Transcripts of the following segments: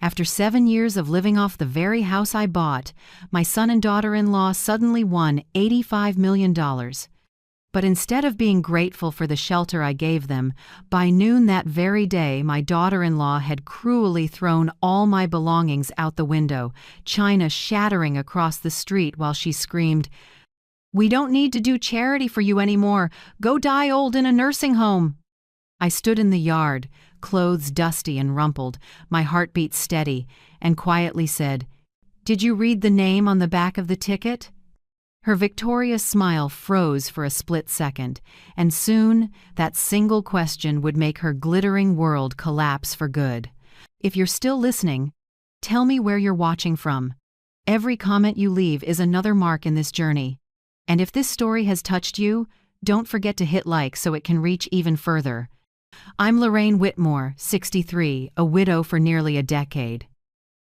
After 7 years of living off the very house I bought, my son and daughter-in-law suddenly won $85 million. But instead of being grateful for the shelter I gave them, by noon that very day my daughter-in-law had cruelly thrown all my belongings out the window, china shattering across the street while she screamed, "We don't need to do charity for you anymore. Go die old in a nursing home." I stood in the yard, clothes dusty and rumpled, my heartbeat steady, and quietly said, "Did you read the name on the back of the ticket?" Her victorious smile froze for a split second, and soon that single question would make her glittering world collapse for good. If you're still listening, tell me where you're watching from. Every comment you leave is another mark in this journey. And if this story has touched you, don't forget to hit like so it can reach even further. I'm Lorraine Whitmore, 63, a widow for nearly a decade.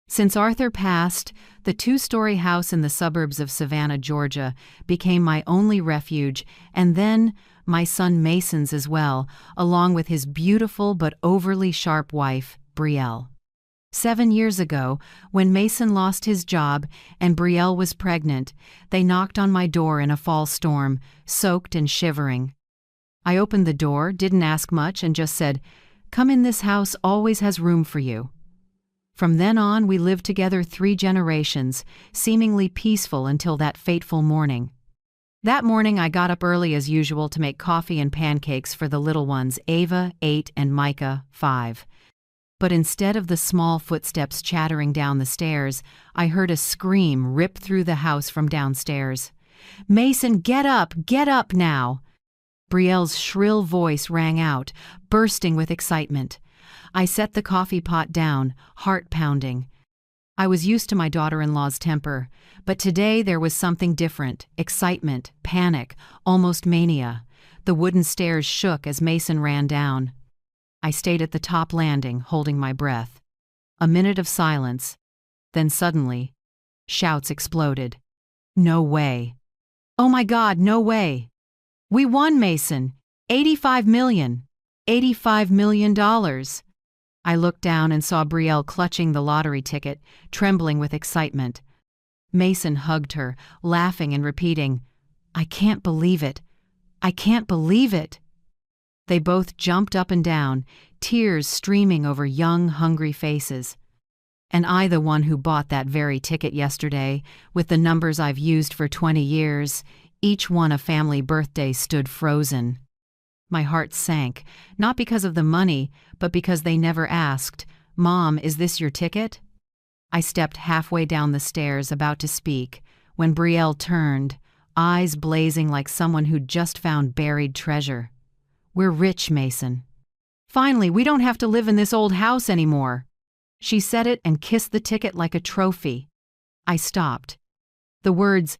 Since Arthur passed, the two-story house in the suburbs of Savannah, Georgia, became my only refuge, and then my son Mason's as well, along with his beautiful but overly sharp wife, Brielle. 7 years ago, when Mason lost his job and Brielle was pregnant, they knocked on my door in a fall storm, soaked and shivering. I opened the door, didn't ask much, and just said, "Come in, this house always has room for you." From then on, we lived together 3 generations, seemingly peaceful until that fateful morning. That morning, I got up early as usual to make coffee and pancakes for the little ones, Ava, 8, and Micah, 5. But instead of the small footsteps chattering down the stairs, I heard a scream rip through the house from downstairs. "Mason, get up now!" Brielle's shrill voice rang out, bursting with excitement. I set the coffee pot down, heart pounding. I was used to my daughter-in-law's temper, but today there was something different: excitement, panic, almost mania. The wooden stairs shook as Mason ran down. I stayed at the top landing, holding my breath. A minute of silence. Then suddenly, shouts exploded. "No way. Oh my God, no way. We won, Mason. $85 million. $85 million. I looked down and saw Brielle clutching the lottery ticket, trembling with excitement. Mason hugged her, laughing and repeating, "I can't believe it. I can't believe it." They both jumped up and down, tears streaming over young, hungry faces. And I, the one who bought that very ticket yesterday, with the numbers I've used for 20 years, each one a family birthday, stood frozen. My heart sank, not because of the money, but because they never asked, "Mom, is this your ticket?" I stepped halfway down the stairs, about to speak, when Brielle turned, eyes blazing like someone who'd just found buried treasure. "We're rich, Mason. Finally, we don't have to live in this old house anymore." She said it and kissed the ticket like a trophy. I stopped. The words,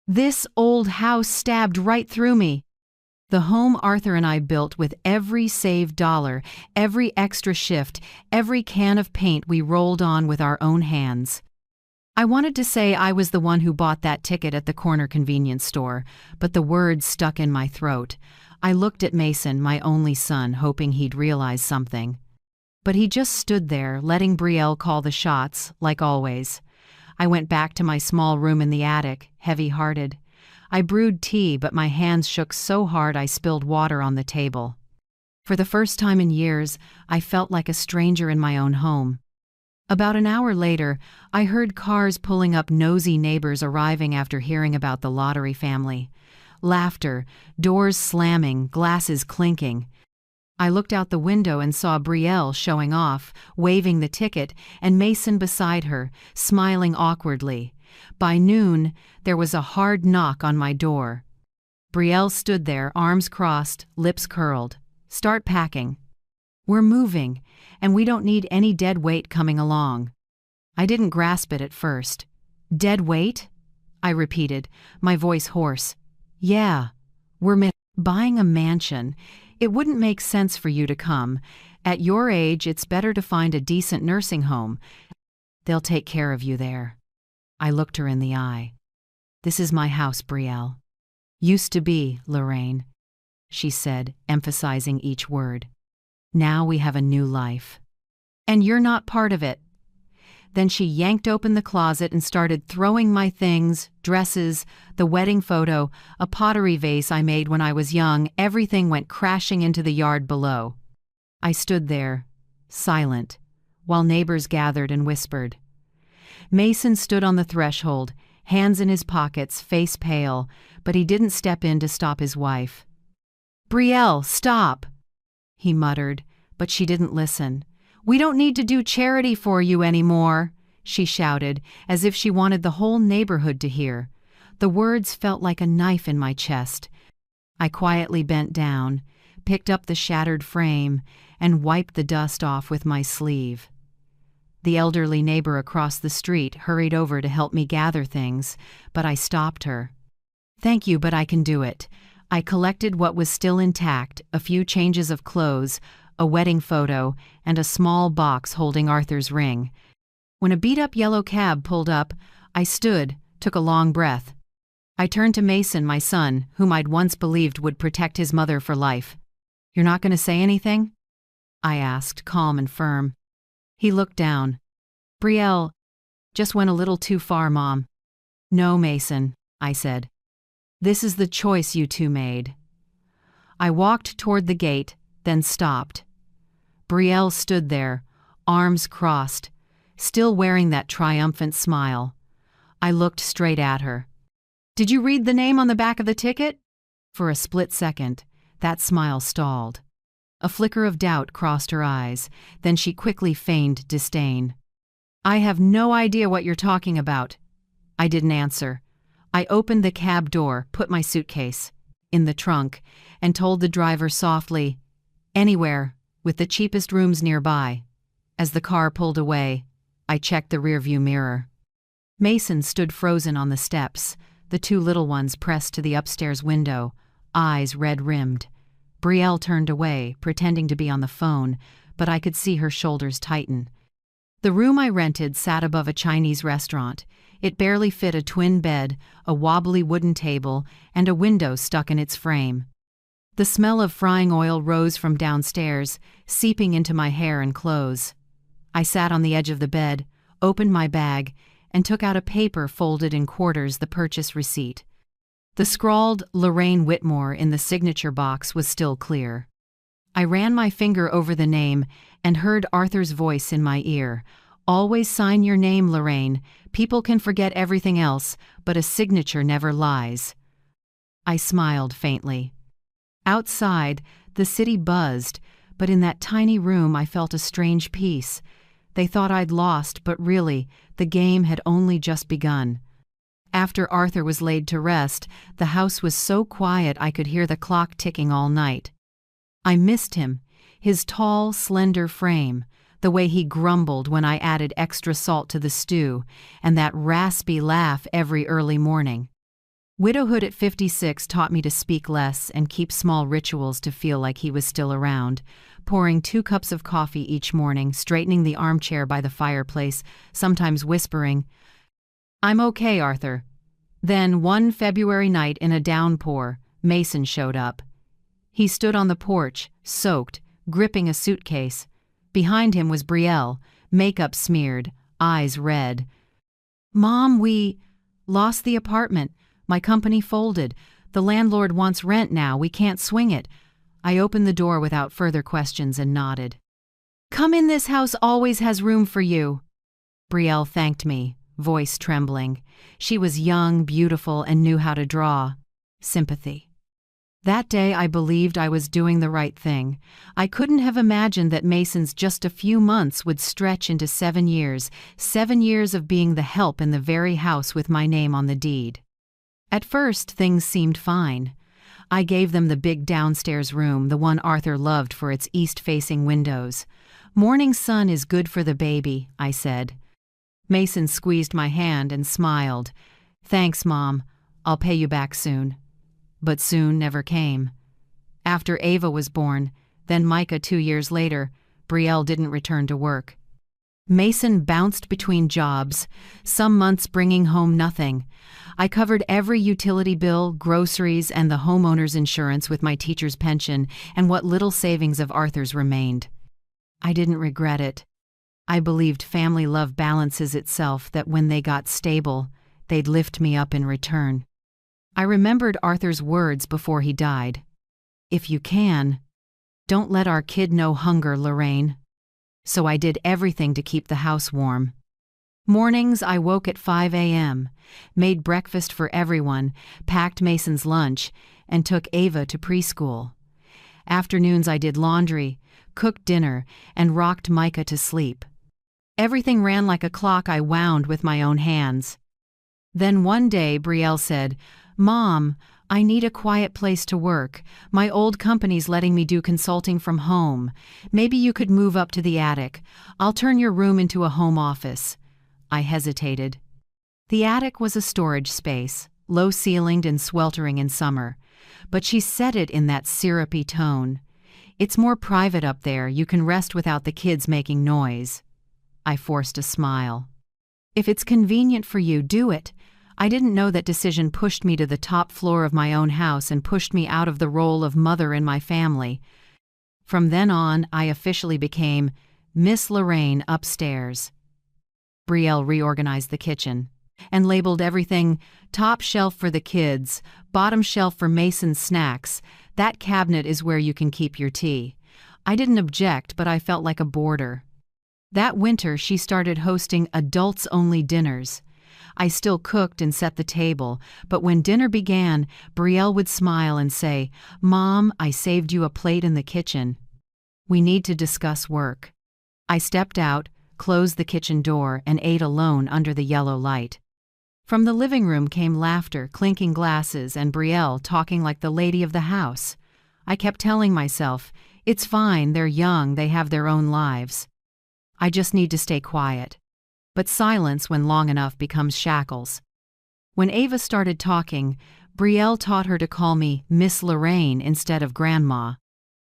"this old house," stabbed right through me. The home Arthur and I built with every saved dollar, every extra shift, every can of paint we rolled on with our own hands. I wanted to say I was the one who bought that ticket at the corner convenience store, but the words stuck in my throat. I looked at Mason, my only son, hoping he'd realize something. But he just stood there, letting Brielle call the shots, like always. I went back to my small room in the attic, heavy-hearted. I brewed tea, but my hands shook so hard I spilled water on the table. For the first time in years, I felt like a stranger in my own home. About an hour later, I heard cars pulling up, nosy neighbors arriving after hearing about the lottery family. Laughter, doors slamming, glasses clinking. I looked out the window and saw Brielle showing off, waving the ticket, and Mason beside her, smiling awkwardly. By noon, there was a hard knock on my door. Brielle stood there, arms crossed, lips curled. "Start packing. We're moving, and we don't need any dead weight coming along." I didn't grasp it at first. "Dead weight?" I repeated, my voice hoarse. "Yeah, we're buying a mansion. It wouldn't make sense for you to come. At your age, it's better to find a decent nursing home. They'll take care of you there." I looked her in the eye. "This is my house, Brielle. Used to be, Lorraine," she said, emphasizing each word. "Now we have a new life. And you're not part of it." Then she yanked open the closet and started throwing my things, dresses, the wedding photo, a pottery vase I made when I was young. Everything went crashing into the yard below. I stood there, silent, while neighbors gathered and whispered. Mason stood on the threshold, hands in his pockets, face pale, but he didn't step in to stop his wife. "Brielle, stop!" he muttered, but she didn't listen. "We don't need to do charity for you anymore," she shouted, as if she wanted the whole neighborhood to hear. The words felt like a knife in my chest. I quietly bent down, picked up the shattered frame, and wiped the dust off with my sleeve. The elderly neighbor across the street hurried over to help me gather things, but I stopped her. "Thank you, but I can do it." I collected what was still intact, a few changes of clothes, a wedding photo, and a small box holding Arthur's ring. When a beat-up yellow cab pulled up, I stood, took a long breath. I turned to Mason, my son, whom I'd once believed would protect his mother for life. "You're not going to say anything?" I asked, calm and firm. He looked down. "Brielle, just went a little too far, Mom." "No, Mason," I said. "This is the choice you two made." I walked toward the gate, then stopped. Brielle stood there, arms crossed, still wearing that triumphant smile. I looked straight at her. "Did you read the name on the back of the ticket?" For a split second, that smile stalled. A flicker of doubt crossed her eyes, then she quickly feigned disdain. "I have no idea what you're talking about." I didn't answer. I opened the cab door, put my suitcase in the trunk, and told the driver softly, "Anywhere, with the cheapest rooms nearby." As the car pulled away, I checked the rearview mirror. Mason stood frozen on the steps, the two little ones pressed to the upstairs window, eyes red-rimmed. Brielle turned away, pretending to be on the phone, but I could see her shoulders tighten. The room I rented sat above a Chinese restaurant. It barely fit a twin bed, a wobbly wooden table, and a window stuck in its frame. The smell of frying oil rose from downstairs, seeping into my hair and clothes. I sat on the edge of the bed, opened my bag, and took out a paper folded in quarters, the purchase receipt. The scrawled Lorraine Whitmore in the signature box was still clear. I ran my finger over the name and heard Arthur's voice in my ear. "Always sign your name, Lorraine. People can forget everything else, but a signature never lies." I smiled faintly. Outside, the city buzzed, but in that tiny room I felt a strange peace. They thought I'd lost, but really, the game had only just begun. After Arthur was laid to rest, the house was so quiet I could hear the clock ticking all night. I missed him, his tall, slender frame, the way he grumbled when I added extra salt to the stew, and that raspy laugh every early morning. Widowhood at 56 taught me to speak less and keep small rituals to feel like he was still around, pouring 2 cups of coffee each morning, straightening the armchair by the fireplace, sometimes whispering, "I'm okay, Arthur." Then, one February night in a downpour, Mason showed up. He stood on the porch, soaked, gripping a suitcase. Behind him was Brielle, makeup smeared, eyes red. "Mom, we lost the apartment. My company folded. The landlord wants rent now. We can't swing it." I opened the door without further questions and nodded. "Come in, this house always has room for you." Brielle thanked me, voice trembling. She was young, beautiful, and knew how to draw sympathy. That day I believed I was doing the right thing. I couldn't have imagined that Mason's just a few months would stretch into 7 years, 7 years of being the help in the very house with my name on the deed. At first, things seemed fine. I gave them the big downstairs room, the one Arthur loved for its east-facing windows. "Morning sun is good for the baby," I said. Mason squeezed my hand and smiled. "Thanks, Mom. I'll pay you back soon." But soon never came. After Ava was born, then Micah 2 years later, Brielle didn't return to work. Mason bounced between jobs, some months bringing home nothing. I covered every utility bill, groceries, and the homeowner's insurance with my teacher's pension and what little savings of Arthur's remained. I didn't regret it. I believed family love balances itself, that when they got stable, they'd lift me up in return. I remembered Arthur's words before he died. "If you can, don't let our kid know hunger, Lorraine." So I did everything to keep the house warm. Mornings I woke at 5 a.m., made breakfast for everyone, packed Mason's lunch, and took Ava to preschool. Afternoons I did laundry, cooked dinner, and rocked Micah to sleep. Everything ran like a clock I wound with my own hands. Then one day Brielle said, "Mom, I need a quiet place to work. My old company's letting me do consulting from home. Maybe you could move up to the attic. I'll turn your room into a home office." I hesitated. The attic was a storage space, low-ceilinged and sweltering in summer, but she said it in that syrupy tone. "It's more private up there. You can rest without the kids making noise." I forced a smile. "If it's convenient for you, do it." I didn't know that decision pushed me to the top floor of my own house and pushed me out of the role of mother in my family. From then on, I officially became Miss Lorraine upstairs. Brielle reorganized the kitchen and labeled everything top shelf for the kids, bottom shelf for Mason's snacks. That cabinet is where you can keep your tea. I didn't object, but I felt like a boarder. That winter, she started hosting adults-only dinners. I still cooked and set the table, but when dinner began, Brielle would smile and say, "Mom, I saved you a plate in the kitchen. We need to discuss work." I stepped out, closed the kitchen door, and ate alone under the yellow light. From the living room came laughter, clinking glasses, and Brielle talking like the lady of the house. I kept telling myself, "It's fine, they're young, they have their own lives. I just need to stay quiet." But silence, when long enough, becomes shackles. When Ava started talking, Brielle taught her to call me Miss Lorraine instead of Grandma.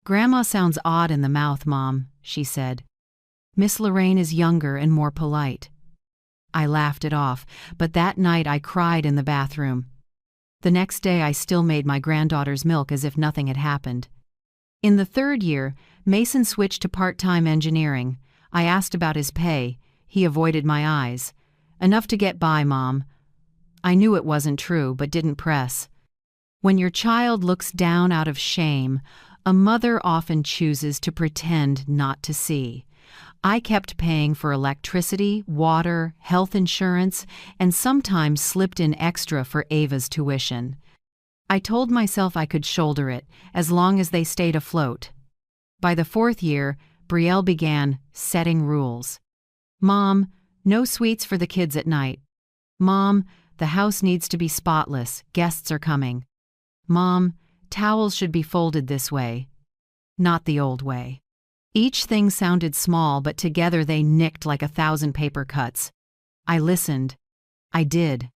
"Grandma sounds odd in the mouth, Mom," she said. "Miss Lorraine is younger and more polite." I laughed it off, but that night I cried in the bathroom. The next day I still made my granddaughter's milk as if nothing had happened. In the third year, Mason switched to part-time engineering. I asked about his pay. He avoided my eyes. "Enough to get by, Mom." I knew it wasn't true, but didn't press. When your child looks down out of shame, a mother often chooses to pretend not to see. I kept paying for electricity, water, health insurance, and sometimes slipped in extra for Ava's tuition. I told myself I could shoulder it, as long as they stayed afloat. By the fourth year, Brielle began setting rules. "Mom, no sweets for the kids at night." "Mom, the house needs to be spotless, guests are coming." "Mom, towels should be folded this way, not the old way." Each thing sounded small, but together they nicked like 1,000 paper cuts. I listened. I did.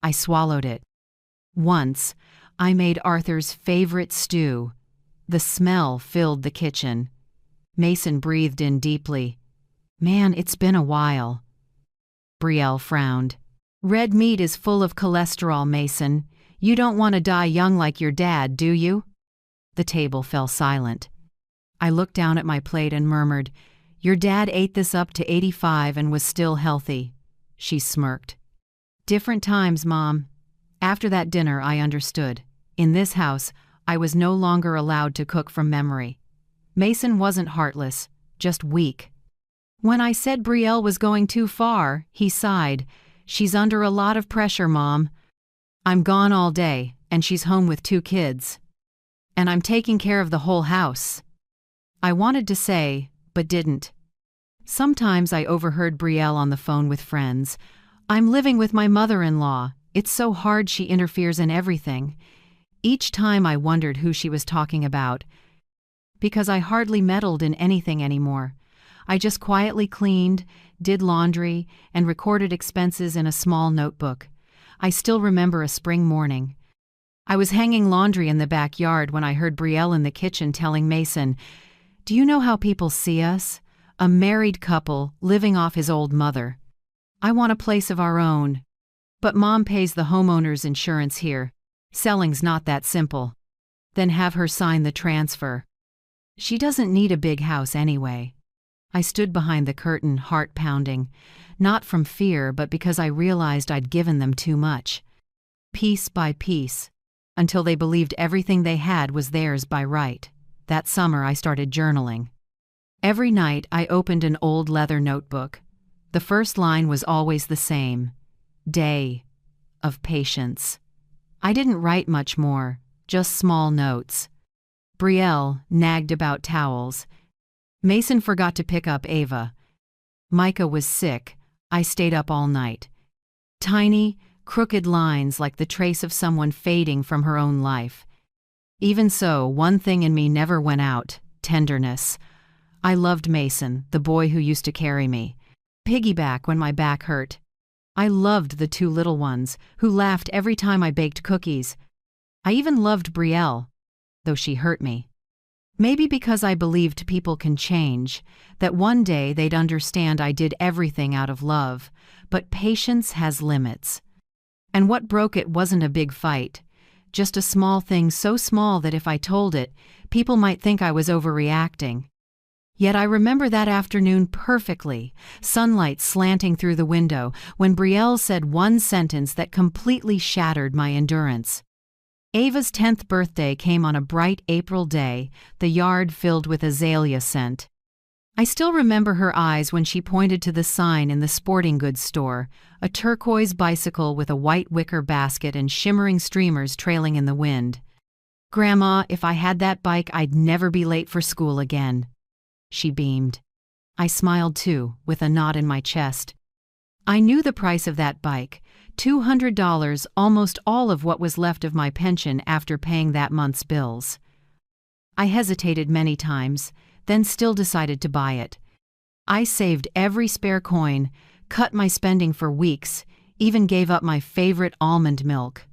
I swallowed it. Once, I made Arthur's favorite stew. The smell filled the kitchen. Mason breathed in deeply. "Man, it's been a while." Brielle frowned. "Red meat is full of cholesterol, Mason. You don't want to die young like your dad, do you?" The table fell silent. I looked down at my plate and murmured, "Your dad ate this up to 85 and was still healthy." She smirked. "Different times, Mom." After that dinner, I understood. In this house, I was no longer allowed to cook from memory. Mason wasn't heartless, just weak. When I said Brielle was going too far, he sighed. "She's under a lot of pressure, Mom. I'm gone all day, and she's home with 2 kids. And I'm taking care of the whole house." I wanted to say, but didn't. Sometimes I overheard Brielle on the phone with friends. "I'm living with my mother-in-law. It's so hard, she interferes in everything." Each time I wondered who she was talking about, because I hardly meddled in anything anymore. I just quietly cleaned, did laundry, and recorded expenses in a small notebook. I still remember a spring morning. I was hanging laundry in the backyard when I heard Brielle in the kitchen telling Mason, "Do you know how people see us? A married couple living off his old mother. I want a place of our own. But Mom pays the homeowner's insurance here. Selling's not that simple." Then have her sign the transfer. She doesn't need a big house anyway. I stood behind the curtain, heart pounding, not from fear but because I realized I'd given them too much. Piece by piece, until they believed everything they had was theirs by right. That summer I started journaling. Every night I opened an old leather notebook. The first line was always the same: day of patience. I didn't write much more, just small notes. Brielle nagged about towels. Mason forgot to pick up Ava. Micah was sick. I stayed up all night. Tiny, crooked lines like the trace of someone fading from her own life. Even so, one thing in me never went out: tenderness. I loved Mason, the boy who used to carry me, piggyback when my back hurt. I loved the two little ones, who laughed every time I baked cookies. I even loved Brielle, though she hurt me. Maybe because I believed people can change, that one day they'd understand I did everything out of love, but patience has limits. And what broke it wasn't a big fight, just a small thing so small that if I told it, people might think I was overreacting. Yet I remember that afternoon perfectly, sunlight slanting through the window, when Brielle said one sentence that completely shattered my endurance. Ava's 10th birthday came on a bright April day, the yard filled with azalea scent. I still remember her eyes when she pointed to the sign in the sporting goods store, a turquoise bicycle with a white wicker basket and shimmering streamers trailing in the wind. "Grandma, if I had that bike, I'd never be late for school again." She beamed. I smiled too, with a knot in my chest. I knew the price of that bike, $200, almost all of what was left of my pension after paying that month's bills. I hesitated many times, then still decided to buy it. I saved every spare coin, cut my spending for weeks, even gave up my favorite almond milk.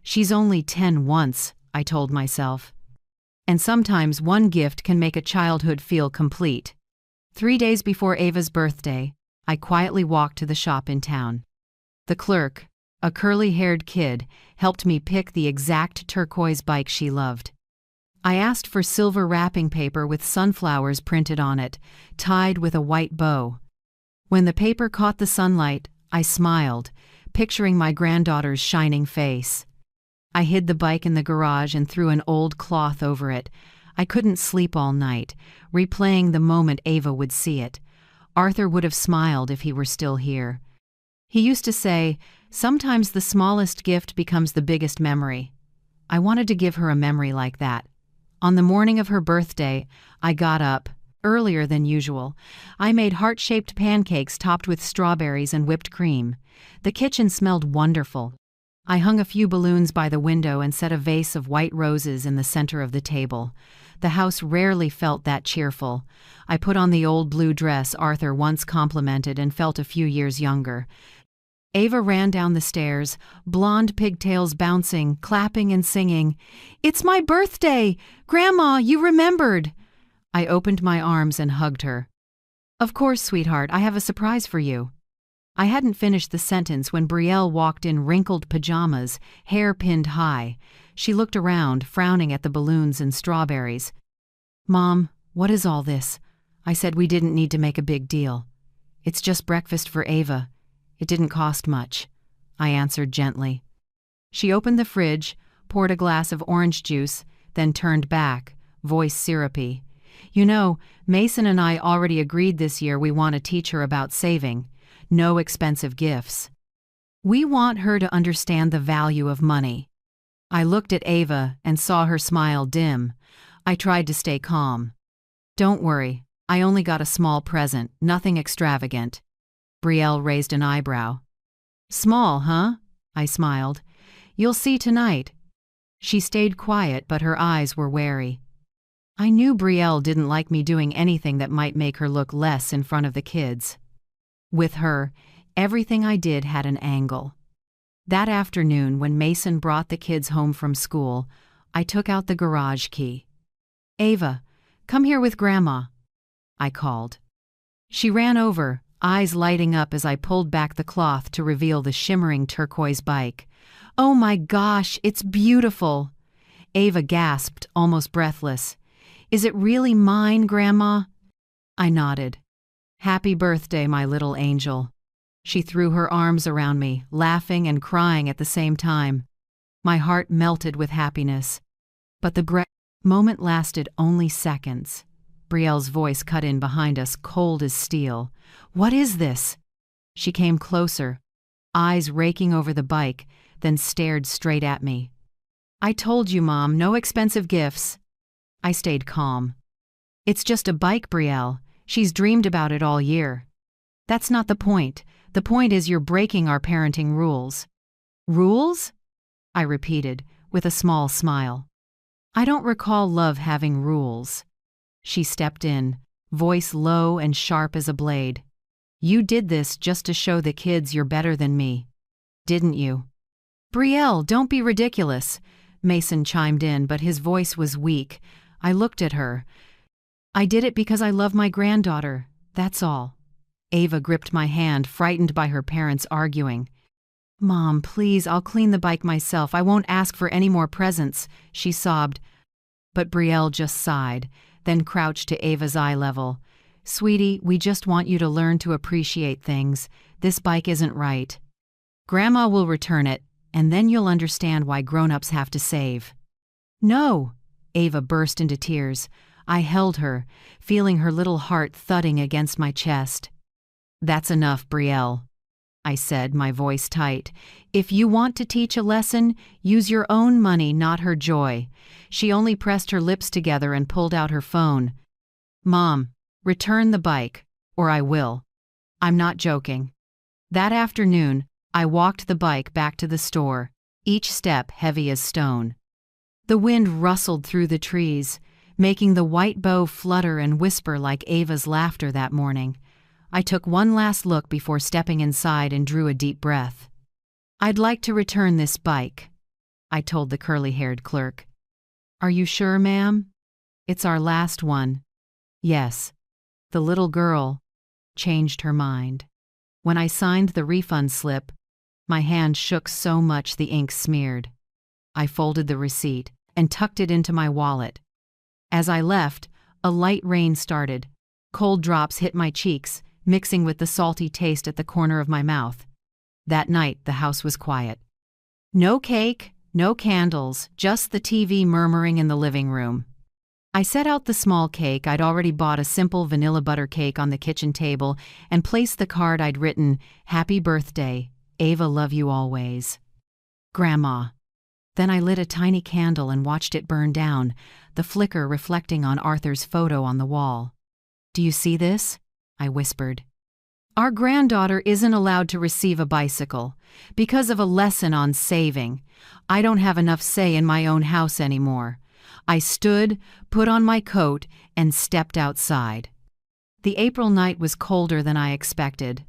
She's only 10 once, I told myself. And sometimes one gift can make a childhood feel complete. 3 days before Ava's birthday, I quietly walked to the shop in town. The clerk, a curly-haired kid, helped me pick the exact turquoise bike she loved. I asked for silver wrapping paper with sunflowers printed on it, tied with a white bow. When the paper caught the sunlight, I smiled, picturing my granddaughter's shining face. I hid the bike in the garage and threw an old cloth over it. I couldn't sleep all night, replaying the moment Ava would see it. Arthur would have smiled if he were still here. He used to say, "Sometimes the smallest gift becomes the biggest memory." I wanted to give her a memory like that. On the morning of her birthday, I got up, earlier than usual. I made heart-shaped pancakes topped with strawberries and whipped cream. The kitchen smelled wonderful. I hung a few balloons by the window and set a vase of white roses in the center of the table. The house rarely felt that cheerful. I put on the old blue dress Arthur once complimented and felt a few years younger. Ava ran down the stairs, blonde pigtails bouncing, clapping and singing. "It's my birthday! Grandma, you remembered!" I opened my arms and hugged her. "Of course, sweetheart, I have a surprise for you." I hadn't finished the sentence when Brielle walked in wrinkled pajamas, hair pinned high. She looked around, frowning at the balloons and strawberries. "Mom, what is all this?" I said we didn't need to make a big deal. "It's just breakfast for Ava. It didn't cost much," I answered gently. She opened the fridge, poured a glass of orange juice, then turned back, voice syrupy. "You know, Mason and I already agreed this year we want to teach her about saving. No expensive gifts. We want her to understand the value of money." I looked at Ava and saw her smile dim. I tried to stay calm. "Don't worry, I only got a small present, nothing extravagant." Brielle raised an eyebrow. "Small, huh?" I smiled. "You'll see tonight." She stayed quiet, but her eyes were wary. I knew Brielle didn't like me doing anything that might make her look less in front of the kids. With her, everything I did had an angle. That afternoon, when Mason brought the kids home from school, I took out the garage key. "Ava, come here with Grandma," I called. She ran over, eyes lighting up as I pulled back the cloth to reveal the shimmering turquoise bike. "Oh my gosh, it's beautiful!" Ava gasped, almost breathless. "Is it really mine, Grandma?" I nodded. Happy birthday, my little angel. She threw her arms around me, laughing and crying at the same time. My heart melted with happiness. But the moment lasted only seconds. Brielle's voice cut in behind us, cold as steel. What is this? She came closer, eyes raking over the bike, then stared straight at me. I told you, Mom, no expensive gifts. I stayed calm. It's just a bike, Brielle. She's dreamed about it all year. That's not the point. The point is you're breaking our parenting rules. Rules? I repeated, with a small smile. I don't recall love having rules. She stepped in, voice low and sharp as a blade. You did this just to show the kids you're better than me, didn't you? Brielle, don't be ridiculous, Mason chimed in, but his voice was weak. I looked at her. I did it because I love my granddaughter, that's all. Ava gripped my hand, frightened by her parents arguing. Mom, please, I'll clean the bike myself. I won't ask for any more presents, she sobbed. But Brielle just sighed, then crouched to Ava's eye level. Sweetie, we just want you to learn to appreciate things. This bike isn't right. Grandma will return it, and then you'll understand why grown-ups have to save. No! Ava burst into tears. I held her, feeling her little heart thudding against my chest. That's enough, Brielle, I said, my voice tight. If you want to teach a lesson, use your own money, not her joy. She only pressed her lips together and pulled out her phone. Mom, return the bike, or I will. I'm not joking. That afternoon, I walked the bike back to the store, each step heavy as stone. The wind rustled through the trees, making the white bow flutter and whisper like Ava's laughter that morning. I took one last look before stepping inside and drew a deep breath. I'd like to return this bike, I told the curly-haired clerk. Are you sure, ma'am? It's our last one. Yes. The little girl changed her mind. When I signed the refund slip, my hand shook so much the ink smeared. I folded the receipt and tucked it into my wallet. As I left, a light rain started. Cold drops hit my cheeks, mixing with the salty taste at the corner of my mouth. That night, the house was quiet. No cake, no candles, just the TV murmuring in the living room. I set out the small cake. I'd already bought a simple vanilla butter cake on the kitchen table and placed the card I'd written, Happy Birthday, Ava, love you always. Grandma. Then I lit a tiny candle and watched it burn down, the flicker reflecting on Arthur's photo on the wall. Do you see this? I whispered. Our granddaughter isn't allowed to receive a bicycle because of a lesson on saving. I don't have enough say in my own house anymore. I stood, put on my coat, and stepped outside. The April night was colder than I expected.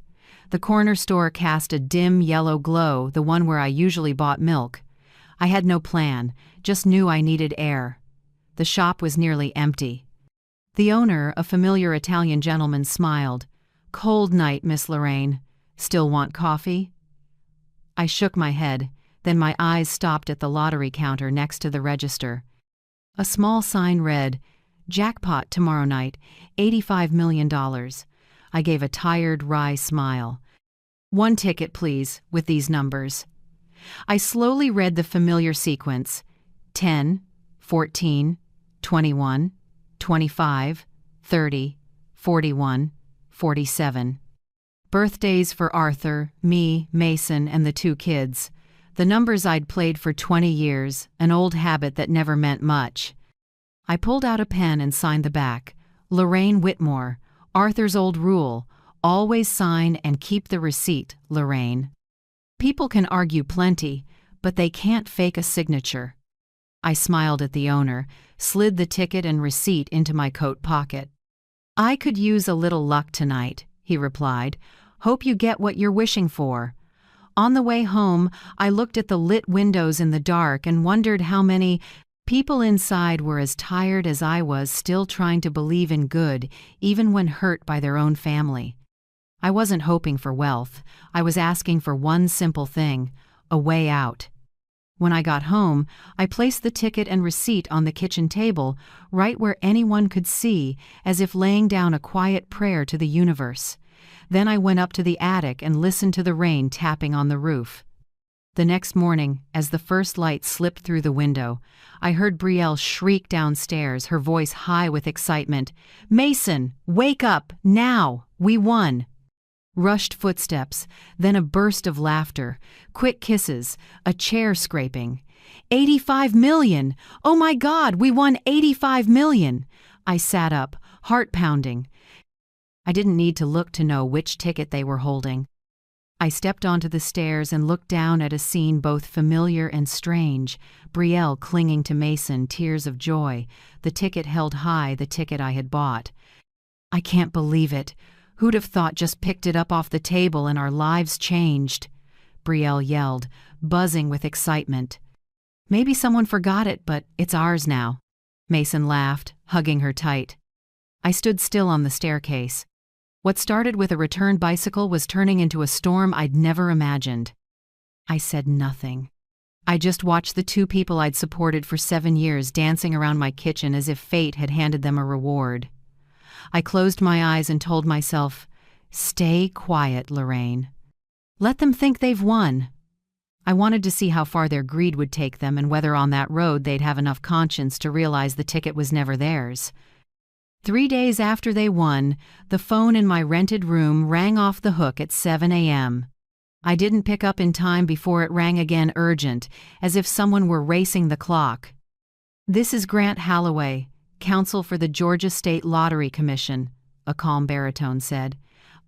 The corner store cast a dim yellow glow, the one where I usually bought milk. I had no plan, just knew I needed air. The shop was nearly empty. The owner, a familiar Italian gentleman, smiled. Cold night, Miss Lorraine. Still want coffee? I shook my head, then my eyes stopped at the lottery counter next to the register. A small sign read, Jackpot tomorrow night, $85 million. I gave a tired, wry smile. One ticket, please, with these numbers. I slowly read the familiar sequence. 10, 14, 21, 25, 30, 41, 47. Birthdays for Arthur, me, Mason, and the two kids. The numbers I'd played for 20 years, an old habit that never meant much. I pulled out a pen and signed the back. Lorraine Whitmore, Arthur's old rule, always sign and keep the receipt, Lorraine. People can argue plenty, but they can't fake a signature. I smiled at the owner, slid the ticket and receipt into my coat pocket. I could use a little luck tonight, he replied. Hope you get what you're wishing for. On the way home, I looked at the lit windows in the dark and wondered how many people inside were as tired as I was, still trying to believe in good, even when hurt by their own family. I wasn't hoping for wealth. I was asking for one simple thing, a way out. When I got home, I placed the ticket and receipt on the kitchen table, right where anyone could see, as if laying down a quiet prayer to the universe. Then I went up to the attic and listened to the rain tapping on the roof. The next morning, as the first light slipped through the window, I heard Brielle shriek downstairs, her voice high with excitement. "Mason, wake up, now! We won!" Rushed footsteps, then a burst of laughter, quick kisses, a chair scraping. 85 million! Oh my God, we won 85 million! I sat up, heart pounding. I didn't need to look to know which ticket they were holding. I stepped onto the stairs and looked down at a scene both familiar and strange. Brielle clinging to Mason, tears of joy, the ticket held high, the ticket I had bought. "I can't believe it. Who'd have thought just picked it up off the table and our lives changed?" Brielle yelled, buzzing with excitement. "Maybe someone forgot it, but it's ours now." Mason laughed, hugging her tight. I stood still on the staircase. What started with a returned bicycle was turning into a storm I'd never imagined. I said nothing. I just watched the two people I'd supported for 7 years dancing around my kitchen as if fate had handed them a reward. I closed my eyes and told myself, "Stay quiet, Lorraine. Let them think they've won." I wanted to see how far their greed would take them and whether on that road they'd have enough conscience to realize the ticket was never theirs. 3 days after they won, the phone in my rented room rang off the hook at 7 a.m. I didn't pick up in time before it rang again, urgent, as if someone were racing the clock. "This is Grant Holloway, counsel for the Georgia State Lottery Commission," a calm baritone said.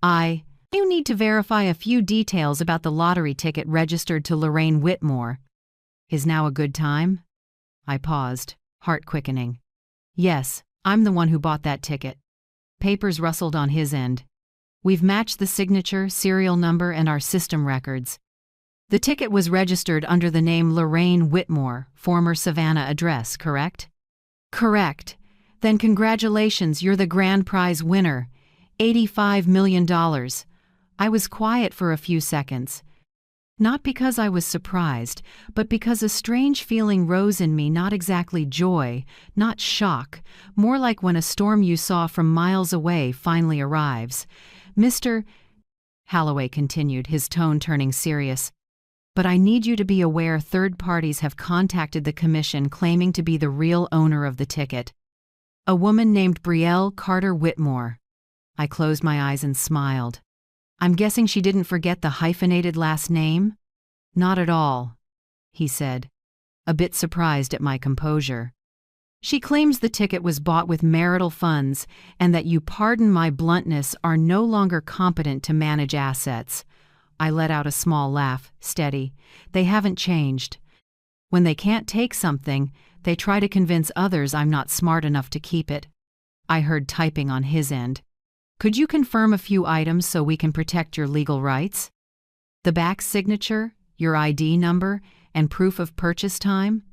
You need to verify a few details about the lottery ticket registered to Lorraine Whitmore. Is now a good time?" I paused, heart quickening. "Yes, I'm the one who bought that ticket." Papers rustled on his end. "We've matched the signature, serial number, and our system records. The ticket was registered under the name Lorraine Whitmore, former Savannah address, correct?" "Correct. Then congratulations, you're the grand prize winner. $85 million. I was quiet for a few seconds. Not because I was surprised, but because a strange feeling rose in me, not exactly joy, not shock, more like when a storm you saw from miles away finally arrives. "Mr. Holloway continued, his tone turning serious, "but I need you to be aware third parties have contacted the commission claiming to be the real owner of the ticket. A woman named Brielle Carter Whitmore." I closed my eyes and smiled. "I'm guessing she didn't forget the hyphenated last name?" "Not at all," he said, a bit surprised at my composure. "She claims the ticket was bought with marital funds and that you, pardon my bluntness, are no longer competent to manage assets." I let out a small laugh, steady. "They haven't changed. When they can't take something, they try to convince others I'm not smart enough to keep it." I heard typing on his end. "Could you confirm a few items so we can protect your legal rights? The back signature, your ID number, and proof of purchase time?"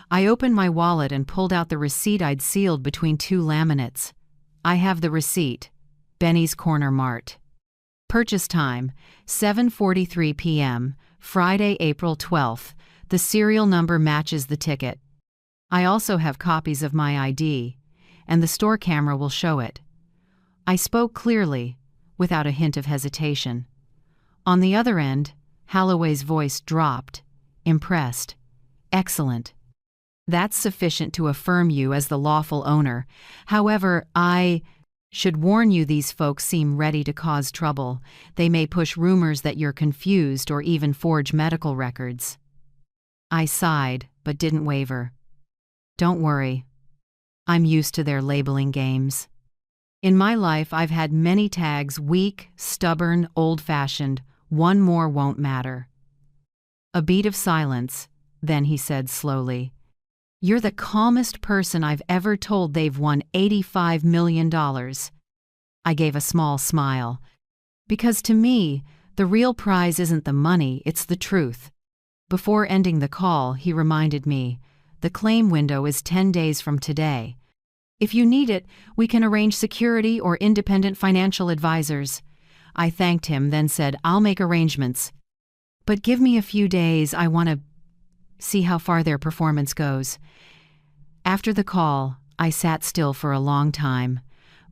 I opened my wallet and pulled out the receipt I'd sealed between 2 laminates. "I have the receipt. Benny's Corner Mart. Purchase time, 7:43 p.m., Friday, April 12th. The serial number matches the ticket. I also have copies of my ID, and the store camera will show it." I spoke clearly, without a hint of hesitation. On the other end, Holloway's voice dropped, impressed. "Excellent. That's sufficient to affirm you as the lawful owner. However, I should warn you, these folks seem ready to cause trouble. They may push rumors that you're confused or even forge medical records." I sighed, but didn't waver. "Don't worry. I'm used to their labeling games. In my life, I've had many tags: weak, stubborn, old-fashioned. One more won't matter." A beat of silence, then he said slowly, "You're the calmest person I've ever told they've won $85 million. I gave a small smile. "Because to me, the real prize isn't the money, it's the truth." Before ending the call, he reminded me, "The claim window is 10 days from today. If you need it, we can arrange security or independent financial advisors." I thanked him, then said, "I'll make arrangements. But give me a few days, I want to see how far their performance goes. After the call, I sat still for a long time.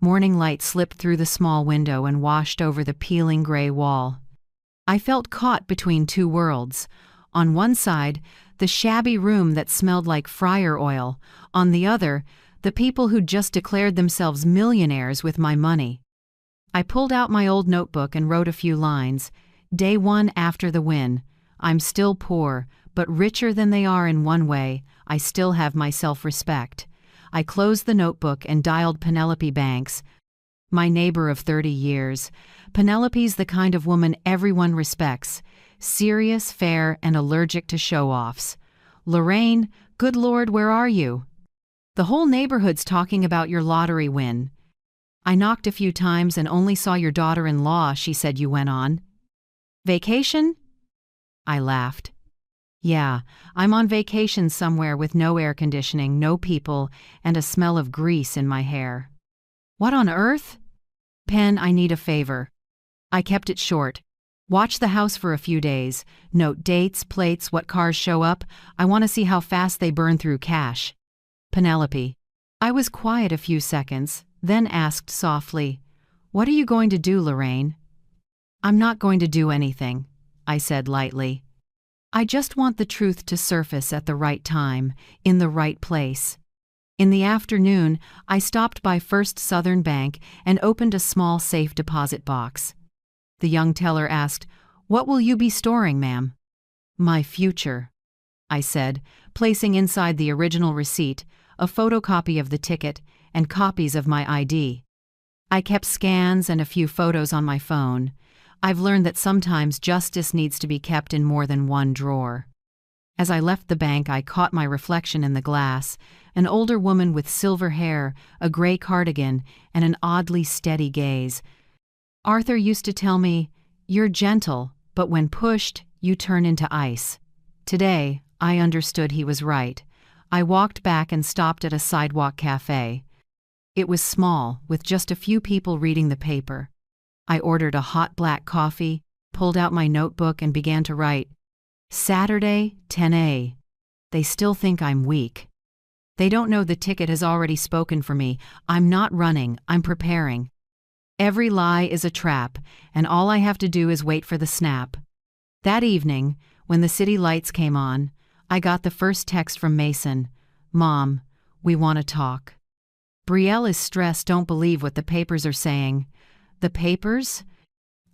Morning light slipped through the small window and washed over the peeling gray wall. I felt caught between two worlds. On one side, the shabby room that smelled like fryer oil. On the other, the people who'd just declared themselves millionaires with my money. I pulled out my old notebook and wrote a few lines. Day 1 after the win. I'm still poor, but richer than they are in one way. I still have my self-respect. I closed the notebook and dialed Penelope Banks, my neighbor of 30 years. Penelope's the kind of woman everyone respects. Serious, fair, and allergic to show-offs. Lorraine, good Lord, where are you? The whole neighborhood's talking about your lottery win. I knocked a few times and only saw your daughter-in-law, she said you went on. Vacation? I laughed. Yeah, I'm on vacation somewhere with no air conditioning, no people, and a smell of grease in my hair. What on earth? Pen, I need a favor. I kept it short. Watch the house for a few days. Note dates, plates, what cars show up. I want to see how fast they burn through cash. Penelope. I was quiet a few seconds, then asked softly, What are you going to do, Lorraine? I'm not going to do anything, I said lightly. I just want the truth to surface at the right time, in the right place. In the afternoon, I stopped by First Southern Bank and opened a small safe deposit box. The young teller asked, What will you be storing, ma'am? My future, I said, placing inside the original receipt a photocopy of the ticket and copies of my ID. I kept scans and a few photos on my phone. I've learned that sometimes justice needs to be kept in more than one drawer. As I left the bank, I caught my reflection in the glass, an older woman with silver hair, a gray cardigan, and an oddly steady gaze. Arthur used to tell me, You're gentle, but when pushed, you turn into ice. Today, I understood he was right. I walked back and stopped at a sidewalk cafe. It was small, with just a few people reading the paper. I ordered a hot black coffee, pulled out my notebook and began to write, Saturday, 10 They still think I'm weak. They don't know the ticket has already spoken for me. I'm not running, I'm preparing. Every lie is a trap, and all I have to do is wait for the snap. That evening, when the city lights came on, I got the first text from Mason. Mom, we want to talk. Brielle is stressed, don't believe what the papers are saying. The papers?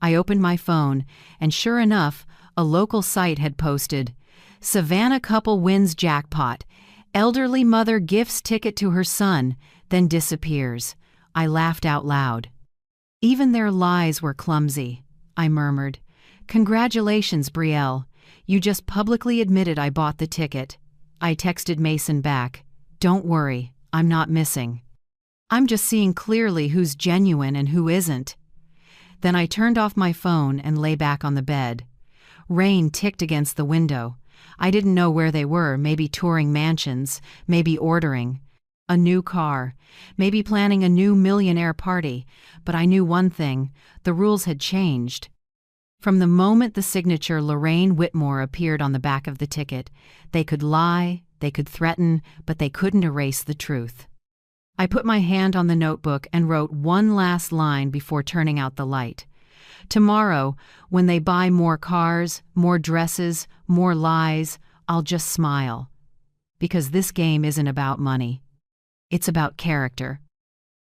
I opened my phone, and sure enough, a local site had posted, Savannah couple wins jackpot. Elderly mother gifts ticket to her son, then disappears. I laughed out loud. Even their lies were clumsy, I murmured. Congratulations, Brielle. You just publicly admitted I bought the ticket. I texted Mason back. Don't worry, I'm not missing. I'm just seeing clearly who's genuine and who isn't. Then I turned off my phone and lay back on the bed. Rain ticked against the window. I didn't know where they were, maybe touring mansions, maybe ordering a new car, maybe planning a new millionaire party, but I knew one thing, the rules had changed. From the moment the signature Lorraine Whitmore appeared on the back of the ticket, they could lie, they could threaten, but they couldn't erase the truth. I put my hand on the notebook and wrote one last line before turning out the light. Tomorrow, when they buy more cars, more dresses, more lies, I'll just smile. Because this game isn't about money. It's about character.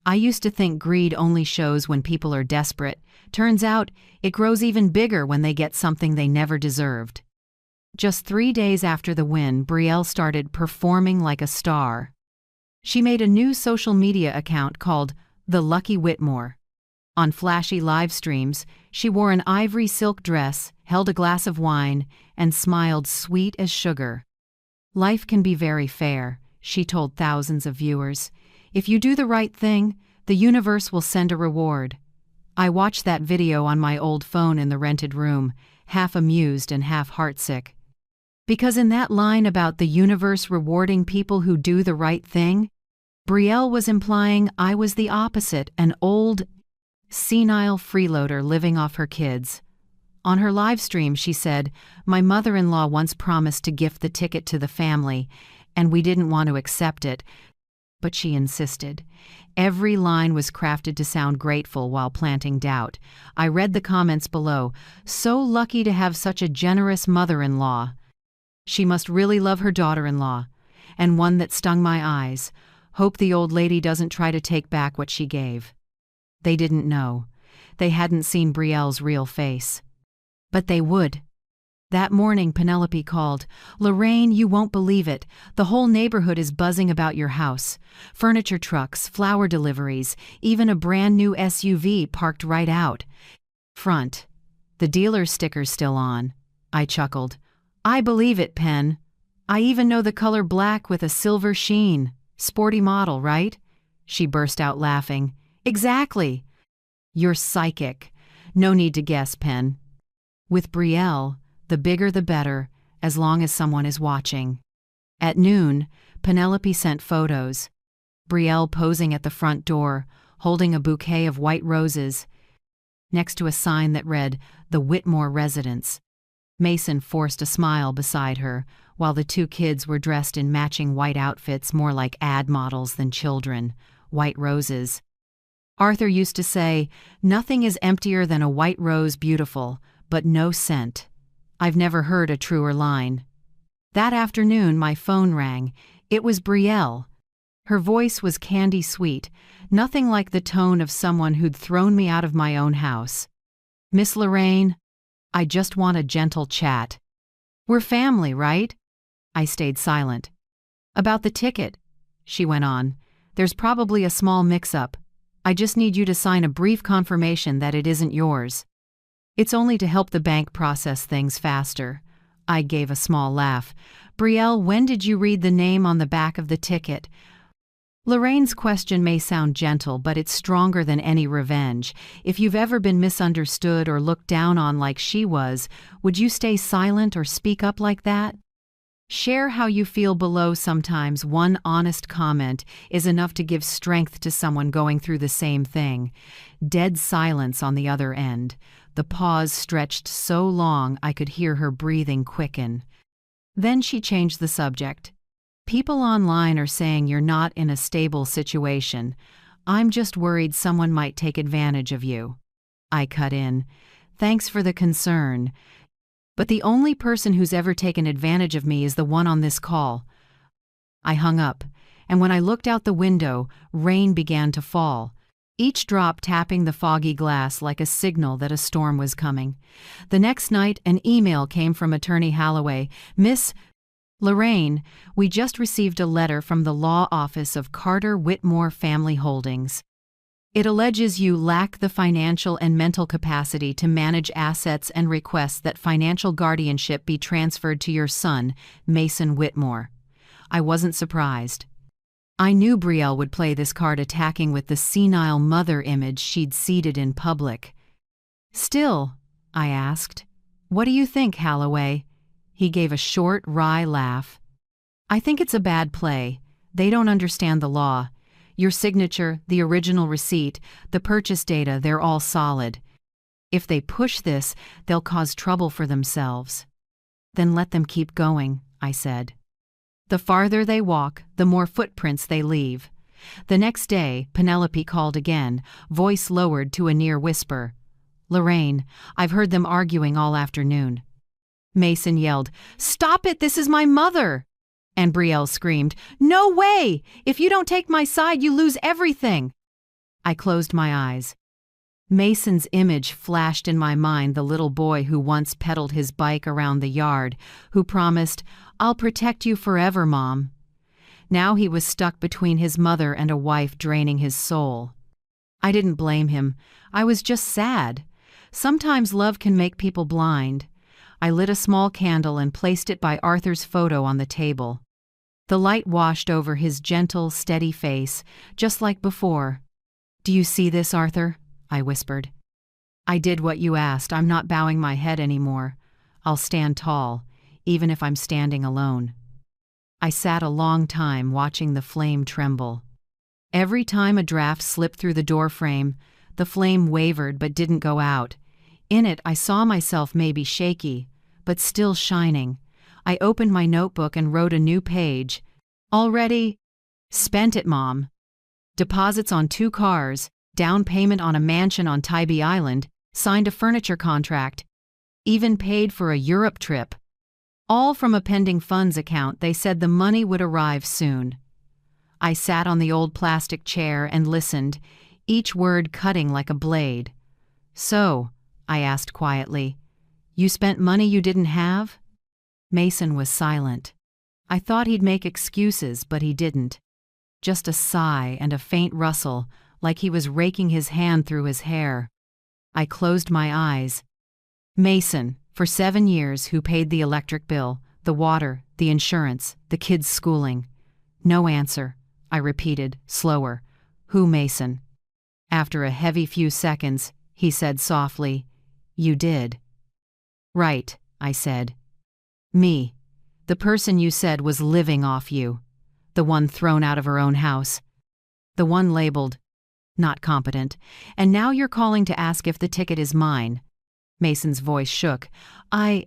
I used to think greed only shows when people are desperate. Turns out, it grows even bigger when they get something they never deserved. Just 3 days after the win, Brielle started performing like a star. She made a new social media account called The Lucky Whitmore. On flashy live streams, she wore an ivory silk dress, held a glass of wine, and smiled sweet as sugar. Life can be very fair, she told thousands of viewers. If you do the right thing, the universe will send a reward. I watched that video on my old phone in the rented room, half amused and half heartsick. Because in that line about the universe rewarding people who do the right thing, Brielle was implying I was the opposite, an old, senile freeloader living off her kids. On her live stream, she said, "My mother-in-law once promised to gift the ticket to the family, and we didn't want to accept it, but she insisted." Every line was crafted to sound grateful while planting doubt. I read the comments below. "So lucky to have such a generous mother-in-law. She must really love her daughter-in-law." And one that stung my eyes. "Hope the old lady doesn't try to take back what she gave." They didn't know. They hadn't seen Brielle's real face. But they would. That morning, Penelope called. "Lorraine, you won't believe it. The whole neighborhood is buzzing about your house. Furniture trucks, flower deliveries, even a brand new SUV parked right out front. The dealer's sticker's still on." I chuckled. "I believe it, Pen. I even know the color black with a silver sheen. Sporty model, right?" She burst out laughing. "Exactly." "You're psychic. No need to guess, Pen. With Brielle, the bigger the better, as long as someone is watching." At noon, Penelope sent photos. Brielle posing at the front door, holding a bouquet of white roses, next to a sign that read, "The Whitmore Residence." Mason forced a smile beside her, while the two kids were dressed in matching white outfits more like ad models than children. White roses. Arthur used to say, "Nothing is emptier than a white rose beautiful, but no scent." I've never heard a truer line. That afternoon, my phone rang. It was Brielle. Her voice was candy sweet, nothing like the tone of someone who'd thrown me out of my own house. "Miss Lorraine, I just want a gentle chat." "We're family, right?" I stayed silent. "About the ticket," she went on. "There's probably a small mix-up. I just need you to sign a brief confirmation that it isn't yours. It's only to help the bank process things faster." I gave a small laugh. "Brielle, when did you read the name on the back of the ticket?" Lorraine's question may sound gentle, but it's stronger than any revenge. If you've ever been misunderstood or looked down on like she was, would you stay silent or speak up like that? Share how you feel below. Sometimes one honest comment is enough to give strength to someone going through the same thing. Dead silence on the other end. The pause stretched so long I could hear her breathing quicken. Then she changed the subject. "People online are saying you're not in a stable situation. I'm just worried someone might take advantage of you." I cut in. "Thanks for the concern. But the only person who's ever taken advantage of me is the one on this call." I hung up, and when I looked out the window, rain began to fall, each drop tapping the foggy glass like a signal that a storm was coming. The next night, an email came from Attorney Holloway. "Miss Lorraine, we just received a letter from the law office of Carter Whitmore Family Holdings. It alleges you lack the financial and mental capacity to manage assets and requests that financial guardianship be transferred to your son, Mason Whitmore." I wasn't surprised. I knew Brielle would play this card, attacking with the senile mother image she'd seeded in public. "Still," I asked, "what do you think, Holloway?" He gave a short, wry laugh. "I think it's a bad play. They don't understand the law. Your signature, the original receipt, the purchase data, they're all solid. If they push this, they'll cause trouble for themselves." "Then let them keep going," I said. "The farther they walk, the more footprints they leave." The next day, Penelope called again, voice lowered to a near whisper. "Lorraine, I've heard them arguing all afternoon." Mason yelled, "Stop it, this is my mother!" And Brielle screamed, "No way! If you don't take my side, you lose everything!" I closed my eyes. Mason's image flashed in my mind, the little boy who once pedaled his bike around the yard, who promised, "I'll protect you forever, Mom." Now he was stuck between his mother and a wife, draining his soul. I didn't blame him. I was just sad. Sometimes love can make people blind. I lit a small candle and placed it by Arthur's photo on the table. The light washed over his gentle, steady face, just like before. "Do you see this, Arthur?" I whispered. "I did what you asked. I'm not bowing my head anymore. I'll stand tall, even if I'm standing alone." I sat a long time watching the flame tremble. Every time a draft slipped through the doorframe, the flame wavered but didn't go out. In it, I saw myself maybe shaky, but still shining. I opened my notebook and wrote a new page. Already spent it, Mom. Deposits on 2 cars, down payment on a mansion on Tybee Island, signed a furniture contract, even paid for a Europe trip. All from a pending funds account. They said the money would arrive soon. I sat on the old plastic chair and listened, each word cutting like a blade. So, I asked quietly, you spent money you didn't have? Mason was silent. I thought he'd make excuses, but he didn't. Just a sigh and a faint rustle, like he was raking his hand through his hair. I closed my eyes. Mason, for 7 years, who paid the electric bill, the water, the insurance, the kids' schooling. No answer, I repeated, slower. Who, Mason? After a heavy few seconds, he said softly, You did. Right, I said. Me. The person you said was living off you. The one thrown out of her own house. The one labeled, not competent. And now you're calling to ask if the ticket is mine. Mason's voice shook. I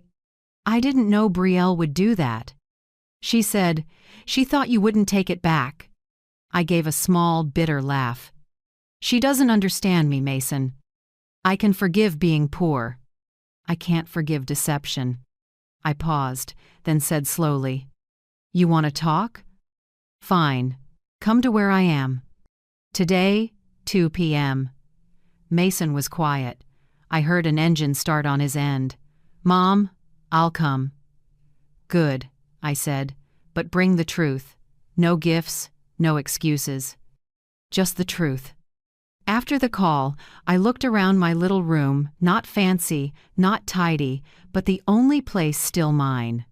didn't know Brielle would do that. She said, she thought you wouldn't take it back. I gave a small, bitter laugh. She doesn't understand me, Mason. I can forgive being poor. I can't forgive deception. I paused, then said slowly, You want to talk? Fine. Come to where I am. Today, 2 p.m. Mason was quiet. I heard an engine start on his end. Mom, I'll come. Good, I said, but bring the truth. No gifts, no excuses. Just the truth. After the call, I looked around my little room, not fancy, not tidy, but the only place still mine.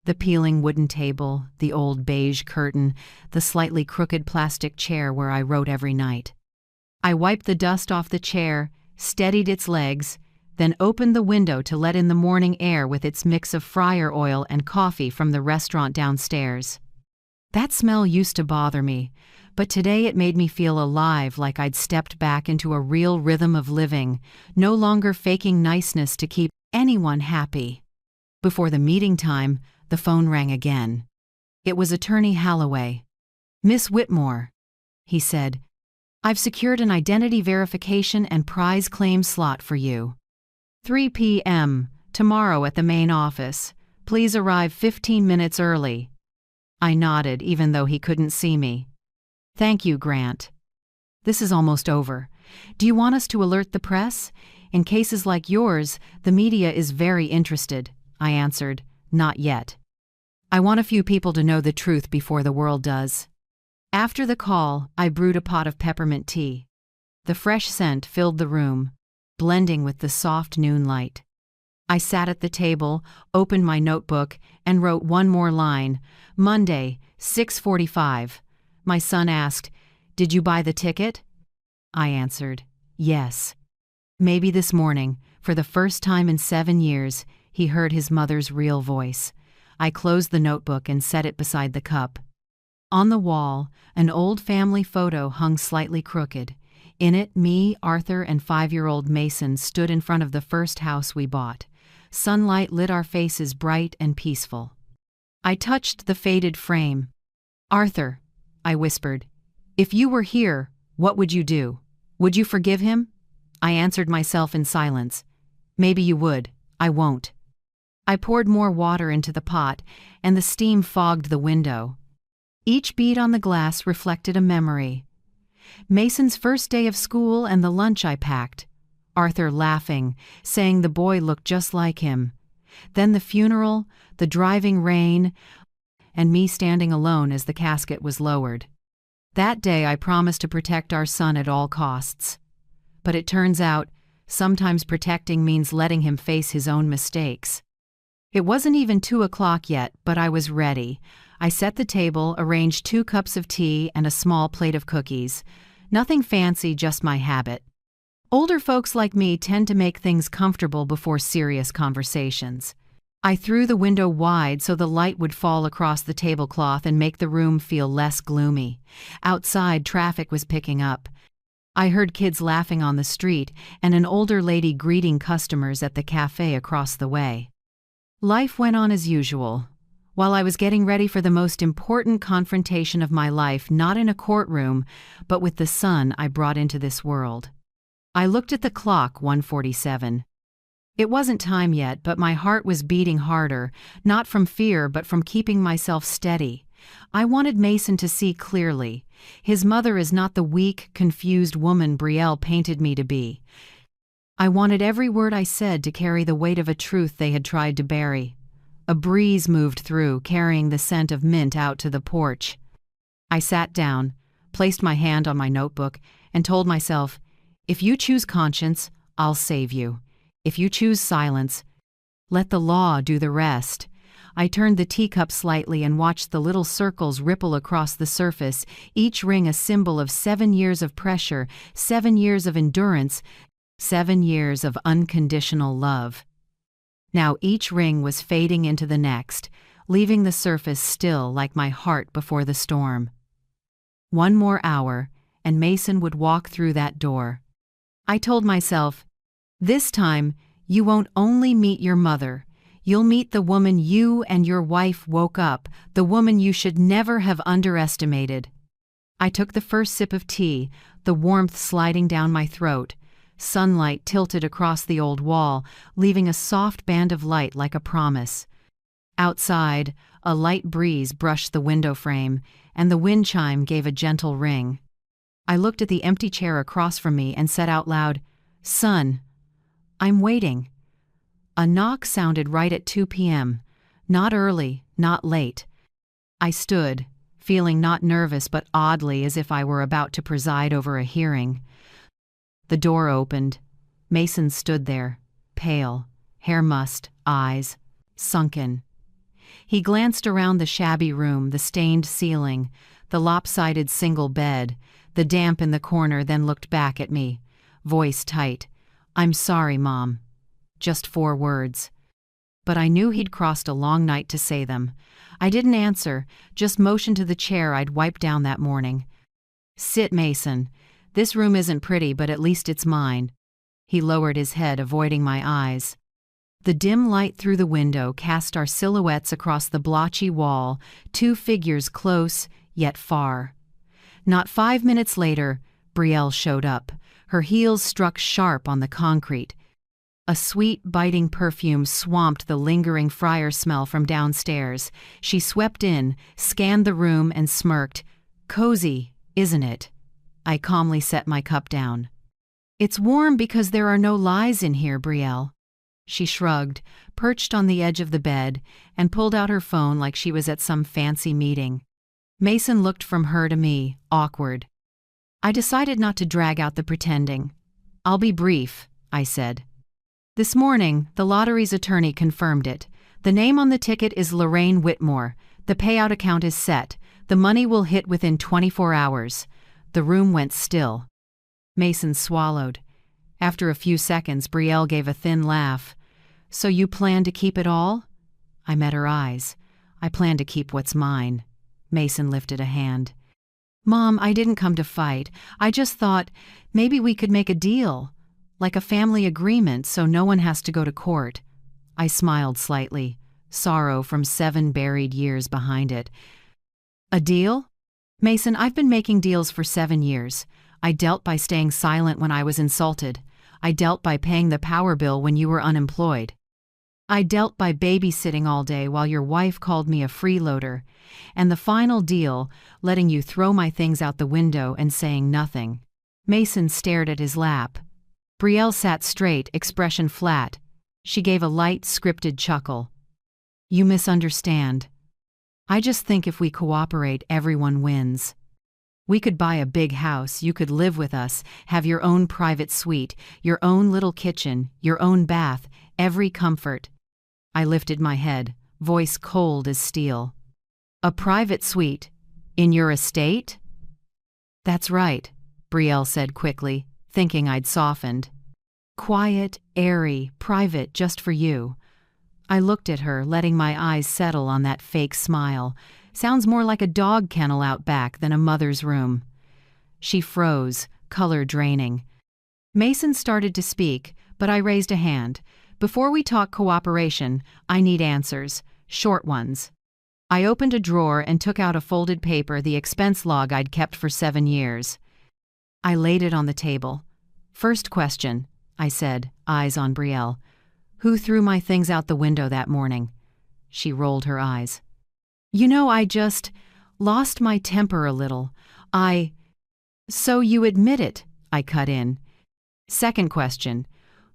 The peeling wooden table, the old beige curtain, the slightly crooked plastic chair where I wrote every night. I wiped the dust off the chair, steadied its legs, then opened the window to let in the morning air with its mix of fryer oil and coffee from the restaurant downstairs. That smell used to bother me, but today it made me feel alive, like I'd stepped back into a real rhythm of living, no longer faking niceness to keep anyone happy. Before the meeting time, the phone rang again. It was Attorney Halloway. Miss Whitmore, he said, I've secured an identity verification and prize claim slot for you. 3 p.m. tomorrow at the main office. Please arrive 15 minutes early. I nodded, even though he couldn't see me. Thank you, Grant. This is almost over. Do you want us to alert the press? In cases like yours, the media is very interested, I answered. Not yet. I want a few people to know the truth before the world does. After the call, I brewed a pot of peppermint tea. The fresh scent filled the room, blending with the soft noon light. I sat at the table, opened my notebook, and wrote one more line. Monday, 6:45. My son asked, Did you buy the ticket? I answered, Yes. Maybe this morning, for the first time in 7 years, he heard his mother's real voice. I closed the notebook and set it beside the cup. On the wall, an old family photo hung slightly crooked. In it, me, Arthur, and 5-year-old Mason stood in front of the first house we bought. Sunlight lit our faces bright and peaceful. I touched the faded frame. Arthur, I whispered, if you were here, what would you do? Would you forgive him? I answered myself in silence. Maybe you would. I won't. I poured more water into the pot, and the steam fogged the window. Each bead on the glass reflected a memory. Mason's first day of school and the lunch I packed. Arthur laughing, saying the boy looked just like him. Then the funeral, the driving rain, and me standing alone as the casket was lowered. That day I promised to protect our son at all costs. But it turns out, sometimes protecting means letting him face his own mistakes. It wasn't even 2 o'clock yet, but I was ready. I set the table, arranged 2 cups of tea and a small plate of cookies. Nothing fancy, just my habit. Older folks like me tend to make things comfortable before serious conversations. I threw the window wide so the light would fall across the tablecloth and make the room feel less gloomy. Outside, traffic was picking up. I heard kids laughing on the street and an older lady greeting customers at the cafe across the way. Life went on as usual, while I was getting ready for the most important confrontation of my life, not in a courtroom, but with the son I brought into this world. I looked at the clock, 1:47. It wasn't time yet, but my heart was beating harder, not from fear but from keeping myself steady. I wanted Mason to see clearly. His mother is not the weak, confused woman Brielle painted me to be. I wanted every word I said to carry the weight of a truth they had tried to bury. A breeze moved through, carrying the scent of mint out to the porch. I sat down, placed my hand on my notebook, and told myself, if you choose conscience, I'll save you. If you choose silence, let the law do the rest. I turned the teacup slightly and watched the little circles ripple across the surface, each ring a symbol of 7 years of pressure, 7 years of endurance, 7 years of unconditional love. Now each ring was fading into the next, leaving the surface still like my heart before the storm. 1 more hour, and Mason would walk through that door. I told myself, this time, you won't only meet your mother, you'll meet the woman you and your wife woke up, the woman you should never have underestimated. I took the first sip of tea, the warmth sliding down my throat. Sunlight tilted across the old wall, leaving a soft band of light like a promise. Outside, a light breeze brushed the window frame, and the wind chime gave a gentle ring. I looked at the empty chair across from me and said out loud, "Son, I'm waiting." A knock sounded right at 2 p.m. Not early, not late. I stood, feeling not nervous but oddly as if I were about to preside over a hearing. The door opened. Mason stood there, pale, hair mussed, eyes sunken. He glanced around the shabby room, the stained ceiling, the lopsided single bed, the damp in the corner, then looked back at me, voice tight. "I'm sorry, Mom." Just 4 words. But I knew he'd crossed a long night to say them. I didn't answer, just motioned to the chair I'd wiped down that morning. "Sit, Mason. This room isn't pretty, but at least it's mine." He lowered his head, avoiding my eyes. The dim light through the window cast our silhouettes across the blotchy wall, 2 figures close, yet far. Not 5 minutes later, Brielle showed up. Her heels struck sharp on the concrete. A sweet, biting perfume swamped the lingering fryer smell from downstairs. She swept in, scanned the room, and smirked. "Cozy, isn't it?" I calmly set my cup down. "It's warm because there are no lies in here, Brielle." She shrugged, perched on the edge of the bed, and pulled out her phone like she was at some fancy meeting. Mason looked from her to me, awkward. I decided not to drag out the pretending. "I'll be brief," I said. "This morning, the lottery's attorney confirmed it. The name on the ticket is Lorraine Whitmore. The payout account is set. The money will hit within 24 hours. The room went still. Mason swallowed. After a few seconds, Brielle gave a thin laugh. "So you plan to keep it all?" I met her eyes. "I plan to keep what's mine." Mason lifted a hand. "Mom, I didn't come to fight. I just thought maybe we could make a deal, like a family agreement so no one has to go to court." I smiled slightly, sorrow from 7 buried years behind it. "A deal? Mason, I've been making deals for 7 years. I dealt by staying silent when I was insulted. I dealt by paying the power bill when you were unemployed. I dealt by babysitting all day while your wife called me a freeloader. And the final deal, letting you throw my things out the window and saying nothing." Mason stared at his lap. Brielle sat straight, expression flat. She gave a light, scripted chuckle. "You misunderstand. I just think if we cooperate, everyone wins. We could buy a big house, you could live with us, have your own private suite, your own little kitchen, your own bath, every comfort." I lifted my head, voice cold as steel. "A private suite? In your estate?" "That's right," Brielle said quickly, thinking I'd softened. "Quiet, airy, private, just for you." I looked at her, letting my eyes settle on that fake smile. Sounds more like a dog kennel out back than a mother's room. She froze, color draining. Mason started to speak, but I raised a hand. Before we talk cooperation, I need answers, short ones. I opened a drawer and took out a folded paper, the expense log I'd kept for 7 years. I laid it on the table. First question, I said, eyes on Brielle. Who threw my things out the window that morning? She rolled her eyes. You know, I just lost my temper a little. So you admit it, I cut in. Second question,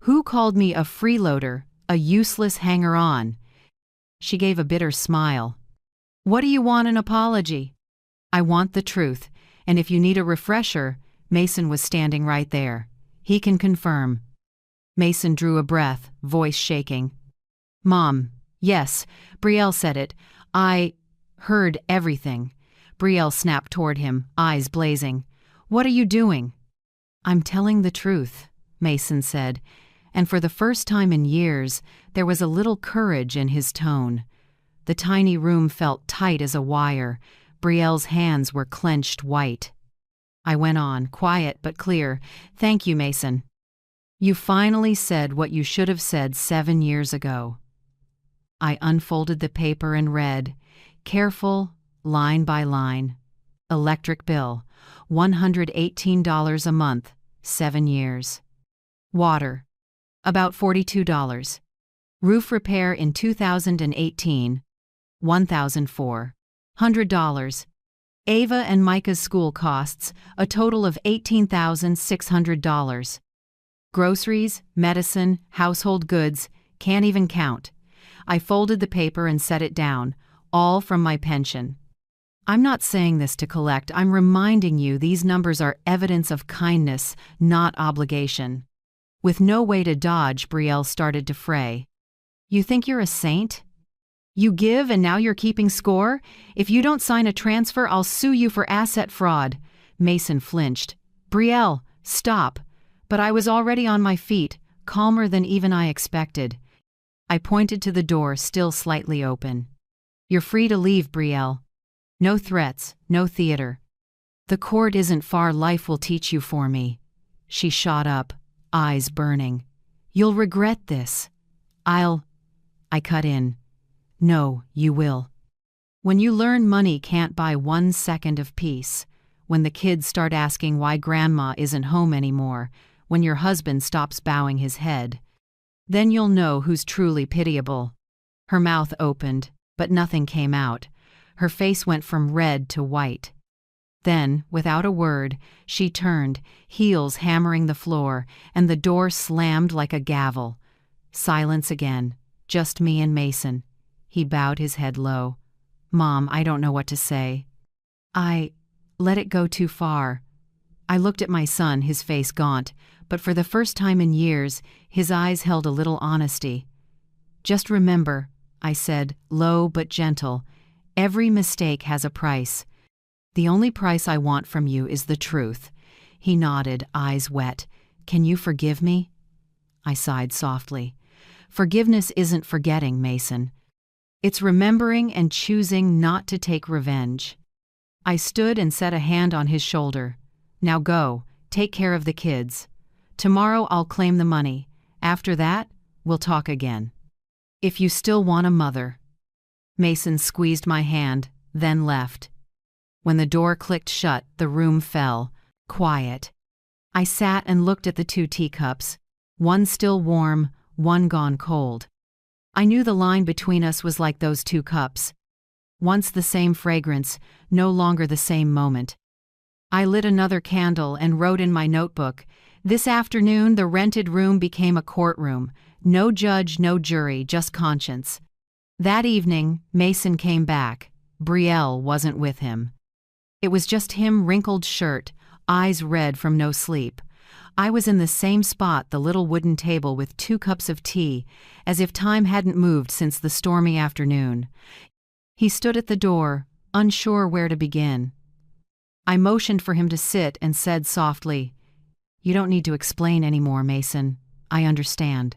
who called me a freeloader, a useless hanger-on? She gave a bitter smile. What do you want, an apology? I want the truth, and if you need a refresher, Mason was standing right there. He can confirm. Mason drew a breath, voice shaking. Mom, yes, Brielle said it. I heard everything. Brielle snapped toward him, eyes blazing. What are you doing? I'm telling the truth, Mason said, and for the first time in years, there was a little courage in his tone. The tiny room felt tight as a wire. Brielle's hands were clenched white. I went on, quiet but clear. Thank you, Mason. You finally said what you should have said 7 years ago. I unfolded the paper and read, careful, line by line. Electric bill, $118 a month, 7 years. Water, about $42. Roof repair in 2018, $1,400. Ava and Micah's school costs, a total of $18,600. Groceries, medicine, household goods, can't even count. I folded the paper and set it down, all from my pension. I'm not saying this to collect, I'm reminding you these numbers are evidence of kindness, not obligation. With no way to dodge, Brielle started to fray. You think you're a saint? You give and now you're keeping score? If you don't sign a transfer, I'll sue you for asset fraud. Mason flinched. Brielle, stop. But I was already on my feet, calmer than even I expected. I pointed to the door, still slightly open. You're free to leave, Brielle. No threats, no theater. The court isn't far, life will teach you for me. She shot up, eyes burning. You'll regret this. I cut in. No, you will. When you learn money can't buy 1 second of peace, when the kids start asking why grandma isn't home anymore, when your husband stops bowing his head, then you'll know who's truly pitiable. Her mouth opened, but nothing came out. Her face went from red to white. Then, without a word, she turned, heels hammering the floor, and the door slammed like a gavel. Silence again, just me and Mason. He bowed his head low. Mom, I don't know what to say. I let it go too far. I looked at my son, his face gaunt, but for the first time in years, his eyes held a little honesty. Just remember, I said, low but gentle, every mistake has a price. The only price I want from you is the truth. He nodded, eyes wet. Can you forgive me? I sighed softly. Forgiveness isn't forgetting, Mason. It's remembering and choosing not to take revenge. I stood and set a hand on his shoulder. Now go, take care of the kids. Tomorrow I'll claim the money. After that, we'll talk again. If you still want a mother. Mason squeezed my hand, then left. When the door clicked shut, the room fell, quiet. I sat and looked at the 2 teacups, one still warm, one gone cold. I knew the line between us was like those 2 cups. Once the same fragrance, no longer the same moment. I lit another candle and wrote in my notebook, this afternoon the rented room became a courtroom. No judge, no jury, just conscience. That evening, Mason came back. Brielle wasn't with him. It was just him, wrinkled shirt, eyes red from no sleep. I was in the same spot, the little wooden table with 2 cups of tea, as if time hadn't moved since the stormy afternoon. He stood at the door, unsure where to begin. I motioned for him to sit and said softly, You don't need to explain anymore, Mason. I understand.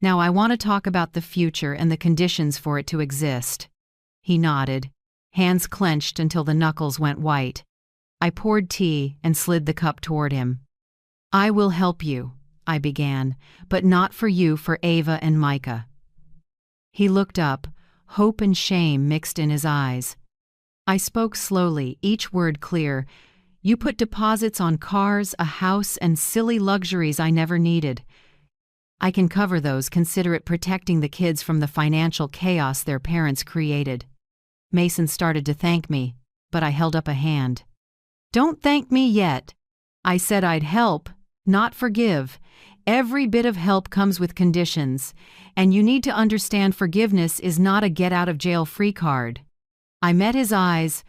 Now I want to talk about the future and the conditions for it to exist. He nodded, hands clenched until the knuckles went white. I poured tea and slid the cup toward him. "I will help you," I began, "but not for you, for Ava and Micah." He looked up, hope and shame mixed in his eyes. I spoke slowly, each word clear. "You put deposits on cars, a house, and silly luxuries I never needed. I can cover those, consider it protecting the kids from the financial chaos their parents created." Mason started to thank me, but I held up a hand. "Don't thank me yet. I said I'd help, not forgive. Every bit of help comes with conditions, and you need to understand forgiveness is not a get-out-of-jail-free card." I met his eyes,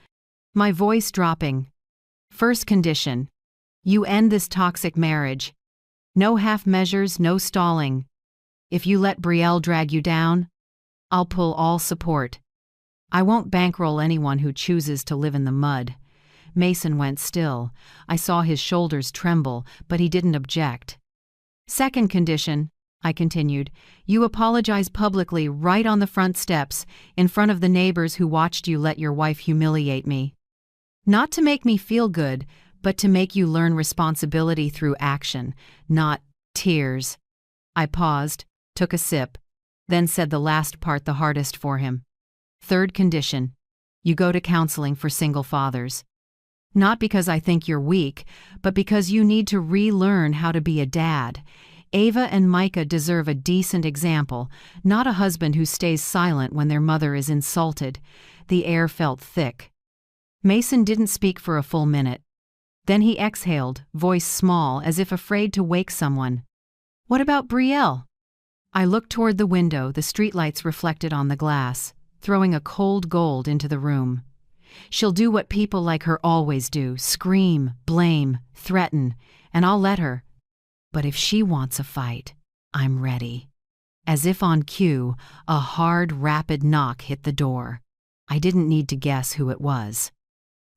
my voice dropping. "First condition. You end this toxic marriage. No half measures, no stalling. If you let Brielle drag you down, I'll pull all support. I won't bankroll anyone who chooses to live in the mud." Mason went still. I saw his shoulders tremble, but he didn't object. "Second condition," I continued, "you apologize publicly right on the front steps, in front of the neighbors who watched you let your wife humiliate me. Not to make me feel good, but to make you learn responsibility through action, not tears." I paused, took a sip, then said the last part the hardest for him. "Third condition, you go to counseling for single fathers. Not because I think you're weak, but because you need to relearn how to be a dad. Ava and Micah deserve a decent example, not a husband who stays silent when their mother is insulted." The air felt thick. Mason didn't speak for a full minute. Then he exhaled, voice small, as if afraid to wake someone. "What about Brielle?" I looked toward the window, the streetlights reflected on the glass, throwing a cold gold into the room. "She'll do what people like her always do, scream, blame, threaten, and I'll let her. But if she wants a fight, I'm ready." As if on cue, a hard, rapid knock hit the door. I didn't need to guess who it was.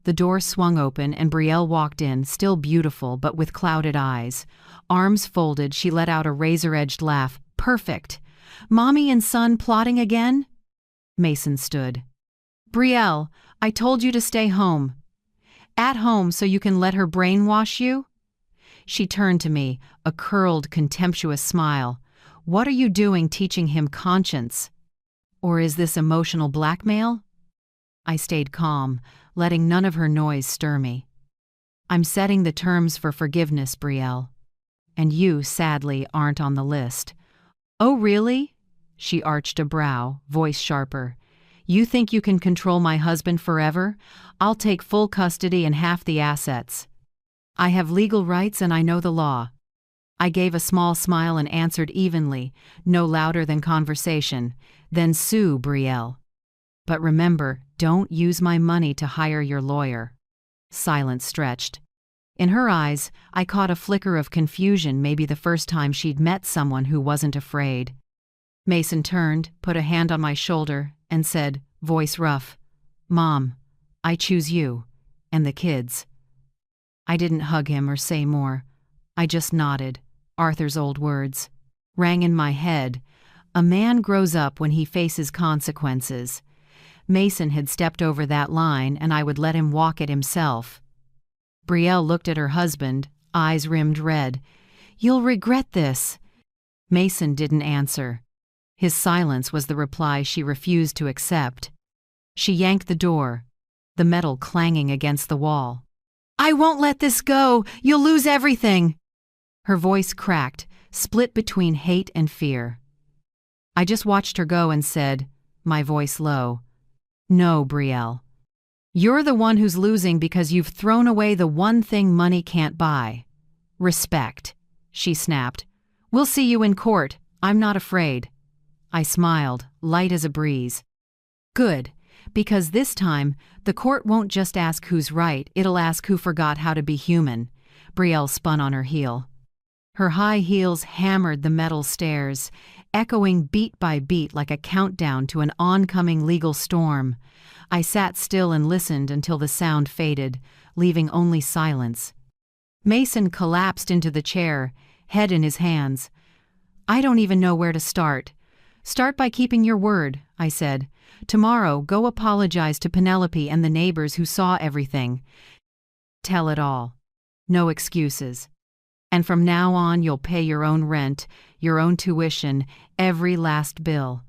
The door swung open and Brielle walked in, still beautiful but with clouded eyes. Arms folded, she let out a razor-edged laugh. "Perfect. Mommy and son plotting again?" Mason stood. "Brielle, I told you to stay home. At home so you can let her brainwash you?" She turned to me, a curled, contemptuous smile. "What are you doing teaching him conscience? Or is this emotional blackmail?" I stayed calm, letting none of her noise stir me. "I'm setting the terms for forgiveness, Brielle. And you, sadly, aren't on the list." "Oh, really?" She arched a brow, voice sharper. "You think you can control my husband forever? I'll take full custody and half the assets. I have legal rights and I know the law." I gave a small smile and answered evenly, no louder than conversation. "Then sue, Brielle. But remember, don't use my money to hire your lawyer." Silence stretched. In her eyes, I caught a flicker of confusion, maybe the first time she'd met someone who wasn't afraid. Mason turned, put a hand on my shoulder, and said, voice rough, "Mom, I choose you, and the kids." I didn't hug him or say more. I just nodded. Arthur's old words rang in my head. A man grows up when he faces consequences. Mason had stepped over that line, and I would let him walk it himself. Brielle looked at her husband, eyes rimmed red. "You'll regret this." Mason didn't answer. His silence was the reply she refused to accept. She yanked the door, the metal clanging against the wall. "I won't let this go! You'll lose everything!" Her voice cracked, split between hate and fear. I just watched her go and said, my voice low, "No, Brielle. You're the one who's losing because you've thrown away the one thing money can't buy. Respect," she snapped. "We'll see you in court. I'm not afraid." I smiled, light as a breeze. "Good, because this time, the court won't just ask who's right, it'll ask who forgot how to be human." Brielle spun on her heel. Her high heels hammered the metal stairs, echoing beat by beat like a countdown to an oncoming legal storm. I sat still and listened until the sound faded, leaving only silence. Mason collapsed into the chair, head in his hands. "I don't even know where to start." "Start by keeping your word," I said. "Tomorrow, go apologize to Penelope and the neighbors who saw everything. Tell it all. No excuses. And from now on, you'll pay your own rent, your own tuition, every last bill.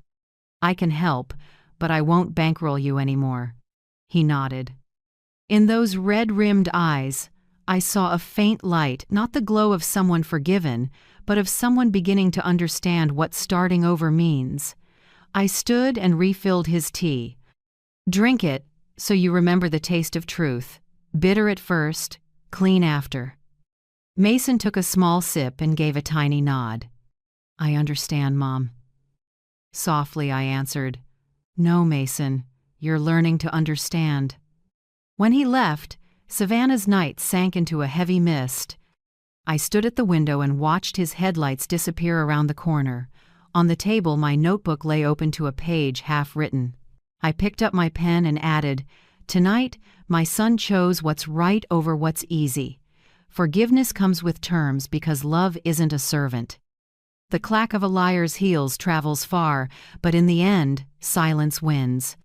I can help, but I won't bankroll you anymore." He nodded. In those red-rimmed eyes, I saw a faint light, not the glow of someone forgiven, but of someone beginning to understand what starting over means. I stood and refilled his tea. "Drink it, so you remember the taste of truth. Bitter at first, clean after." Mason took a small sip and gave a tiny nod. "I understand, Mom." Softly I answered, "No, Mason, you're learning to understand." When he left, Savannah's night sank into a heavy mist. I stood at the window and watched his headlights disappear around the corner. On the table, my notebook lay open to a page half written. I picked up my pen and added, "Tonight, my son chose what's right over what's easy. Forgiveness comes with terms because love isn't a servant. The clack of a liar's heels travels far, but in the end, silence wins."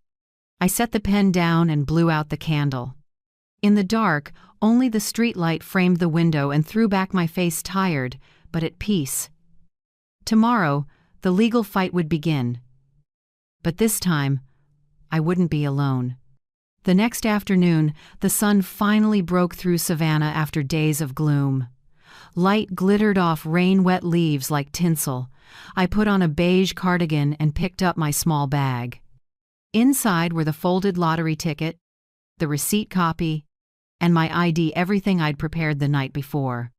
I set the pen down and blew out the candle. In the dark, only the streetlight framed the window and threw back my face tired, but at peace. Tomorrow, the legal fight would begin. But this time, I wouldn't be alone. The next afternoon, the sun finally broke through Savannah after days of gloom. Light glittered off rain-wet leaves like tinsel. I put on a beige cardigan and picked up my small bag. Inside were the folded lottery ticket, the receipt copy, and my ID, everything I'd prepared the night before.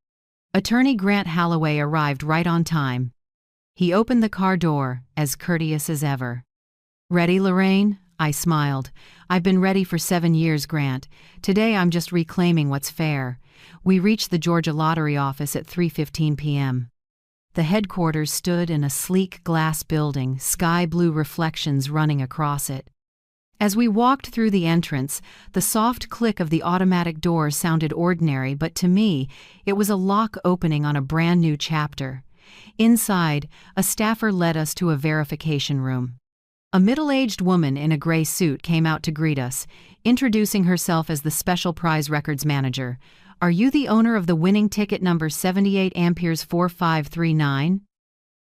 Attorney Grant Holloway arrived right on time. He opened the car door, as courteous as ever. "Ready, Lorraine?" I smiled. "I've been ready for 7 years, Grant. Today I'm just reclaiming what's fair." We reached the Georgia Lottery office at 3:15 p.m. The headquarters stood in a sleek glass building, sky-blue reflections running across it. As we walked through the entrance, the soft click of the automatic door sounded ordinary, but to me, it was a lock opening on a brand new chapter. Inside, a staffer led us to a verification room. A middle-aged woman in a gray suit came out to greet us, introducing herself as the Special Prize Records Manager. "Are you the owner of the winning ticket number 78 amperes 4539?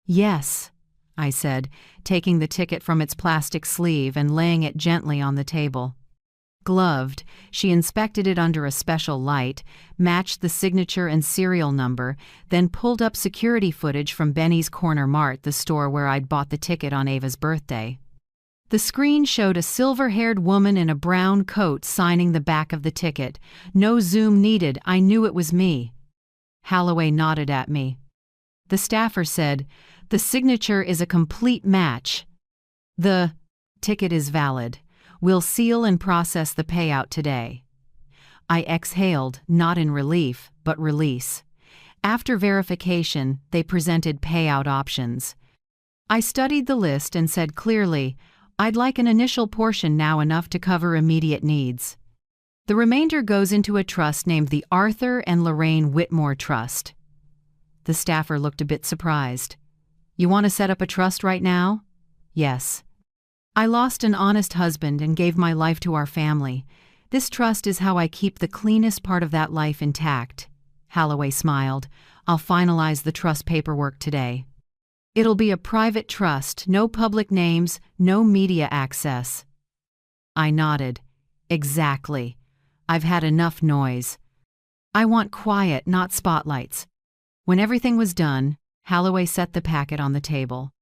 "Yes," I said, taking the ticket from its plastic sleeve and laying it gently on the table. Gloved, she inspected it under a special light, matched the signature and serial number, then pulled up security footage from Benny's Corner Mart, the store where I'd bought the ticket on Ava's birthday. The screen showed a silver-haired woman in a brown coat signing the back of the ticket. No zoom needed, I knew it was me. Holloway nodded at me. The staffer said, "The signature is a complete match. The ticket is valid. We'll seal and process the payout today." I exhaled, not in relief, but release. After verification, they presented payout options. I studied the list and said clearly, "I'd like an initial portion now, enough to cover immediate needs. The remainder goes into a trust named the Arthur and Lorraine Whitmore Trust." The staffer looked a bit surprised. "You want to set up a trust right now?" "Yes. I lost an honest husband and gave my life to our family. This trust is how I keep the cleanest part of that life intact." Holloway smiled. "I'll finalize the trust paperwork today. It'll be a private trust, no public names, no media access." I nodded. "Exactly. I've had enough noise. I want quiet, not spotlights." When everything was done, Holloway set the packet on the table.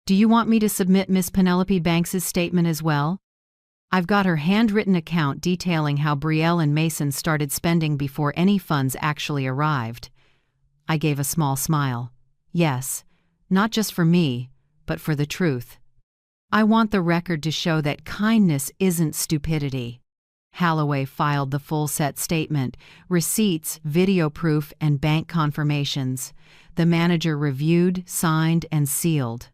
"Do you want me to submit Miss Penelope Banks's statement as well? I've got her handwritten account detailing how Brielle and Mason started spending before any funds actually arrived." I gave a small smile. "Yes. Not just for me, but for the truth. I want the record to show that kindness isn't stupidity." Holloway filed the full-set statement, receipts, video proof, and bank confirmations. The manager reviewed, signed, and sealed.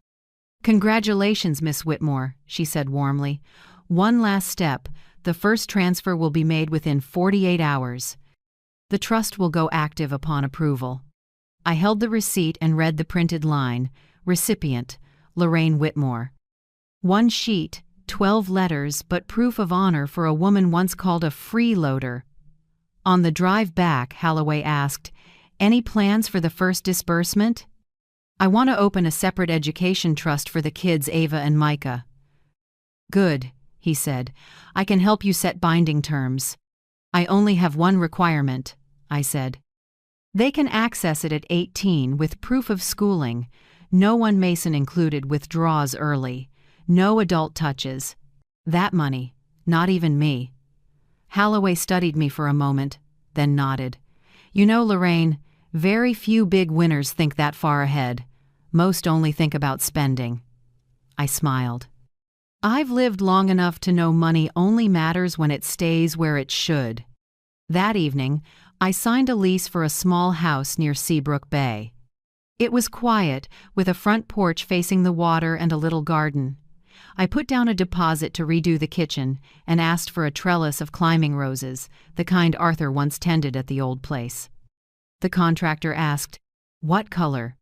"Congratulations, Miss Whitmore," she said warmly. "One last step. The first transfer will be made within 48 hours. The trust will go active upon approval." I held the receipt and read the printed line, "Recipient, Lorraine Whitmore." One sheet, 12 letters, but proof of honor for a woman once called a freeloader. On the drive back, Holloway asked, "Any plans for the first disbursement?" "I want to open a separate education trust for the kids, Ava and Micah." "Good," he said. "I can help you set binding terms." "I only have one requirement," I said. "They can access it at 18 with proof of schooling. No one Mason included withdraws early. No adult touches. That money, not even me." Holloway studied me for a moment, then nodded. "You know, Lorraine, very few big winners think that far ahead. Most only think about spending." I smiled. "I've lived long enough to know money only matters when it stays where it should." That evening, I signed a lease for a small house near Seabrook Bay. It was quiet, with a front porch facing the water and a little garden. I put down a deposit to redo the kitchen and asked for a trellis of climbing roses, the kind Arthur once tended at the old place. The contractor asked, "What color?"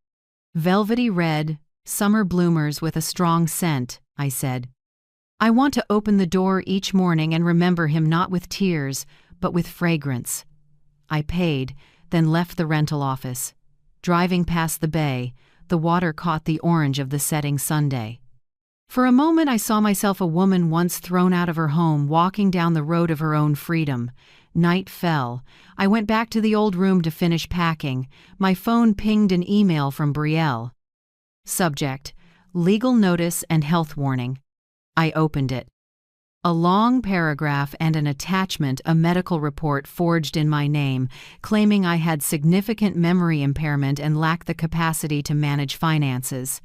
"Velvety red, summer bloomers with a strong scent," I said. "I want to open the door each morning and remember him not with tears, but with fragrance." I paid, then left the rental office. Driving past the bay, the water caught the orange of the setting Sunday. For a moment I saw myself a woman once thrown out of her home walking down the road of her own freedom. Night fell. I went back to the old room to finish packing. My phone pinged an email from Brielle. Subject: Legal notice and health warning. I opened it. A long paragraph and an attachment, a medical report forged in my name, claiming I had significant memory impairment and lacked the capacity to manage finances.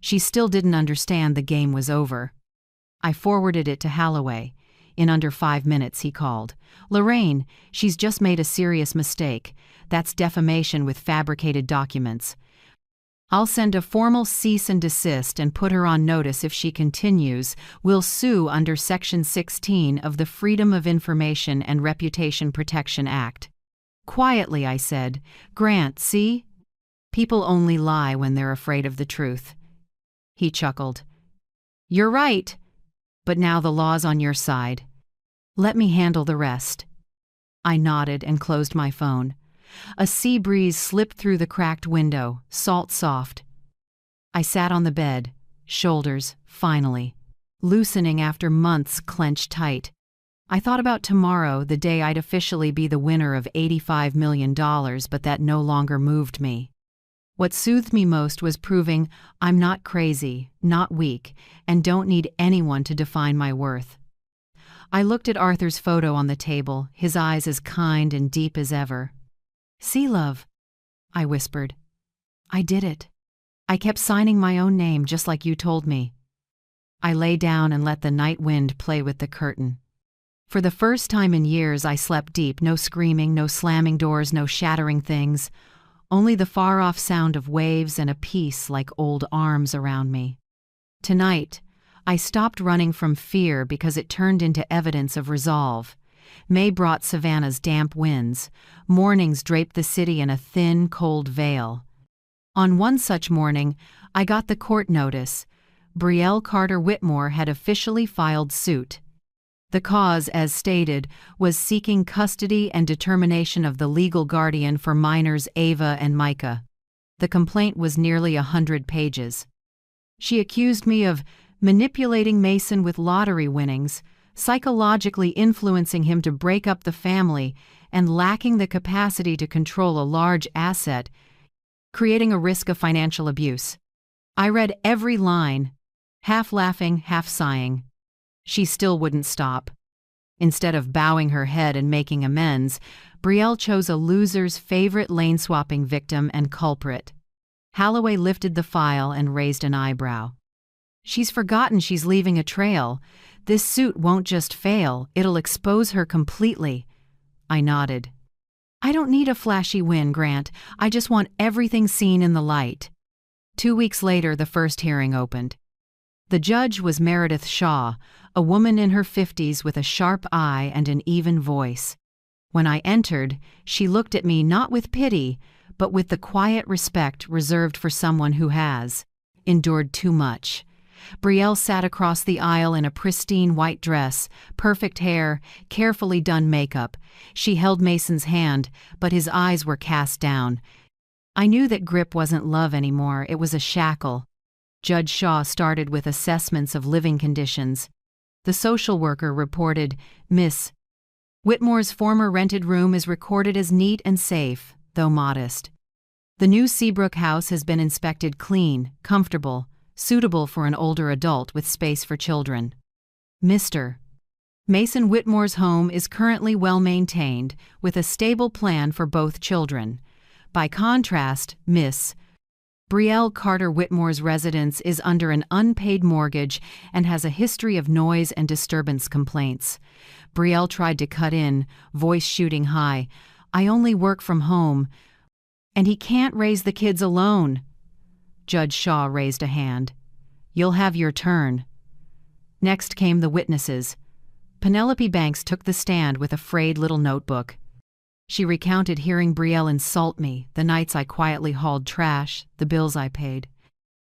She still didn't understand the game was over. I forwarded it to Holloway. In under 5 minutes, he called. "Lorraine, she's just made a serious mistake. That's defamation with fabricated documents. I'll send a formal cease and desist and put her on notice if she continues. We'll sue under Section 16 of the Freedom of Information and Reputation Protection Act." Quietly, I said, "Grant, see? People only lie when they're afraid of the truth." He chuckled. "You're right. But now the law's on your side. Let me handle the rest." I nodded and closed my phone. A sea breeze slipped through the cracked window, salt soft. I sat on the bed, shoulders, finally, loosening after months clenched tight. I thought about tomorrow, the day I'd officially be the winner of $85 million, but that no longer moved me. What soothed me most was proving I'm not crazy, not weak, and don't need anyone to define my worth. I looked at Arthur's photo on the table, his eyes as kind and deep as ever. "See, love," I whispered. "I did it. I kept signing my own name just like you told me." I lay down and let the night wind play with the curtain. For the first time in years, I slept deep, no screaming, no slamming doors, no shattering things. Only the far-off sound of waves and a peace like old arms around me. Tonight, I stopped running from fear because it turned into evidence of resolve. May brought Savannah's damp winds. Mornings draped the city in a thin, cold veil. On one such morning, I got the court notice. Brielle Carter Whitmore had officially filed suit. The cause, as stated, was seeking custody and determination of the legal guardian for minors Ava and Micah. The complaint was nearly 100 pages. She accused me of manipulating Mason with lottery winnings, psychologically influencing him to break up the family, and lacking the capacity to control a large asset, creating a risk of financial abuse. I read every line, half laughing, half sighing. She still wouldn't stop. Instead of bowing her head and making amends, Brielle chose a loser's favorite lane-swapping victim and culprit. Holloway lifted the file and raised an eyebrow. "She's forgotten she's leaving a trail. This suit won't just fail, it'll expose her completely." I nodded. "I don't need a flashy win, Grant. I just want everything seen in the light." 2 weeks later, the first hearing opened. The judge was Meredith Shaw, a woman in her 50s with a sharp eye and an even voice. When I entered, she looked at me not with pity, but with the quiet respect reserved for someone who has endured too much. Brielle sat across the aisle in a pristine white dress, perfect hair, carefully done makeup. She held Mason's hand, but his eyes were cast down. I knew that grip wasn't love anymore, it was a shackle. Judge Shaw started with assessments of living conditions. The social worker reported, "Miss Whitmore's former rented room is recorded as neat and safe, though modest. The new Seabrook house has been inspected clean, comfortable, suitable for an older adult with space for children. Mr. Mason Whitmore's home is currently well maintained, with a stable plan for both children. By contrast, Miss Brielle Carter Whitmore's residence is under an unpaid mortgage and has a history of noise and disturbance complaints." Brielle tried to cut in, voice shooting high. "I only work from home. And he can't raise the kids alone." Judge Shaw raised a hand. "You'll have your turn." Next came the witnesses. Penelope Banks took the stand with a frayed little notebook. She recounted hearing Brielle insult me, the nights I quietly hauled trash, the bills I paid.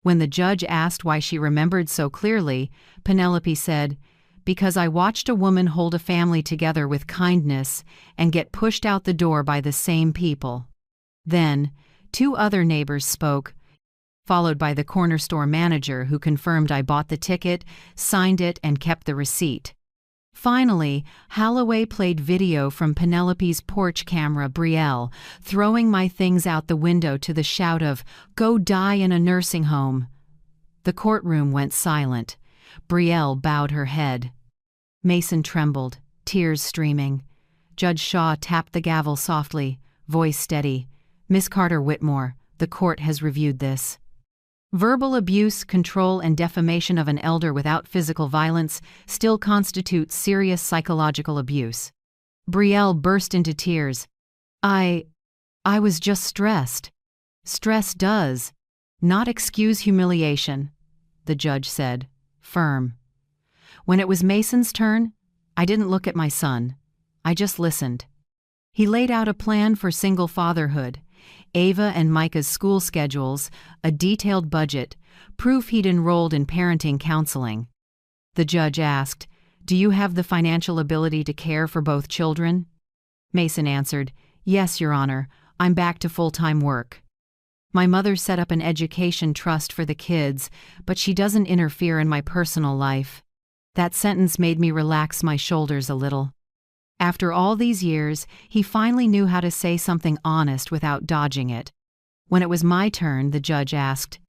When the judge asked why she remembered so clearly, Penelope said, "Because I watched a woman hold a family together with kindness and get pushed out the door by the same people." Then, 2 other neighbors spoke, followed by the corner store manager who confirmed I bought the ticket, signed it, and kept the receipt. Finally, Holloway played video from Penelope's porch camera Brielle, throwing my things out the window to the shout of, "Go die in a nursing home." The courtroom went silent. Brielle bowed her head. Mason trembled, tears streaming. Judge Shaw tapped the gavel softly, voice steady. "Miss Carter Whitmore, the court has reviewed this. Verbal abuse, control, and defamation of an elder without physical violence still constitutes serious psychological abuse." Brielle burst into tears. I was just stressed. Stress does not excuse humiliation," the judge said, firm. When it was Mason's turn, I didn't look at my son. I just listened. He laid out a plan for single fatherhood, Ava and Micah's school schedules, a detailed budget, proof he'd enrolled in parenting counseling. The judge asked, "Do you have the financial ability to care for both children?" Mason answered, "Yes, Your Honor, I'm back to full-time work. My mother set up an education trust for the kids, but she doesn't interfere in my personal life." That sentence made me relax my shoulders a little. After all these years, he finally knew how to say something honest without dodging it. When it was my turn, the judge asked,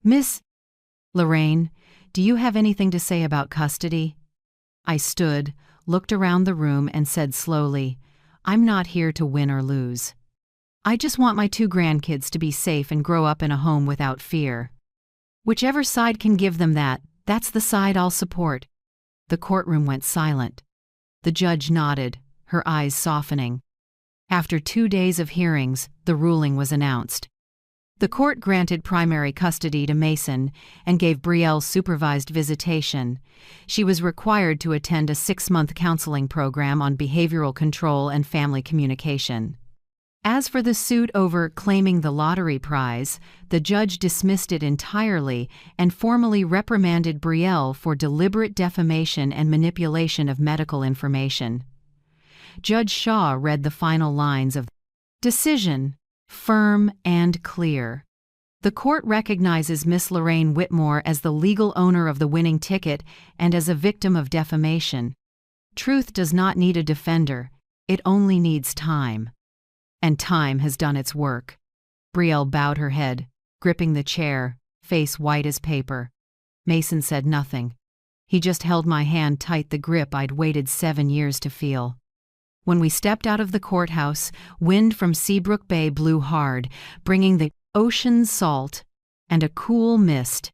"Miss Lorraine, do you have anything to say about custody?" I stood, looked around the room, and said slowly, "I'm not here to win or lose. I just want my 2 grandkids to be safe and grow up in a home without fear. Whichever side can give them that, that's the side I'll support." The courtroom went silent. The judge nodded, her eyes softening. After 2 days of hearings, the ruling was announced. The court granted primary custody to Mason and gave Brielle supervised visitation. She was required to attend a 6-month counseling program on behavioral control and family communication. As for the suit over claiming the lottery prize, the judge dismissed it entirely and formally reprimanded Brielle for deliberate defamation and manipulation of medical information. Judge Shaw read the final lines of the decision, firm and clear. The court recognizes Miss Lorraine Whitmore as the legal owner of the winning ticket and as a victim of defamation. Truth does not need a defender, it only needs time. And time has done its work. Brielle bowed her head, gripping the chair, face white as paper. Mason said nothing. He just held my hand tight, the grip I'd waited 7 years to feel. When we stepped out of the courthouse, wind from Seabrook Bay blew hard, bringing the ocean's salt and a cool mist.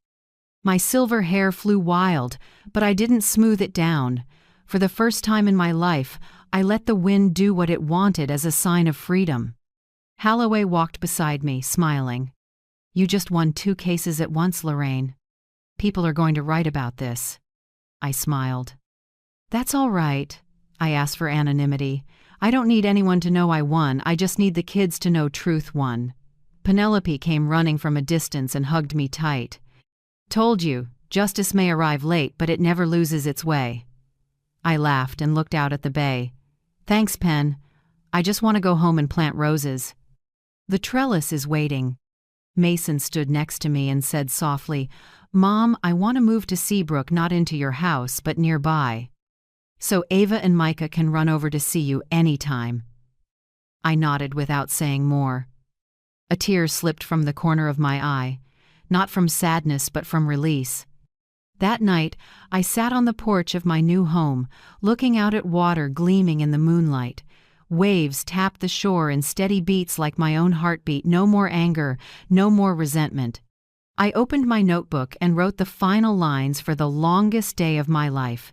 My silver hair flew wild, but I didn't smooth it down. For the first time in my life, I let the wind do what it wanted as a sign of freedom. Holloway walked beside me, smiling. "You just won 2 cases at once, Lorraine. People are going to write about this." I smiled. "That's all right." I asked for anonymity. "I don't need anyone to know I won, I just need the kids to know truth won." Penelope came running from a distance and hugged me tight. "Told you," Justice may arrive late, but it never loses its way. I laughed and looked out at the bay. Thanks, Pen. I just want to go home and plant roses. The trellis is waiting. Mason stood next to me and said softly, Mom, I want to move to Seabrook, not into your house, but nearby. So Ava and Micah can run over to see you anytime. I nodded without saying more. A tear slipped from the corner of my eye, not from sadness but from release. That night, I sat on the porch of my new home, looking out at water gleaming in the moonlight. Waves tapped the shore in steady beats like my own heartbeat. No more anger, no more resentment. I opened my notebook and wrote the final lines for the longest day of my life.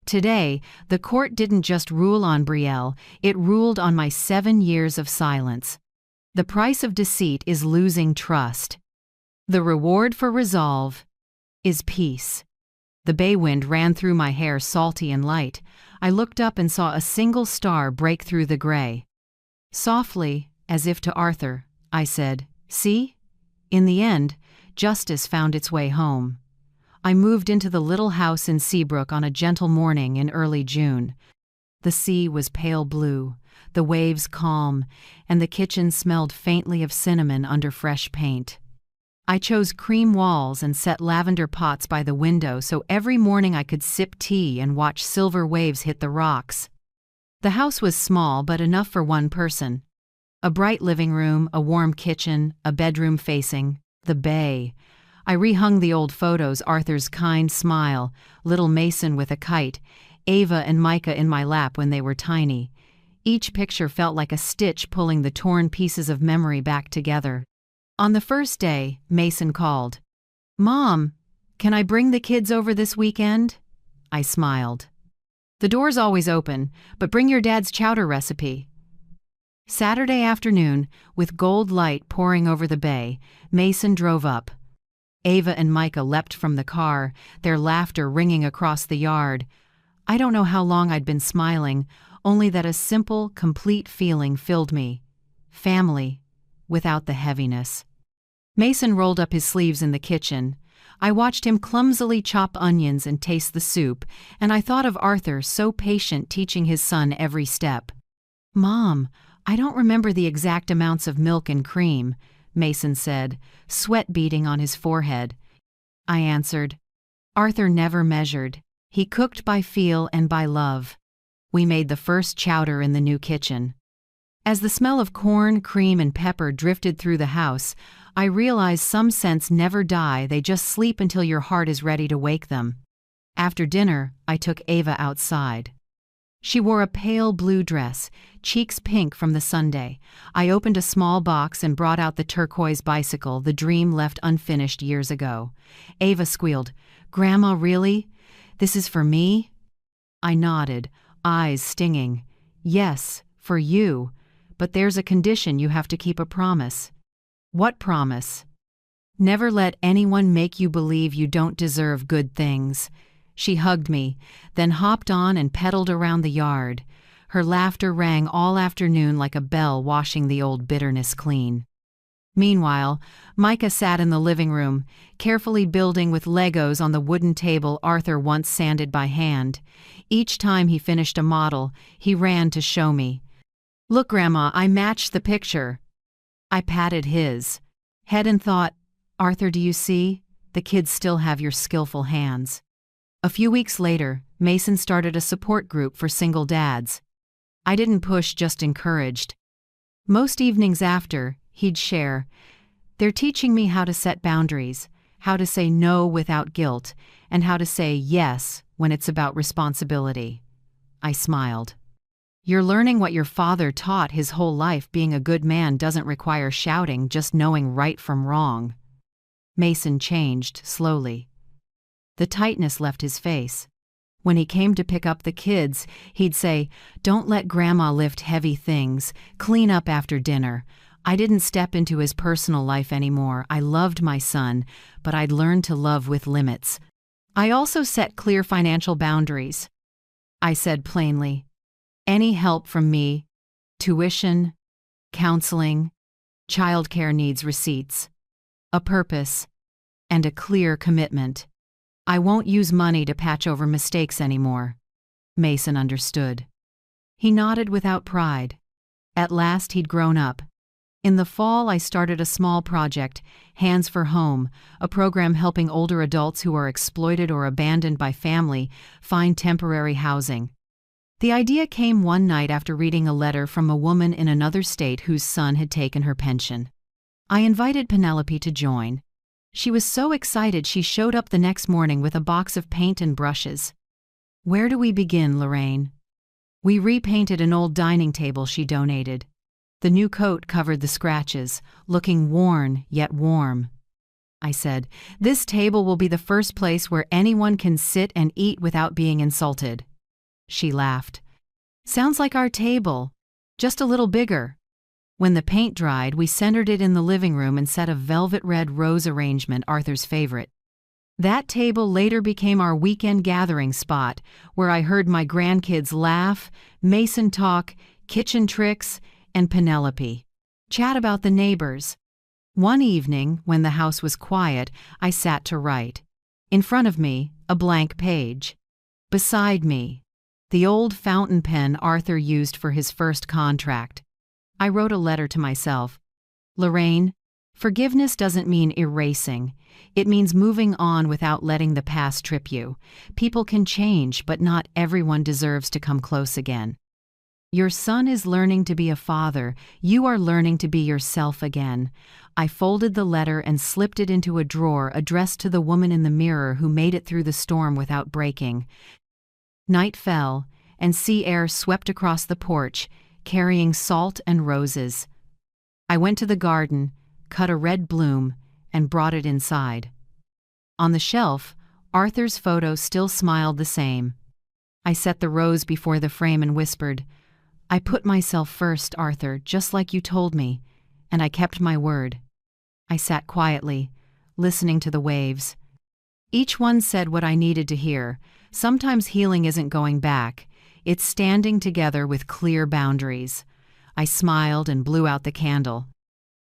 Today, the court didn't just rule on Brielle, it ruled on my 7 years of silence. The price of deceit is losing trust. The reward for resolve is peace. The bay wind ran through my hair, salty and light. I looked up and saw a single star break through the gray. Softly, as if to Arthur, I said, See? In the end, justice found its way home. I moved into the little house in Seabrook on a gentle morning in early June. The sea was pale blue, the waves calm, and the kitchen smelled faintly of cinnamon under fresh paint. I chose cream walls and set lavender pots by the window so every morning I could sip tea and watch silver waves hit the rocks. The house was small but enough for one person. A bright living room, a warm kitchen, a bedroom facing the bay. I rehung the old photos, Arthur's kind smile, little Mason with a kite, Ava and Micah in my lap when they were tiny. Each picture felt like a stitch pulling the torn pieces of memory back together. On the first day, Mason called. Mom, can I bring the kids over this weekend? I smiled. The door's always open, but bring your dad's chowder recipe. Saturday afternoon, with gold light pouring over the bay, Mason drove up. Ava and Micah leapt from the car, their laughter ringing across the yard. I don't know how long I'd been smiling, only that a simple, complete feeling filled me. Family, without the heaviness. Mason rolled up his sleeves in the kitchen. I watched him clumsily chop onions and taste the soup, and I thought of Arthur, so patient, teaching his son every step. Mom, I don't remember the exact amounts of milk and cream, Mason said, sweat beading on his forehead. I answered, Arthur never measured. He cooked by feel and by love. We made the first chowder in the new kitchen. As the smell of corn, cream, and pepper drifted through the house, I realized some scents never die, they just sleep until your heart is ready to wake them. After dinner, I took Ava outside. She wore a pale blue dress, cheeks pink from the sundae. I opened a small box and brought out the turquoise bicycle, the dream left unfinished years ago. Ava squealed, Grandma, really? This is for me? I nodded, eyes stinging. Yes, for you. But there's a condition: you have to keep a promise. What promise? Never let anyone make you believe you don't deserve good things. She hugged me, then hopped on and pedaled around the yard. Her laughter rang all afternoon like a bell washing the old bitterness clean. Meanwhile, Micah sat in the living room, carefully building with Legos on the wooden table Arthur once sanded by hand. Each time he finished a model, he ran to show me. Look, Grandma, I matched the picture. I patted his head and thought, Arthur, do you see? The kids still have your skillful hands. A few weeks later, Mason started a support group for single dads. I didn't push, just encouraged. Most evenings after, he'd share, they're teaching me how to set boundaries, how to say no without guilt, and how to say yes when it's about responsibility. I smiled. You're learning what your father taught his whole life. Being a good man doesn't require shouting, just knowing right from wrong. Mason changed slowly. The tightness left his face. When he came to pick up the kids, he'd say, Don't let Grandma lift heavy things. Clean up after dinner. I didn't step into his personal life anymore. I loved my son, but I'd learned to love with limits. I also set clear financial boundaries. I said plainly, any help from me, tuition, counseling, childcare needs receipts, a purpose, and a clear commitment. I won't use money to patch over mistakes anymore. Mason understood. He nodded without pride. At last he'd grown up. In the fall, I started a small project, Hands for Home, a program helping older adults who are exploited or abandoned by family find temporary housing. The idea came one night after reading a letter from a woman in another state whose son had taken her pension. I invited Penelope to join. She was so excited she showed up the next morning with a box of paint and brushes. Where do we begin, Lorraine? We repainted an old dining table she donated. The new coat covered the scratches, looking worn yet warm. I said, "This table will be the first place where anyone can sit and eat without being insulted." She laughed. "Sounds like our table, just a little bigger." When the paint dried, we centered it in the living room and set a velvet red rose arrangement, Arthur's favorite. That table later became our weekend gathering spot, where I heard my grandkids laugh, Mason talk, kitchen tricks, and Penelope chat about the neighbors. One evening, when the house was quiet, I sat to write. In front of me, a blank page. Beside me, the old fountain pen Arthur used for his first contract. I wrote a letter to myself. Lorraine, forgiveness doesn't mean erasing. It means moving on without letting the past trip you. People can change, but not everyone deserves to come close again. Your son is learning to be a father. You are learning to be yourself again. I folded the letter and slipped it into a drawer addressed to the woman in the mirror who made it through the storm without breaking. Night fell, and sea air swept across the porch, carrying salt and roses. I went to the garden, cut a red bloom, and brought it inside. On the shelf, Arthur's photo still smiled the same. I set the rose before the frame and whispered, "I put myself first, Arthur, just like you told me, and I kept my word." I sat quietly, listening to the waves. Each one said what I needed to hear. Sometimes healing isn't going back. It's standing together with clear boundaries. I smiled and blew out the candle.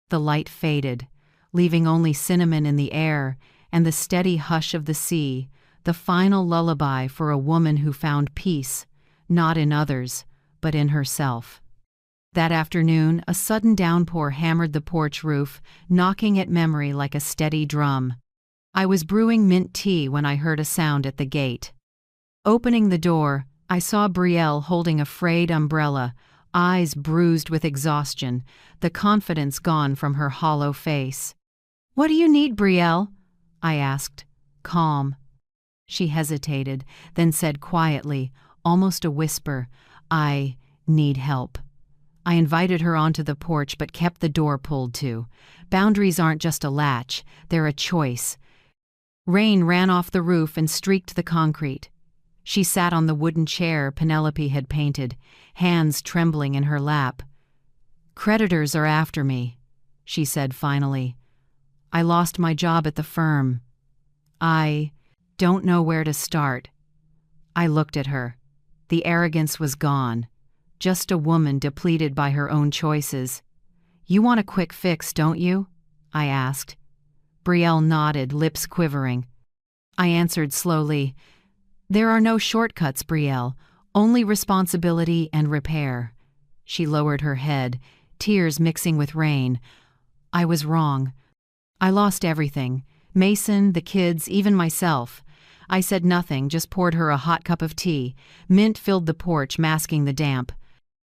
The light faded, leaving only cinnamon in the air and the steady hush of the sea, the final lullaby for a woman who found peace, not in others, but in herself. That afternoon, a sudden downpour hammered the porch roof, knocking at memory like a steady drum. I was brewing mint tea when I heard a sound at the gate. Opening the door, I saw Brielle holding a frayed umbrella, eyes bruised with exhaustion, the confidence gone from her hollow face. "What do you need, Brielle?" I asked, calm. She hesitated, then said quietly, almost a whisper, "I need help." I invited her onto the porch but kept the door pulled to. Boundaries aren't just a latch, they're a choice. Rain ran off the roof and streaked the concrete. She sat on the wooden chair Penelope had painted, hands trembling in her lap. "Creditors are after me," she said finally. "I lost my job at the firm. I don't know where to start." I looked at her. The arrogance was gone. Just a woman depleted by her own choices. "You want a quick fix, don't you?" I asked. Brielle nodded, lips quivering. I answered slowly, "There are no shortcuts, Brielle, only responsibility and repair." She lowered her head, tears mixing with rain. "I was wrong. I lost everything. Mason, the kids, even myself." I said nothing, just poured her a hot cup of tea. Mint filled the porch, masking the damp.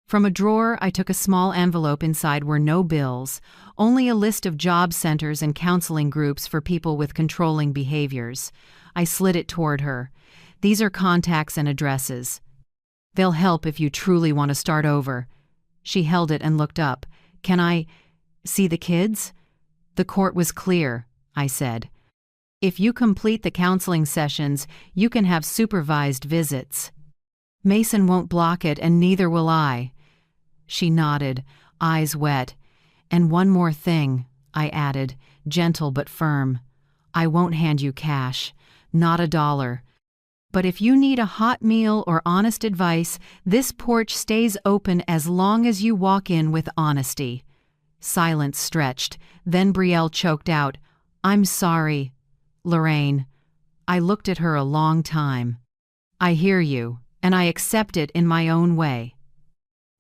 From a drawer, I took a small envelope. Inside were no bills, only a list of job centers and counseling groups for people with controlling behaviors. I slid it toward her. "These are contacts and addresses. They'll help if you truly want to start over." She held it and looked up. "Can I see the kids?" "The court was clear," I said. "If you complete the counseling sessions, you can have supervised visits. Mason won't block it, and neither will I." She nodded, eyes wet. "And one more thing," I added, gentle but firm. "I won't hand you cash, not a dollar. But if you need a hot meal or honest advice, this porch stays open as long as you walk in with honesty." Silence stretched, then Brielle choked out, "I'm sorry, Lorraine. I looked at her a long time. I hear you, and I accept it in my own way.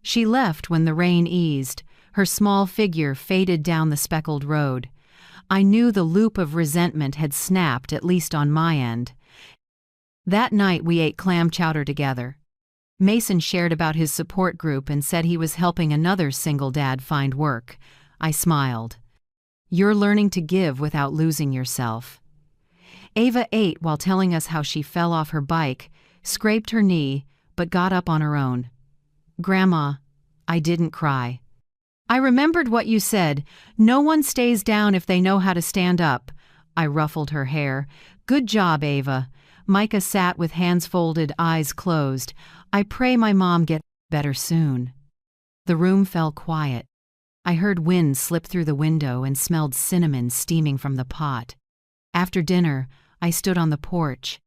She left when the rain eased, her small figure faded down the speckled road. I knew the loop of resentment had snapped, at least on my end. That night we ate clam chowder together. Mason shared about his support group and said he was helping another single dad find work. I smiled. You're learning to give without losing yourself. Ava ate while telling us how she fell off her bike, scraped her knee, but got up on her own. Grandma, I didn't cry. I remembered what you said. No one stays down if they know how to stand up. I ruffled her hair. Good job, Ava. Micah sat with hands folded, eyes closed. I pray my mom gets better soon. The room fell quiet. I heard wind slip through the window and smelled cinnamon steaming from the pot. After dinner, I stood on the porch,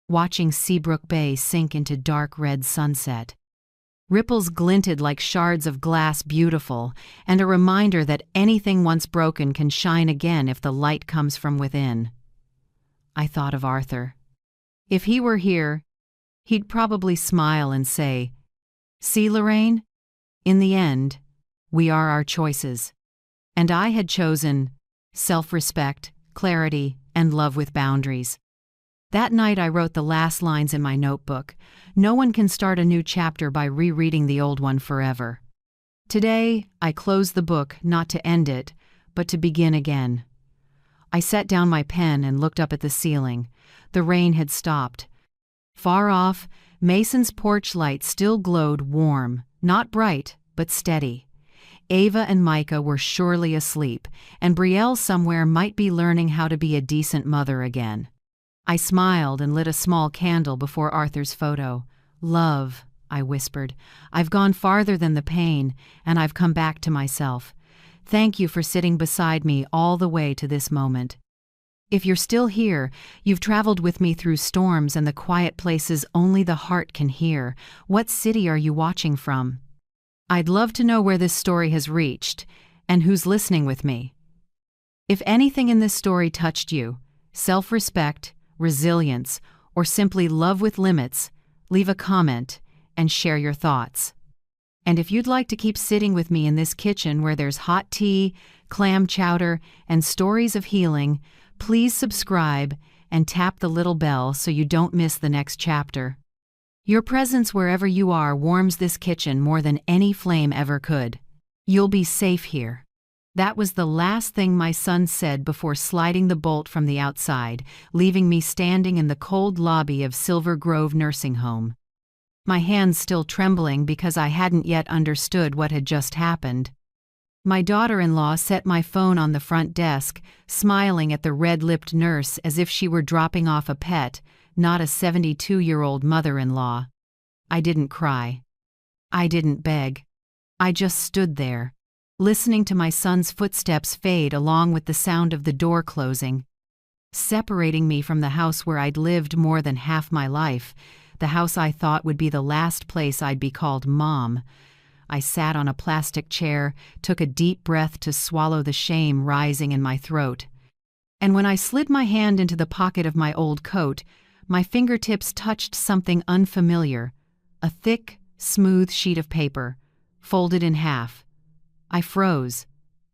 watching Seabrook Bay sink into dark red sunset. Ripples glinted like shards of glass, beautiful, and a reminder that anything once broken can shine again if the light comes from within. I thought of Arthur. If he were here, he'd probably smile and say, "See, Lorraine? In the end, we are our choices." And I had chosen self-respect, clarity, and love with boundaries. That night I wrote the last lines in my notebook. No one can start a new chapter by rereading the old one forever. Today, I close the book not to end it, but to begin again. I set down my pen and looked up at the ceiling. The rain had stopped. Far off, Mason's porch light still glowed warm, not bright, but steady. Ava and Micah were surely asleep, and Brielle somewhere might be learning how to be a decent mother again. I smiled and lit a small candle before Arthur's photo. "Love," I whispered. "I've gone farther than the pain, and I've come back to myself. Thank you for sitting beside me all the way to this moment. If you're still here, you've traveled with me through storms and the quiet places only the heart can hear. What city are you watching from? I'd love to know where this story has reached, and who's listening with me. If anything in this story touched you, self-respect, resilience, or simply love with limits, leave a comment and share your thoughts. And if you'd like to keep sitting with me in this kitchen where there's hot tea, clam chowder, and stories of healing, please subscribe and tap the little bell so you don't miss the next chapter. Your presence wherever you are warms this kitchen more than any flame ever could. You'll be safe here. That was the last thing my son said before sliding the bolt from the outside, leaving me standing in the cold lobby of Silver Grove Nursing Home. My hands still trembling because I hadn't yet understood what had just happened. My daughter-in-law set my phone on the front desk, smiling at the red-lipped nurse as if she were dropping off a pet, not a 72-year-old mother-in-law. I didn't cry. I didn't beg. I just stood there, listening to my son's footsteps fade along with the sound of the door closing. Separating me from the house where I'd lived more than half my life, the house I thought would be the last place I'd be called Mom. I sat on a plastic chair, took a deep breath to swallow the shame rising in my throat. And when I slid my hand into the pocket of my old coat, my fingertips touched something unfamiliar, a thick, smooth sheet of paper, folded in half. I froze.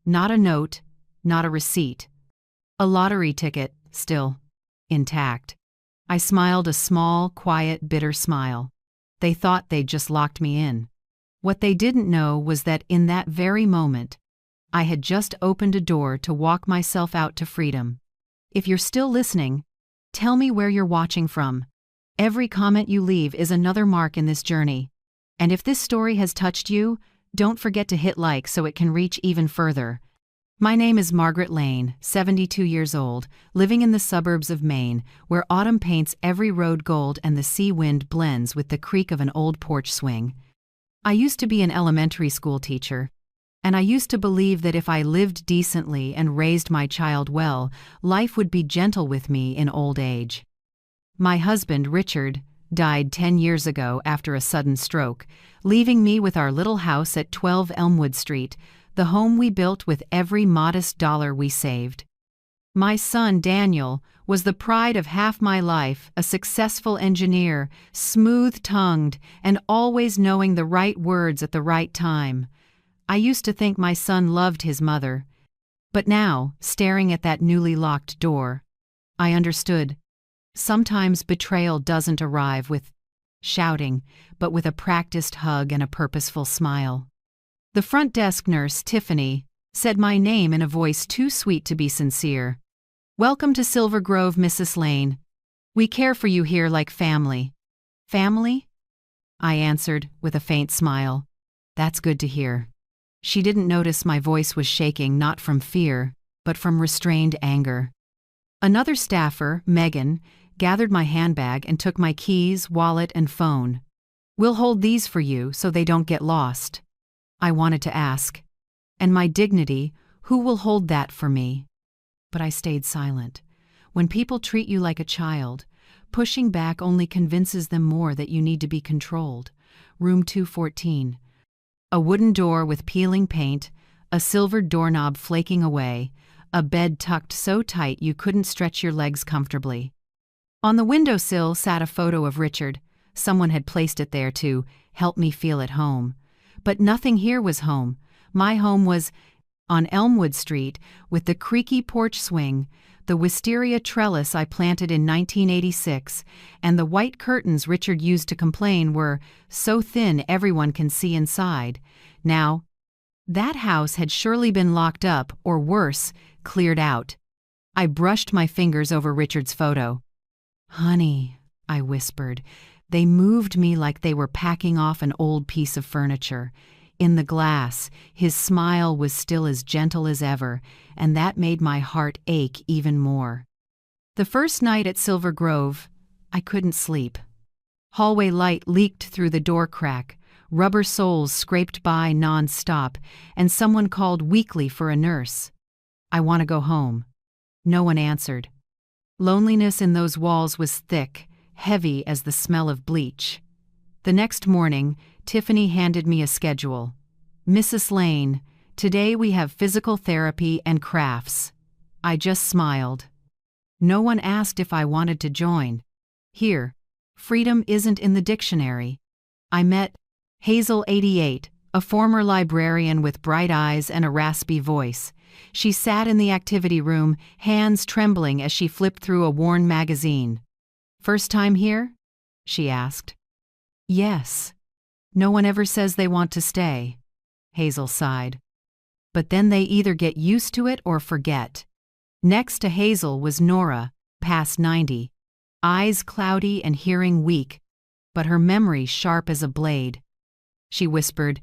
Not a note, not a receipt. A lottery ticket, still intact. I smiled a small, quiet, bitter smile. They thought they'd just locked me in. What they didn't know was that in that very moment, I had just opened a door to walk myself out to freedom. If you're still listening, tell me where you're watching from. Every comment you leave is another mark in this journey. And if this story has touched you, don't forget to hit like so it can reach even further. My name is Margaret Lane, 72 years old, living in the suburbs of Maine, where autumn paints every road gold and the sea wind blends with the creak of an old porch swing. I used to be an elementary school teacher, and I used to believe that if I lived decently and raised my child well, life would be gentle with me in old age. My husband, Richard, died 10 years ago after a sudden stroke, leaving me with our little house at 12 Elmwood Street, the home we built with every modest dollar we saved. My son, Daniel, was the pride of half my life, a successful engineer, smooth-tongued, and always knowing the right words at the right time. I used to think my son loved his mother. But now, staring at that newly locked door, I understood. Sometimes betrayal doesn't arrive with shouting, but with a practiced hug and a purposeful smile. The front desk nurse, Tiffany, said my name in a voice too sweet to be sincere. "Welcome to Silver Grove, Mrs. Lane. We care for you here like family." "Family?" I answered, with a faint smile. "That's good to hear." She didn't notice my voice was shaking not from fear, but from restrained anger. Another staffer, Megan, gathered my handbag and took my keys, wallet, and phone. "We'll hold these for you so they don't get lost." I wanted to ask, "And my dignity, who will hold that for me?" But I stayed silent. When people treat you like a child, pushing back only convinces them more that you need to be controlled. Room 214. A wooden door with peeling paint, a silvered doorknob flaking away, a bed tucked so tight you couldn't stretch your legs comfortably. On the windowsill sat a photo of Richard. Someone had placed it there to help me feel at home. But nothing here was home. My home was on Elmwood Street, with the creaky porch swing, the wisteria trellis I planted in 1986, and the white curtains Richard used to complain were so thin everyone can see inside. Now, that house had surely been locked up, or worse, cleared out. I brushed my fingers over Richard's photo. "Honey," I whispered. They moved me like they were packing off an old piece of furniture. In the glass, his smile was still as gentle as ever, and that made my heart ache even more. The first night at Silver Grove, I couldn't sleep. Hallway light leaked through the door crack, rubber soles scraped by non-stop, and someone called weakly for a nurse. "I want to go home." No one answered. Loneliness in those walls was thick, heavy as the smell of bleach. The next morning, Tiffany handed me a schedule. "Mrs. Lane, today we have physical therapy and crafts." I just smiled. No one asked if I wanted to join. Here, freedom isn't in the dictionary. I met Hazel, 88, a former librarian with bright eyes and a raspy voice. She sat in the activity room, hands trembling as she flipped through a worn magazine. "First time here?" she asked. "Yes. No one ever says they want to stay," Hazel sighed. "But then they either get used to it or forget." Next to Hazel was Nora, past 90, eyes cloudy and hearing weak, but her memory sharp as a blade. She whispered,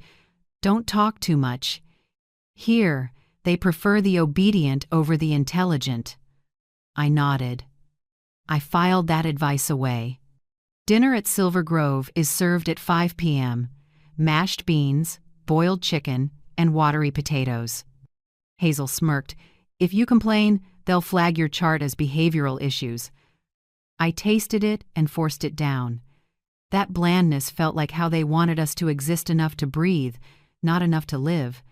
"Don't talk too much. Here, they prefer the obedient over the intelligent." I nodded. I filed that advice away. Dinner at Silver Grove is served at 5 p.m. Mashed beans, boiled chicken, and watery potatoes. Hazel smirked. "If you complain, they'll flag your chart as behavioral issues." I tasted it and forced it down. That blandness felt like how they wanted us to exist enough to breathe, not enough to live.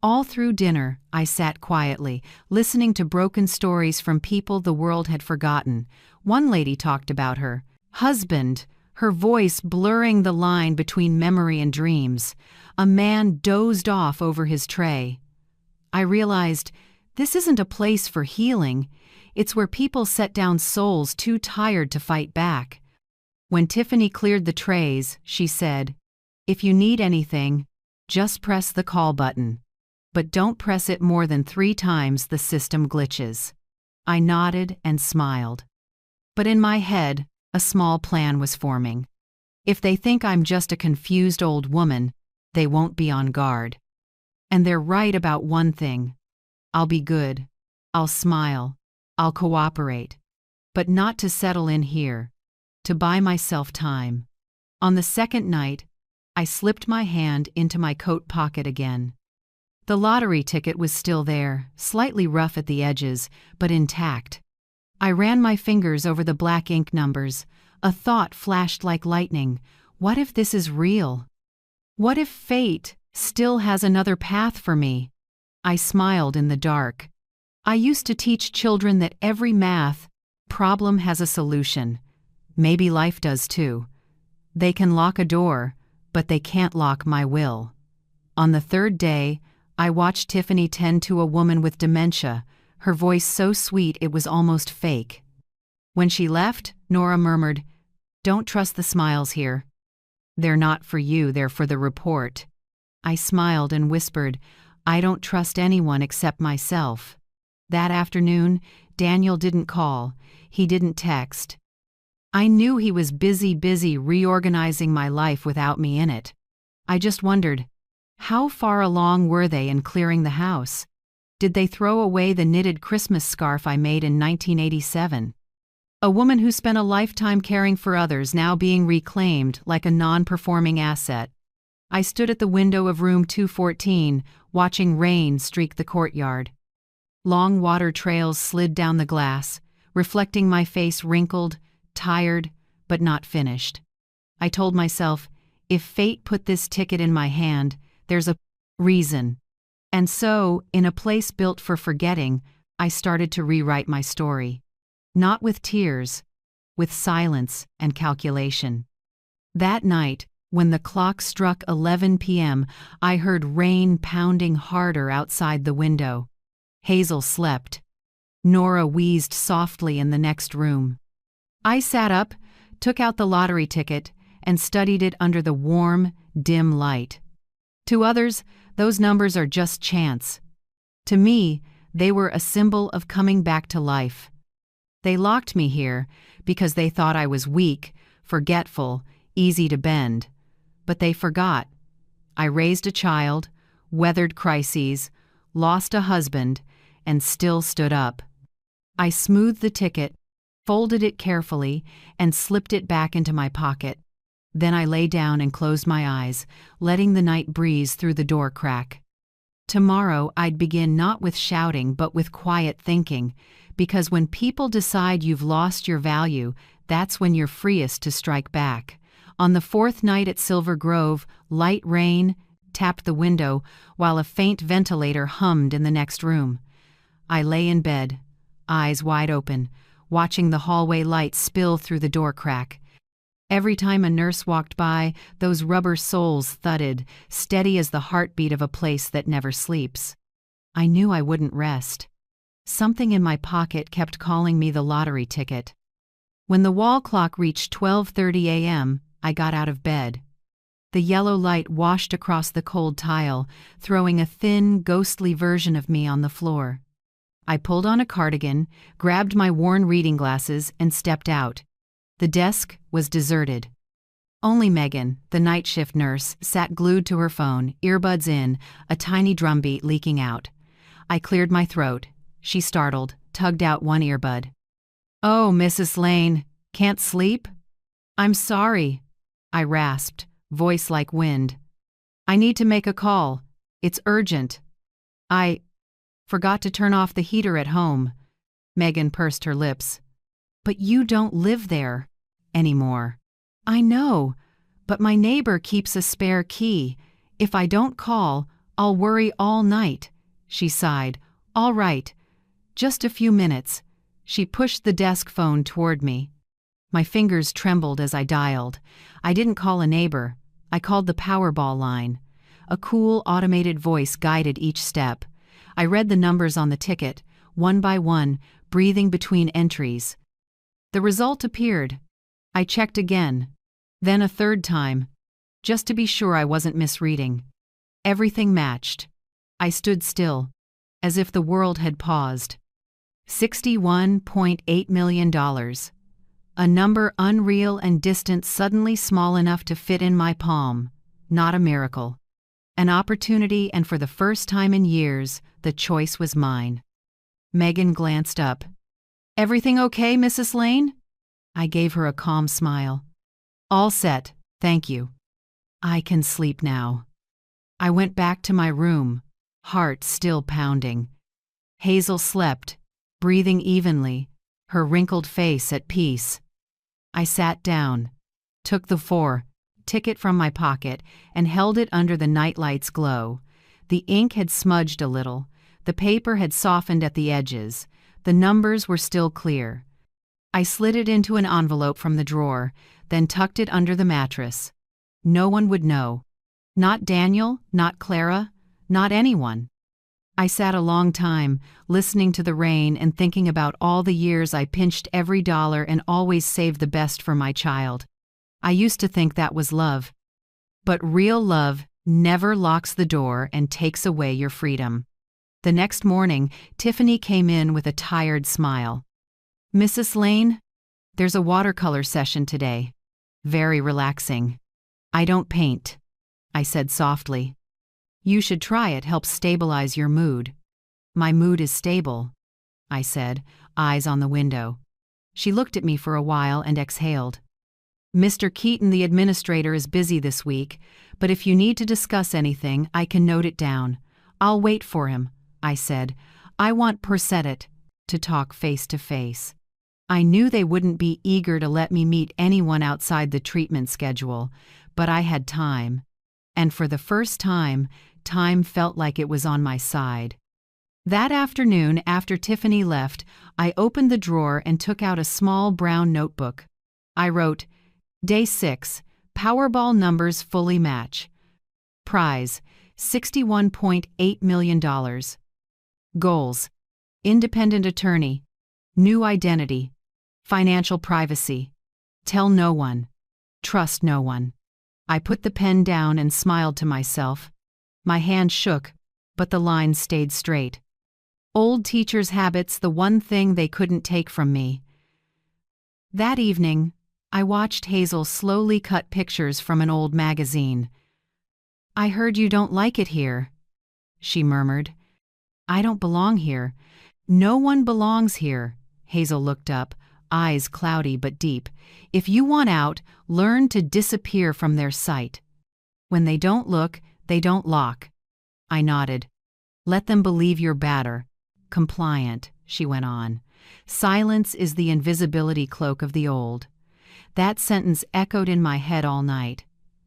All through dinner, I sat quietly, listening to broken stories from people the world had forgotten. One lady talked about her husband, her voice blurring the line between memory and dreams. A man dozed off over his tray. I realized this isn't a place for healing. It's where people set down souls too tired to fight back. When Tiffany cleared the trays, she said, "If you need anything, just press the call button. But don't press it more than 3 times, the system glitches." I nodded and smiled. But in my head, a small plan was forming. If they think I'm just a confused old woman, they won't be on guard. And they're right about one thing. I'll be good. I'll smile. I'll cooperate. But not to settle in here. To buy myself time. On the second night, I slipped my hand into my coat pocket again. The lottery ticket was still there, slightly rough at the edges, but intact. I ran my fingers over the black ink numbers. A thought flashed like lightning. What if this is real? What if fate still has another path for me? I smiled in the dark. I used to teach children that every math problem has a solution. Maybe life does too. They can lock a door, but they can't lock my will. On the third day, I watched Tiffany tend to a woman with dementia, her voice so sweet it was almost fake. When she left, Nora murmured, "Don't trust the smiles here. They're not for you, they're for the report." I smiled and whispered, "I don't trust anyone except myself." That afternoon, Daniel didn't call. He didn't text. I knew he was busy reorganizing my life without me in it. I just wondered, how far along were they in clearing the house? Did they throw away the knitted Christmas scarf I made in 1987? A woman who spent a lifetime caring for others now being reclaimed like a non-performing asset. I stood at the window of room 214, watching rain streak the courtyard. Long water trails slid down the glass, reflecting my face wrinkled, tired, but not finished. I told myself, if fate put this ticket in my hand, there's a reason. And so, in a place built for forgetting, I started to rewrite my story. Not with tears, with silence and calculation. That night, when the clock struck 11 p.m., I heard rain pounding harder outside the window. Hazel slept. Nora wheezed softly in the next room. I sat up, took out the lottery ticket, and studied it under the warm, dim light. To others, those numbers are just chance. To me, they were a symbol of coming back to life. They locked me here because they thought I was weak, forgetful, easy to bend. But they forgot. I raised a child, weathered crises, lost a husband, and still stood up. I smoothed the ticket, folded it carefully, and slipped it back into my pocket. Then I lay down and closed my eyes, letting the night breeze through the door crack. Tomorrow I'd begin not with shouting but with quiet thinking, because when people decide you've lost your value, that's when you're freest to strike back. On the fourth night at Silver Grove, light rain tapped the window while a faint ventilator hummed in the next room. I lay in bed, eyes wide open, watching the hallway light spill through the door crack. Every time a nurse walked by, those rubber soles thudded, steady as the heartbeat of a place that never sleeps. I knew I wouldn't rest. Something in my pocket kept calling me the lottery ticket. When the wall clock reached 12:30 a.m., I got out of bed. The yellow light washed across the cold tile, throwing a thin, ghostly version of me on the floor. I pulled on a cardigan, grabbed my worn reading glasses, and stepped out. The desk was deserted. Only Megan, the night shift nurse, sat glued to her phone, earbuds in, a tiny drumbeat leaking out. I cleared my throat. She startled, tugged out one earbud. "Oh, Mrs. Lane, can't sleep?" "I'm sorry," I rasped, voice like wind. "I need to make a call. It's urgent. I forgot to turn off the heater at home." Megan pursed her lips. "But you don't live there anymore." "I know, but my neighbor keeps a spare key. If I don't call, I'll worry all night." She sighed. "All right, just a few minutes." She pushed the desk phone toward me. My fingers trembled as I dialed. I didn't call a neighbor. I called the Powerball line. A cool, automated voice guided each step. I read the numbers on the ticket, one by one, breathing between entries. The result appeared. I checked again, then a third time, just to be sure I wasn't misreading. Everything matched. I stood still, as if the world had paused. $61.8 million. A number unreal and distant, suddenly small enough to fit in my palm. Not a miracle. An opportunity, and for the first time in years, the choice was mine. Megan glanced up. "Everything okay, Mrs. Lane?" I gave her a calm smile. "All set, thank you. I can sleep now." I went back to my room, heart still pounding. Hazel slept, breathing evenly, her wrinkled face at peace. I sat down, took the ticket from my pocket, and held it under the nightlight's glow. The ink had smudged a little, The paper had softened at the edges. The numbers were still clear. I slid it into an envelope from the drawer, then tucked it under the mattress. No one would know. Not Daniel, not Clara, not anyone. I sat a long time, listening to the rain and thinking about all the years I pinched every dollar and always saved the best for my child. I used to think that was love. But real love never locks the door and takes away your freedom. The next morning, Tiffany came in with a tired smile. "Mrs. Lane, there's a watercolor session today. Very relaxing. I don't paint," I said softly. "You should try it, helps stabilize your mood." "My mood is stable," I said, eyes on the window. She looked at me for a while and exhaled. "Mr. Keaton, the administrator, is busy this week, but if you need to discuss anything, I can note it down. I'll wait for him," I said. "I want Persettet to talk face to face." I knew they wouldn't be eager to let me meet anyone outside the treatment schedule, but I had time. And for the first time, time felt like it was on my side. That afternoon, after Tiffany left, I opened the drawer and took out a small brown notebook. I wrote, "Day 6, Powerball numbers fully match. Prize, $61.8 million. Goals, independent attorney, new identity, financial privacy, tell no one, trust no one." I put the pen down and smiled to myself. My hand shook, but the lines stayed straight. Old teachers' habits, the one thing they couldn't take from me. That evening, I watched Hazel slowly cut pictures from an old magazine. "I heard you don't like it here," she murmured. "I don't belong here. No one belongs here." Hazel looked up, eyes cloudy but deep. "If you want out, learn to disappear from their sight. When they don't look, they don't lock." I nodded. "Let them believe you're badder. Compliant," she went on. "Silence is the invisibility cloak of the old." That sentence echoed in my head all night.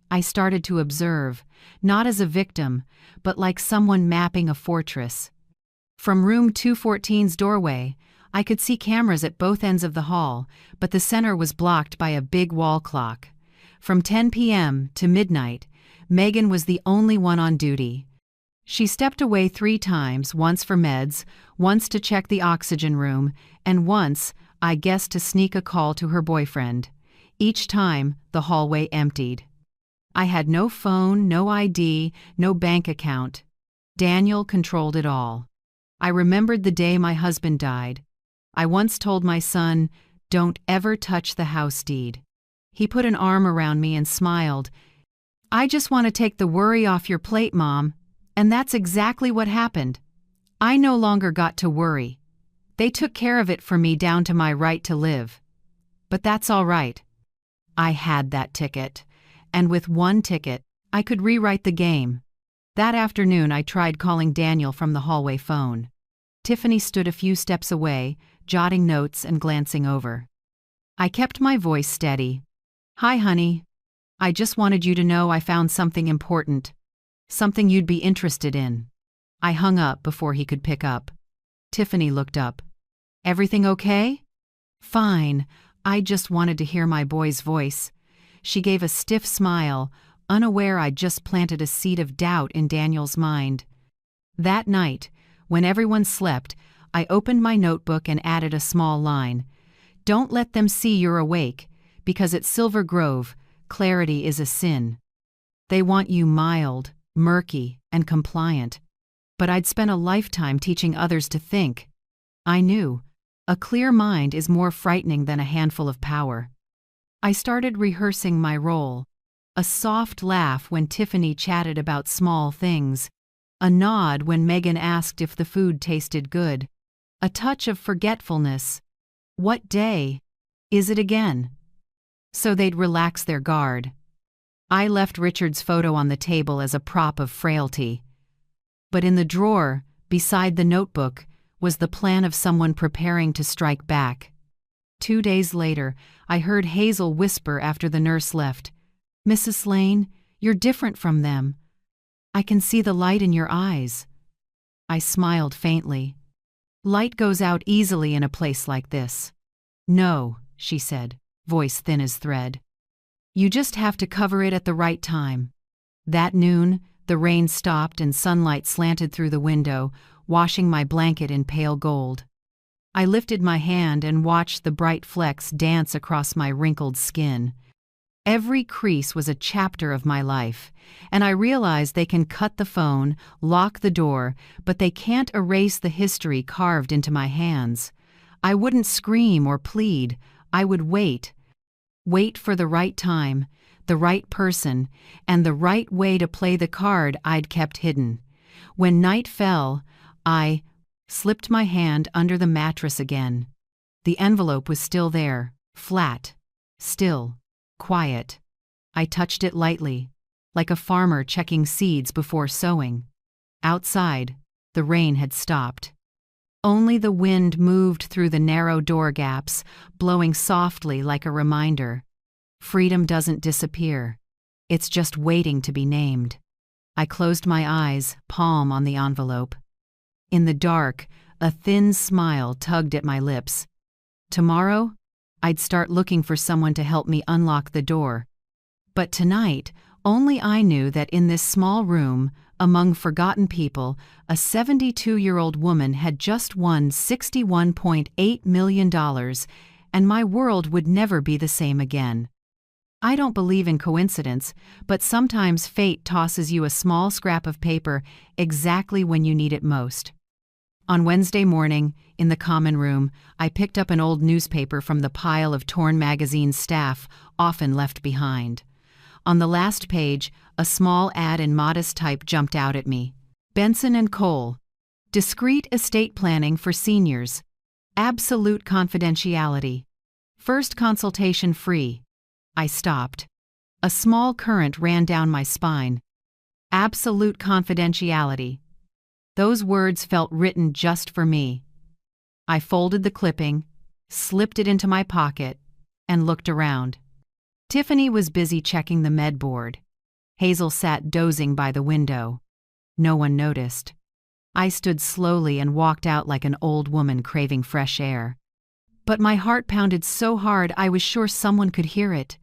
I started to observe, not as a victim, but like someone mapping a fortress. From room 214's doorway, I could see cameras at both ends of the hall, but the center was blocked by a big wall clock. From 10 p.m. to midnight, Megan was the only one on duty. She stepped away 3 times, once for meds, once to check the oxygen room, and once, I guess, to sneak a call to her boyfriend. Each time, the hallway emptied. I had no phone, no ID, no bank account. Daniel controlled it all. I remembered the day my husband died. I once told my son, "Don't ever touch the house deed." He put an arm around me and smiled. "I just want to take the worry off your plate, Mom." And that's exactly what happened. I no longer got to worry. They took care of it for me down to my right to live. But that's all right. I had that ticket. And with one ticket, I could rewrite the game. That afternoon, I tried calling Daniel from the hallway phone. Tiffany stood a few steps away, jotting notes and glancing over. I kept my voice steady. "Hi, honey. I just wanted you to know I found something important. Something you'd be interested in." I hung up before he could pick up. Tiffany looked up. "Everything okay?" "Fine. I just wanted to hear my boy's voice." She gave a stiff smile, unaware I'd just planted a seed of doubt in Daniel's mind. That night, when everyone slept, I opened my notebook and added a small line. "Don't let them see you're awake, because at Silver Grove, clarity is a sin. They want you mild, murky, and compliant. But I'd spent a lifetime teaching others to think. I knew. A clear mind is more frightening than a handful of power." I started rehearsing my role. A soft laugh when Tiffany chatted about small things. A nod when Megan asked if the food tasted good. A touch of forgetfulness. What day? Is it again? So they'd relax their guard. I left Richard's photo on the table as a prop of frailty. But in the drawer, beside the notebook, was the plan of someone preparing to strike back. 2 days later, I heard Hazel whisper after the nurse left, "Mrs. Lane, you're different from them. I can see the light in your eyes." I smiled faintly. Light goes out easily in a place like this. No, she said, voice thin as thread. You just have to cover it at the right time. That noon, the rain stopped and sunlight slanted through the window, washing my blanket in pale gold. I lifted my hand and watched the bright flecks dance across my wrinkled skin. Every crease was a chapter of my life, and I realized they can cut the phone, lock the door, but they can't erase the history carved into my hands. I wouldn't scream or plead. I would wait. Wait for the right time, the right person, and the right way to play the card I'd kept hidden. When night fell, I slipped my hand under the mattress again. The envelope was still there, flat, still, quiet. I touched it lightly, like a farmer checking seeds before sowing. Outside, the rain had stopped. Only the wind moved through the narrow door gaps, blowing softly like a reminder. Freedom doesn't disappear. It's just waiting to be named. I closed my eyes, palm on the envelope. In the dark, a thin smile tugged at my lips. Tomorrow, I'd start looking for someone to help me unlock the door. But tonight, only I knew that in this small room, among forgotten people, a 72-year-old woman had just won $61.8 million, and my world would never be the same again. I don't believe in coincidence, but sometimes fate tosses you a small scrap of paper exactly when you need it most. On Wednesday morning, in the common room, I picked up an old newspaper from the pile of torn magazine staff often left behind. On the last page, a small ad in modest type jumped out at me. Benson & Cole. Discreet estate planning for seniors. Absolute confidentiality. First consultation free. I stopped. A small current ran down my spine. Absolute confidentiality. Those words felt written just for me. I folded the clipping, slipped it into my pocket, and looked around. Tiffany was busy checking the med board. Hazel sat dozing by the window. No one noticed. I stood slowly and walked out like an old woman craving fresh air. But my heart pounded so hard I was sure someone could hear it.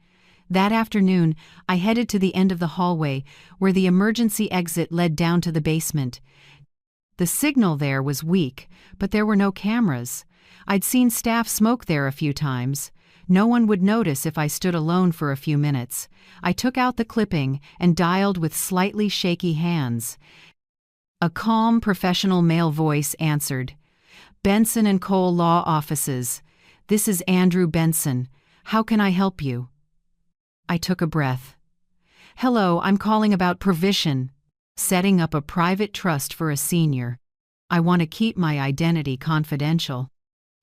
That afternoon, I headed to the end of the hallway, where the emergency exit led down to the basement. The signal there was weak, but there were no cameras. I'd seen staff smoke there a few times. No one would notice if I stood alone for a few minutes. I took out the clipping and dialed with slightly shaky hands. A calm, professional male voice answered. Benson & Cole Law Offices. This is Andrew Benson. How can I help you? I took a breath. Hello, I'm calling about provision. Setting up a private trust for a senior. I want to keep my identity confidential.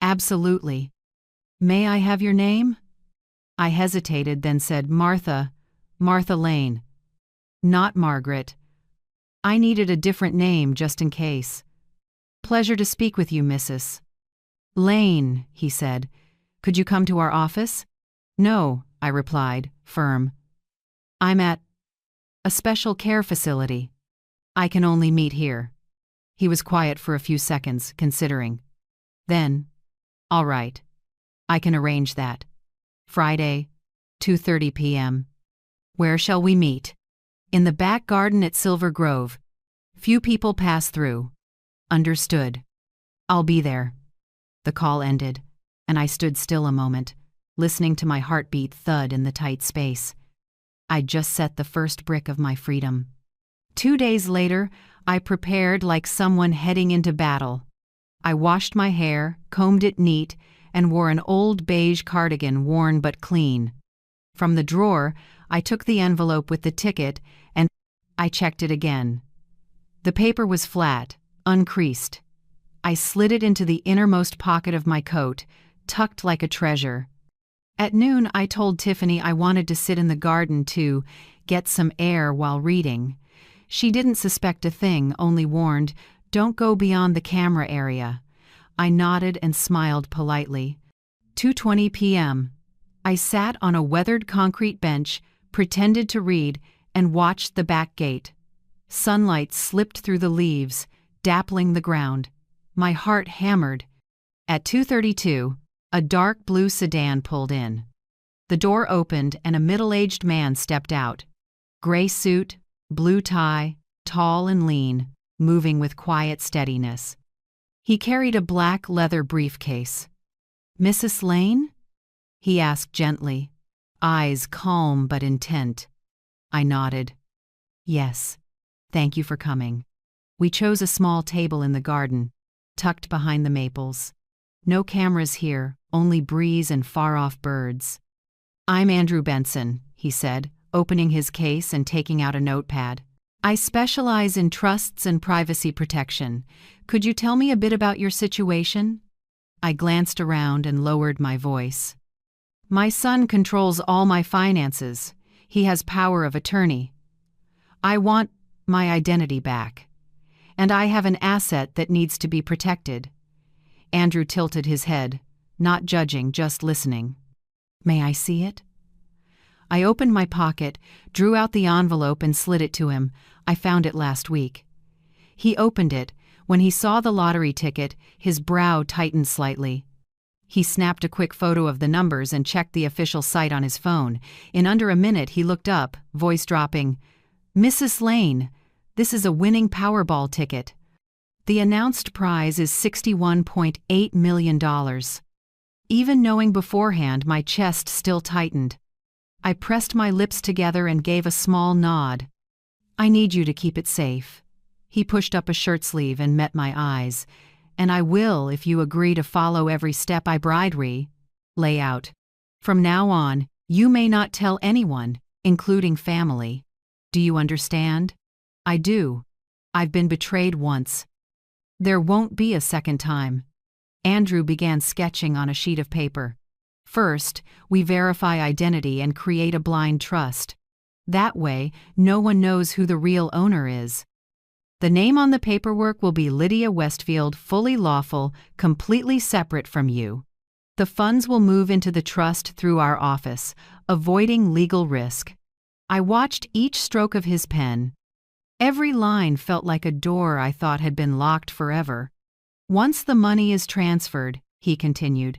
Absolutely. May I have your name? I hesitated, then said Martha Lane. Not Margaret. I needed a different name just in case. Pleasure to speak with you, Mrs. Lane, he said. Could you come to our office? No, I replied, firm. I'm at a special care facility. I can only meet here. He was quiet for a few seconds, considering. Then, all right. I can arrange that. Friday, 2:30 p.m. Where shall we meet? In the back garden at Silver Grove. Few people pass through. Understood. I'll be there. The call ended, and I stood still a moment, listening to my heartbeat thud in the tight space. I'd just set the first brick of my freedom. 2 days later, I prepared like someone heading into battle. I washed my hair, combed it neat, and wore an old beige cardigan worn but clean. From the drawer, I took the envelope with the ticket, and I checked it again. The paper was flat, uncreased. I slid it into the innermost pocket of my coat, tucked like a treasure. At noon, I told Tiffany I wanted to sit in the garden to get some air while reading. She didn't suspect a thing, only warned, "Don't go beyond the camera area." I nodded and smiled politely. 2:20 p.m. I sat on a weathered concrete bench, pretended to read, and watched the back gate. Sunlight slipped through the leaves, dappling the ground. My heart hammered. At 2:32, a dark blue sedan pulled in. The door opened and a middle-aged man stepped out. Gray suit, blue tie, tall and lean, moving with quiet steadiness. He carried a black leather briefcase. "Mrs. Lane?" he asked gently, eyes calm but intent. I nodded. "Yes, thank you for coming." We chose a small table in the garden, tucked behind the maples. No cameras here, only breeze and far-off birds. "I'm Andrew Benson," he said, opening his case and taking out a notepad. "I specialize in trusts and privacy protection. Could you tell me a bit about your situation?" I glanced around and lowered my voice. "My son controls all my finances. He has power of attorney. I want my identity back. And I have an asset that needs to be protected." Andrew tilted his head, not judging, just listening. "May I see it?" I opened my pocket, drew out the envelope and slid it to him. "I found it last week." He opened it. When he saw the lottery ticket, his brow tightened slightly. He snapped a quick photo of the numbers and checked the official site on his phone. In under a minute, he looked up, voice dropping. "Mrs. Lane, this is a winning Powerball ticket. The announced prize is $61.8 million. Even knowing beforehand, my chest still tightened. I pressed my lips together and gave a small nod. "I need you to keep it safe." He pushed up a shirt sleeve and met my eyes. "And I will if you agree to follow every step I lay out. From now on, you may not tell anyone, including family. Do you understand?" "I do. I've been betrayed once. There won't be a second time." Andrew began sketching on a sheet of paper. "First, we verify identity and create a blind trust. That way, no one knows who the real owner is. The name on the paperwork will be Lydia Westfield, fully lawful, completely separate from you. The funds will move into the trust through our office, avoiding legal risk." I watched each stroke of his pen. Every line felt like a door I thought had been locked forever. "Once the money is transferred," he continued,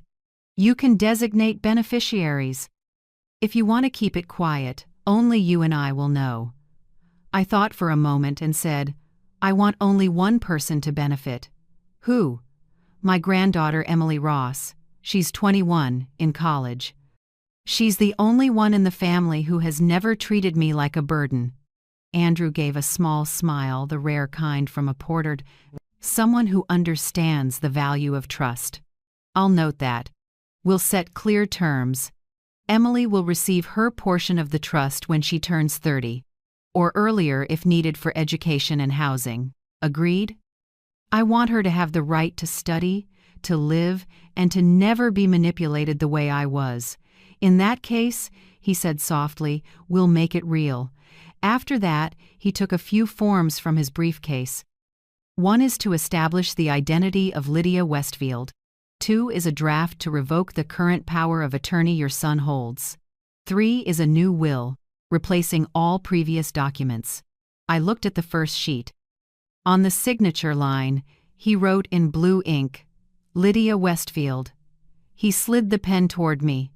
"you can designate beneficiaries. If you want to keep it quiet, only you and I will know." I thought for a moment and said, "I want only one person to benefit." "Who?" "My granddaughter Emily Ross. She's 21, in college. She's the only one in the family who has never treated me like a burden." Andrew gave a small smile, the rare kind from a portrait. "Someone who understands the value of trust. I'll note that. We'll set clear terms. Emily will receive her portion of the trust when she turns 30, or earlier if needed for education and housing. Agreed? I want her to have the right to study, to live, and to never be manipulated the way I was. In that case," he said softly, "we'll make it real." After that, he took a few forms from his briefcase. "One is to establish the identity of Lydia Westfield. 2 is a draft to revoke the current power of attorney your son holds. 3 is a new will, replacing all previous documents." I looked at the first sheet. On the signature line, he wrote in blue ink, "Lydia Westfield." He slid the pen toward me.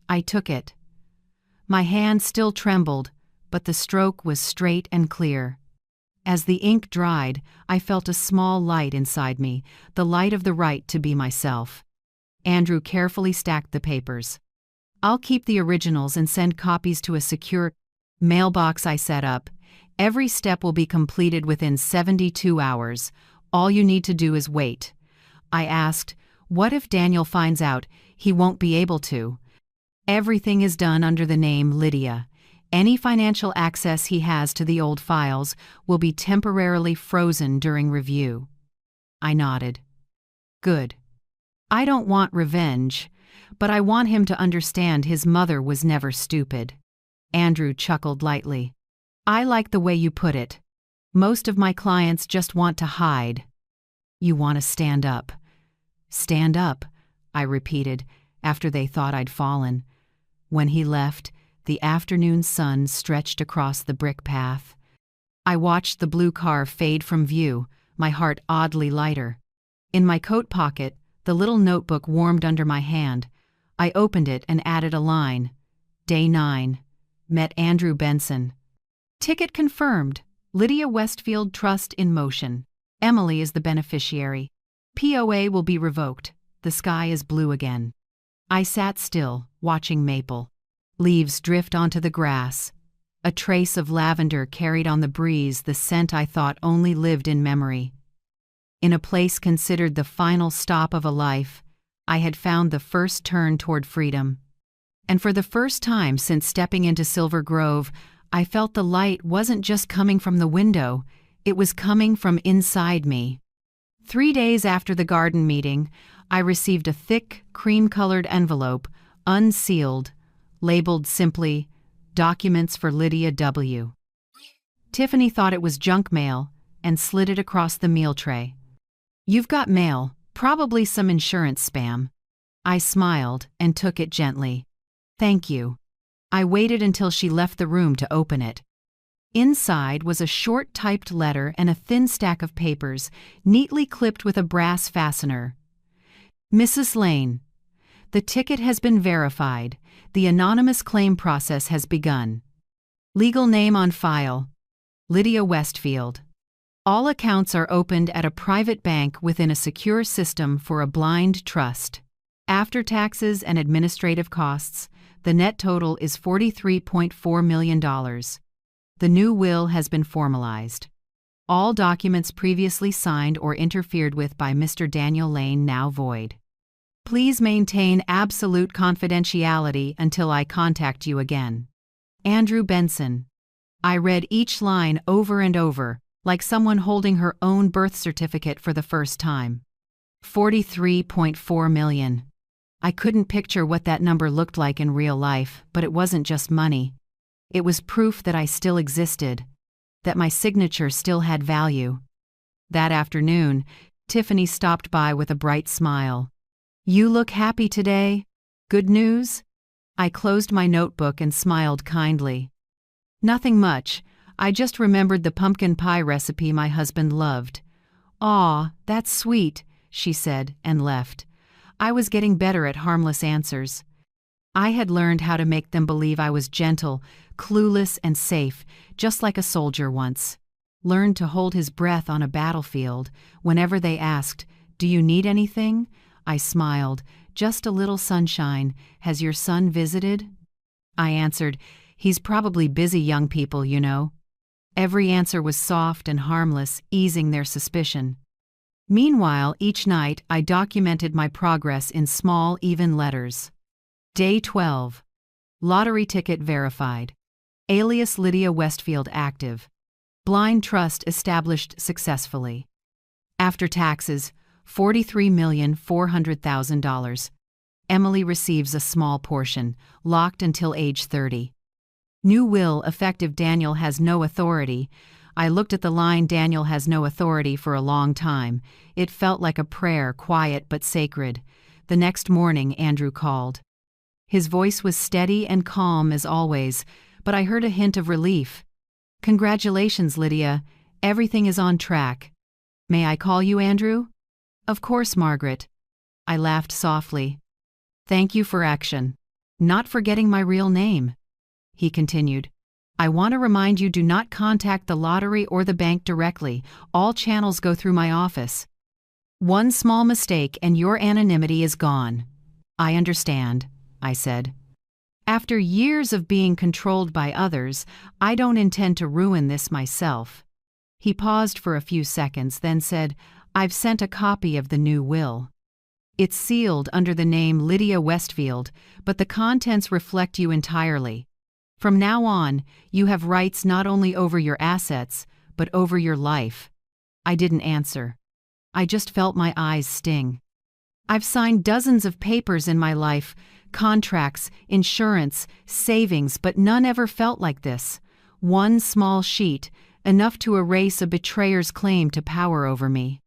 I took it. My hand still trembled, but the stroke was straight and clear. As the ink dried, I felt a small light inside me, the light of the right to be myself. Andrew carefully stacked the papers. "I'll keep the originals and send copies to a secure mailbox I set up. Every step will be completed within 72 hours. All you need to do is wait." I asked, "What if Daniel finds out? He won't be able to." "Everything is done under the name Lydia. Any financial access he has to the old files will be temporarily frozen during review." I nodded. "Good. I don't want revenge, but I want him to understand his mother was never stupid." Andrew chuckled lightly. "I like the way you put it. Most of my clients just want to hide. You want to stand up." "Stand up," I repeated, after they thought I'd fallen. When he left, the afternoon sun stretched across the brick path. I watched the blue car fade from view, my heart oddly lighter. In my coat pocket, the little notebook warmed under my hand. I opened it and added a line. Day 9. Met Andrew Benson. Ticket confirmed. Lydia Westfield Trust in motion. Emily is the beneficiary. POA will be revoked. The sky is blue again. I sat still, watching Maple. Leaves drift onto the grass. A trace of lavender carried on the breeze the scent I thought only lived in memory. In a place considered the final stop of a life, I had found the first turn toward freedom. And for the first time since stepping into Silver Grove, I felt the light wasn't just coming from the window, it was coming from inside me. 3 days after the garden meeting, I received a thick, cream-colored envelope, unsealed, labeled simply, Documents for Lydia W. Tiffany thought it was junk mail and slid it across the meal tray. You've got mail, probably some insurance spam. I smiled and took it gently. Thank you. I waited until she left the room to open it. Inside was a short typed letter and a thin stack of papers, neatly clipped with a brass fastener. Mrs. Lane, the ticket has been verified. The anonymous claim process has begun. Legal name on file, Lydia Westfield. All accounts are opened at a private bank within a secure system for a blind trust. After taxes and administrative costs, the net total is $43.4 million. The new will has been formalized. All documents previously signed or interfered with by Mr. Daniel Lane now void. Please maintain absolute confidentiality until I contact you again. Andrew Benson. I read each line over and over, like someone holding her own birth certificate for the first time. 43.4 million. I couldn't picture what that number looked like in real life, but it wasn't just money. It was proof that I still existed, that my signature still had value. That afternoon, Tiffany stopped by with a bright smile. You look happy today? Good news? I closed my notebook and smiled kindly. Nothing much. I just remembered the pumpkin pie recipe my husband loved. Aw, that's sweet, she said, and left. I was getting better at harmless answers. I had learned how to make them believe I was gentle, clueless, and safe, just like a soldier once. Learned to hold his breath on a battlefield. Whenever they asked, "Do you need anything?" I smiled. Just a little sunshine. Has your son visited? I answered, he's probably busy, young people, you know. Every answer was soft and harmless, easing their suspicion. Meanwhile, each night I documented my progress in small, even letters. Day 12. Lottery ticket verified. Alias Lydia Westfield active. Blind trust established successfully. After taxes, $43,400,000. Emily receives a small portion, locked until age 30. New will effective. Daniel has no authority. I looked at the line Daniel has no authority for a long time. It felt like a prayer, quiet but sacred. The next morning, Andrew called. His voice was steady and calm as always, but I heard a hint of relief. Congratulations, Lydia. Everything is on track. May I call you Andrew? Of course, Margaret. I laughed softly. Thank you for action. Not forgetting my real name. He continued. I want to remind you, do not contact the lottery or the bank directly. All channels go through my office. One small mistake and your anonymity is gone. I understand, I said. After years of being controlled by others, I don't intend to ruin this myself. He paused for a few seconds, then said, I've sent a copy of the new will. It's sealed under the name Lydia Westfield, but the contents reflect you entirely. From now on, you have rights not only over your assets, but over your life. I didn't answer. I just felt my eyes sting. I've signed dozens of papers in my life, contracts, insurance, savings, but none ever felt like this. One small sheet, enough to erase a betrayer's claim to power over me.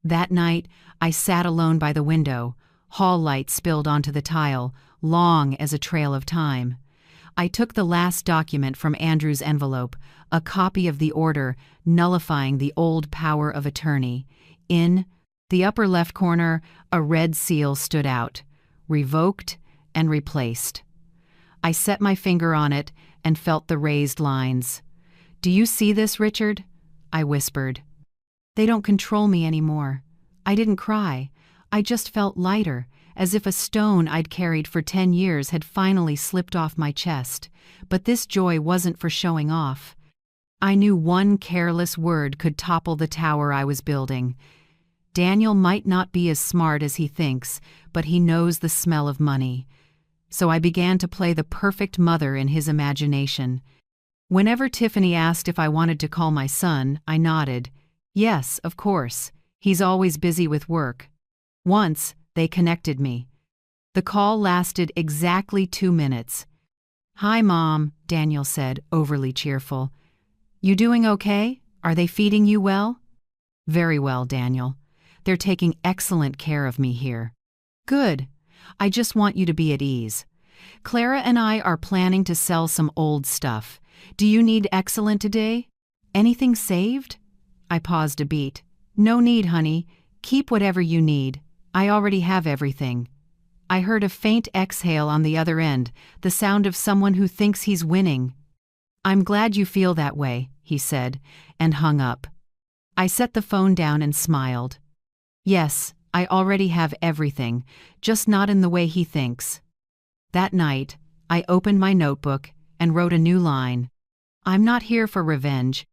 That night, I sat alone by the window. Hall light spilled onto the tile, long as a trail of time. I took the last document from Andrew's envelope, a copy of the order nullifying the old power of attorney. In the upper left corner, a red seal stood out, revoked and replaced. I set my finger on it and felt the raised lines. "Do you see this, Richard?" I whispered. "They don't control me anymore." I didn't cry. I just felt lighter, as if a stone I'd carried for 10 years had finally slipped off my chest. But this joy wasn't for showing off. I knew one careless word could topple the tower I was building. Daniel might not be as smart as he thinks, but he knows the smell of money. So I began to play the perfect mother in his imagination. Whenever Tiffany asked if I wanted to call my son, I nodded. Yes, of course. He's always busy with work. Once, they connected me. The call lasted exactly 2 minutes. "Hi, Mom," Daniel said, overly cheerful. "You doing okay? Are they feeding you well?" "Very well, Daniel. They're taking excellent care of me here." "Good. I just want you to be at ease. Clara and I are planning to sell some old stuff. Do you need excellent today? Anything saved?" I paused a beat. "No need, honey. Keep whatever you need. I already have everything." I heard a faint exhale on the other end, the sound of someone who thinks he's winning. "I'm glad you feel that way," he said, and hung up. I set the phone down and smiled. Yes, I already have everything, just not in the way he thinks. That night, I opened my notebook and wrote a new line. "I'm not here for revenge.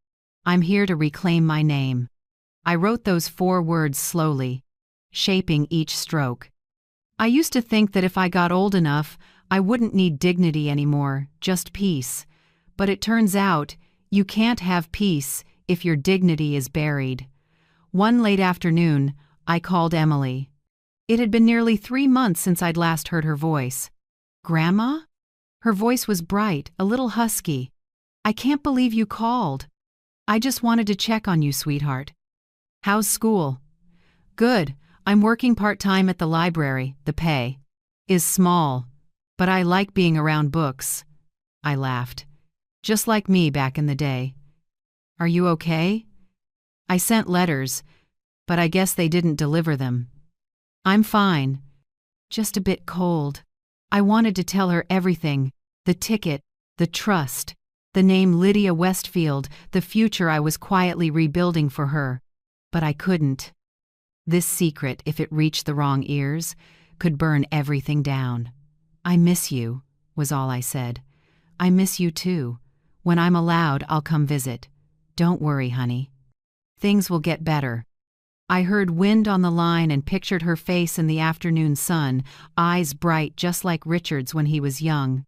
I'm here to reclaim my name." I wrote those 4 words slowly, shaping each stroke. I used to think that if I got old enough, I wouldn't need dignity anymore, just peace. But it turns out, you can't have peace if your dignity is buried. One late afternoon, I called Emily. It had been nearly 3 months since I'd last heard her voice. "Grandma?" Her voice was bright, a little husky. "I can't believe you called. I just wanted to check on you, sweetheart. How's school?" "Good. I'm working part-time at the library. The pay is small, but I like being around books." I laughed. "Just like me back in the day." "Are you okay?" "I sent letters, but I guess they didn't deliver them." "I'm fine. Just a bit cold." I wanted to tell her everything, the ticket, the trust, the name Lydia Westfield, the future I was quietly rebuilding for her. But I couldn't. This secret, if it reached the wrong ears, could burn everything down. "I miss you," was all I said. "I miss you too. When I'm allowed, I'll come visit. Don't worry, honey. Things will get better." I heard wind on the line and pictured her face in the afternoon sun, eyes bright just like Richard's when he was young.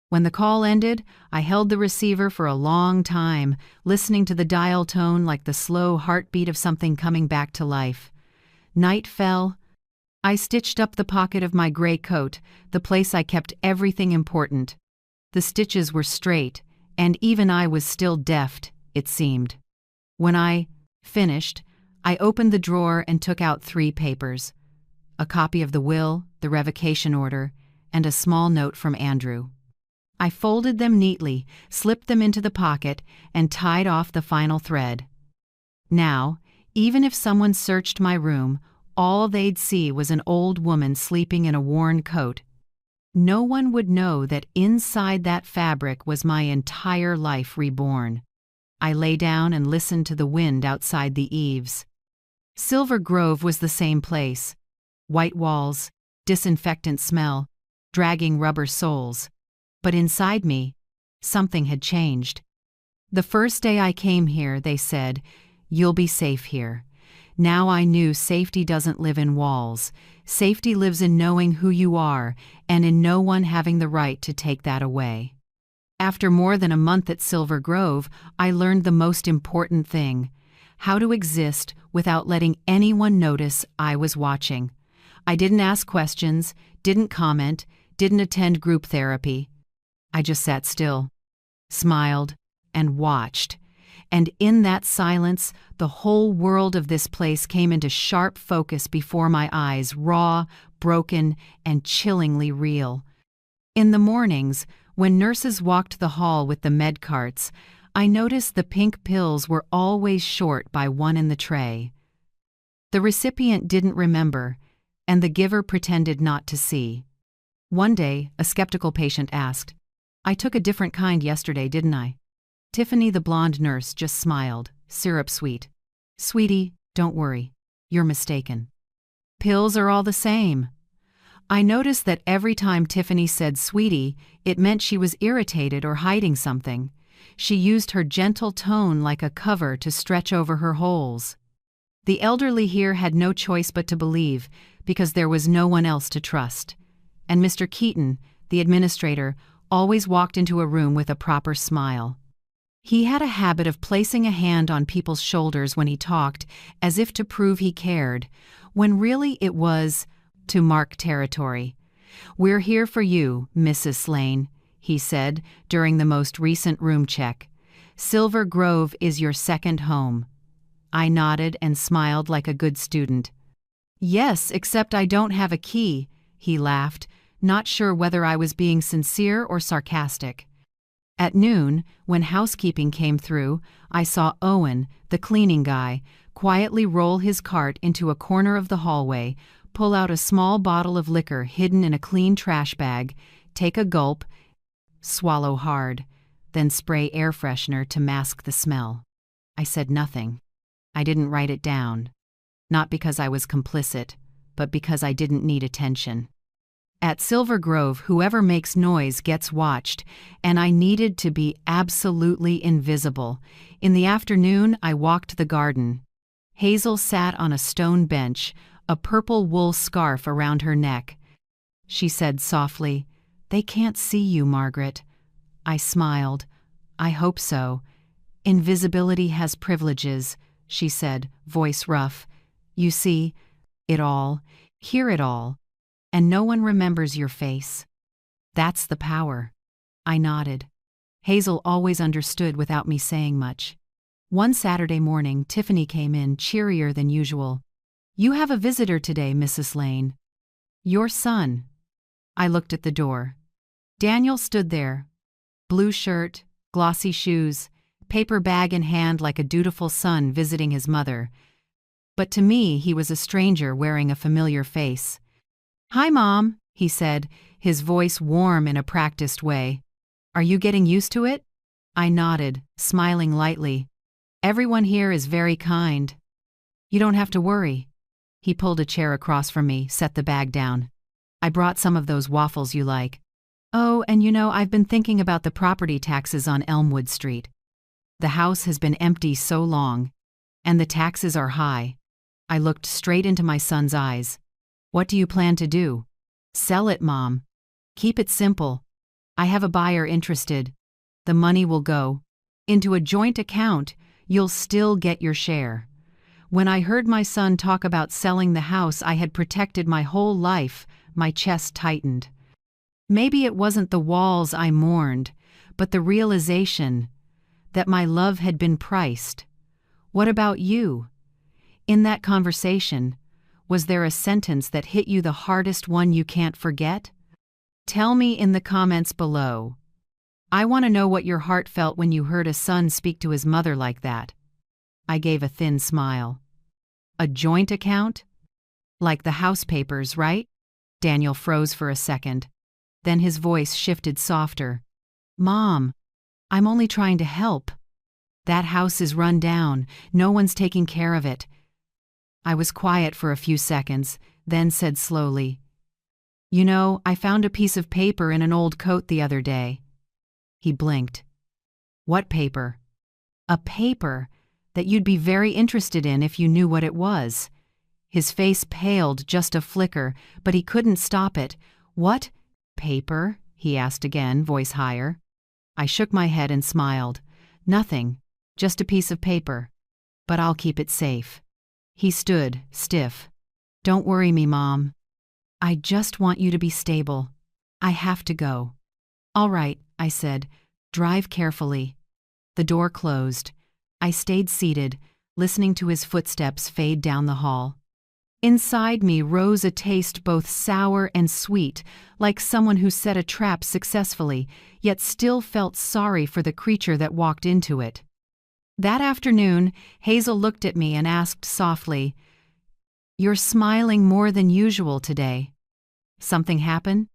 When the call ended, I held the receiver for a long time, listening to the dial tone like the slow heartbeat of something coming back to life. Night fell. I stitched up the pocket of my gray coat, the place I kept everything important. The stitches were straight, and even I was still deft, it seemed. When I finished, I opened the drawer and took out 3 papers: a copy of the will, the revocation order, and a small note from Andrew. I folded them neatly, slipped them into the pocket, and tied off the final thread. Now, even if someone searched my room, all they'd see was an old woman sleeping in a worn coat. No one would know that inside that fabric was my entire life reborn. I lay down and listened to the wind outside the eaves. Silver Grove was the same place. White walls, disinfectant smell, dragging rubber soles. But inside me, something had changed. The first day I came here, they said, "You'll be safe here." Now I knew safety doesn't live in walls. Safety lives in knowing who you are, and in no one having the right to take that away. After more than a month at Silver Grove, I learned the most important thing: how to exist without letting anyone notice I was watching. I didn't ask questions, didn't comment, didn't attend group therapy. I just sat still, smiled, and watched. And in that silence, the whole world of this place came into sharp focus before my eyes, raw, broken, and chillingly real. In the mornings, When nurses walked the hall with the med carts, I noticed the pink pills were always short by one in the tray. The recipient didn't remember, and the giver pretended not to see. One day, a skeptical patient asked, "I took a different kind yesterday, didn't I?" Tiffany, the blonde nurse, just smiled, syrup sweet. "Sweetie, don't worry. You're mistaken. Pills are all the same." I noticed that every time Tiffany said sweetie, it meant she was irritated or hiding something. She used her gentle tone like a cover to stretch over her holes. The elderly here had no choice but to believe, because there was no one else to trust. And Mr. Keaton, the administrator, always walked into a room with a proper smile. He had a habit of placing a hand on people's shoulders when he talked, as if to prove he cared, when really it was to mark territory. "We're here for you, Mrs. Slane," he said during the most recent room check. "Silver Grove is your second home." I nodded and smiled like a good student. "Yes, except I don't have a key," he laughed, not sure whether I was being sincere or sarcastic. At noon, when housekeeping came through, I saw Owen, the cleaning guy, quietly roll his cart into a corner of the hallway, pull out a small bottle of liquor hidden in a clean trash bag, take a gulp, swallow hard, then spray air freshener to mask the smell. I said nothing. I didn't write it down. Not because I was complicit, but because I didn't need attention. At Silver Grove, whoever makes noise gets watched, and I needed to be absolutely invisible. In the afternoon, I walked the garden. Hazel sat on a stone bench, a purple wool scarf around her neck. She said softly, "They can't see you, Margaret." I smiled. "I hope so. Invisibility has privileges," she said, voice rough. "You see it all, hear it all, and no one remembers your face. That's the power." I nodded. Hazel always understood without me saying much. One Saturday morning, Tiffany came in, cheerier than usual. "You have a visitor today, Mrs. Lane." "Your son." I looked at the door. Daniel stood there. Blue shirt, glossy shoes, paper bag in hand like a dutiful son visiting his mother. But to me, he was a stranger wearing a familiar face. "Hi, Mom," he said, his voice warm in a practiced way. "Are you getting used to it?" I nodded, smiling lightly. "Everyone here is very kind. You don't have to worry." He pulled a chair across from me, set the bag down. "I brought some of those waffles you like. Oh, and I've been thinking about the property taxes on Elmwood Street. The house has been empty so long, and the taxes are high." I looked straight into my son's eyes. "What do you plan to do?" "Sell it, Mom. Keep it simple. I have a buyer interested. The money will go into a joint account. You'll still get your share." When I heard my son talk about selling the house I had protected my whole life, my chest tightened. Maybe it wasn't the walls I mourned, but the realization that my love had been priced. "What about you?" In that conversation, was there a sentence that hit you the hardest, one you can't forget? Tell me in the comments below. I want to know what your heart felt when you heard a son speak to his mother like that. I gave a thin smile. "A joint account? Like the house papers, right?" Daniel froze for a second. Then his voice shifted softer. "Mom, I'm only trying to help. That house is run down. No one's taking care of it." I was quiet for a few seconds, then said slowly, "I found a piece of paper in an old coat the other day." He blinked. "What paper?" "A paper that you'd be very interested in if you knew what it was." His face paled just a flicker, but he couldn't stop it. "What paper?" he asked again, voice higher. I shook my head and smiled. "Nothing, just a piece of paper. But I'll keep it safe." He stood, stiff. "Don't worry me, Mom. I just want you to be stable. I have to go." "All right," I said. "Drive carefully." The door closed. I stayed seated, listening to his footsteps fade down the hall. Inside me rose a taste both sour and sweet, like someone who set a trap successfully, yet still felt sorry for the creature that walked into it. That afternoon, Hazel looked at me and asked softly, "You're smiling more than usual today. Something happen?"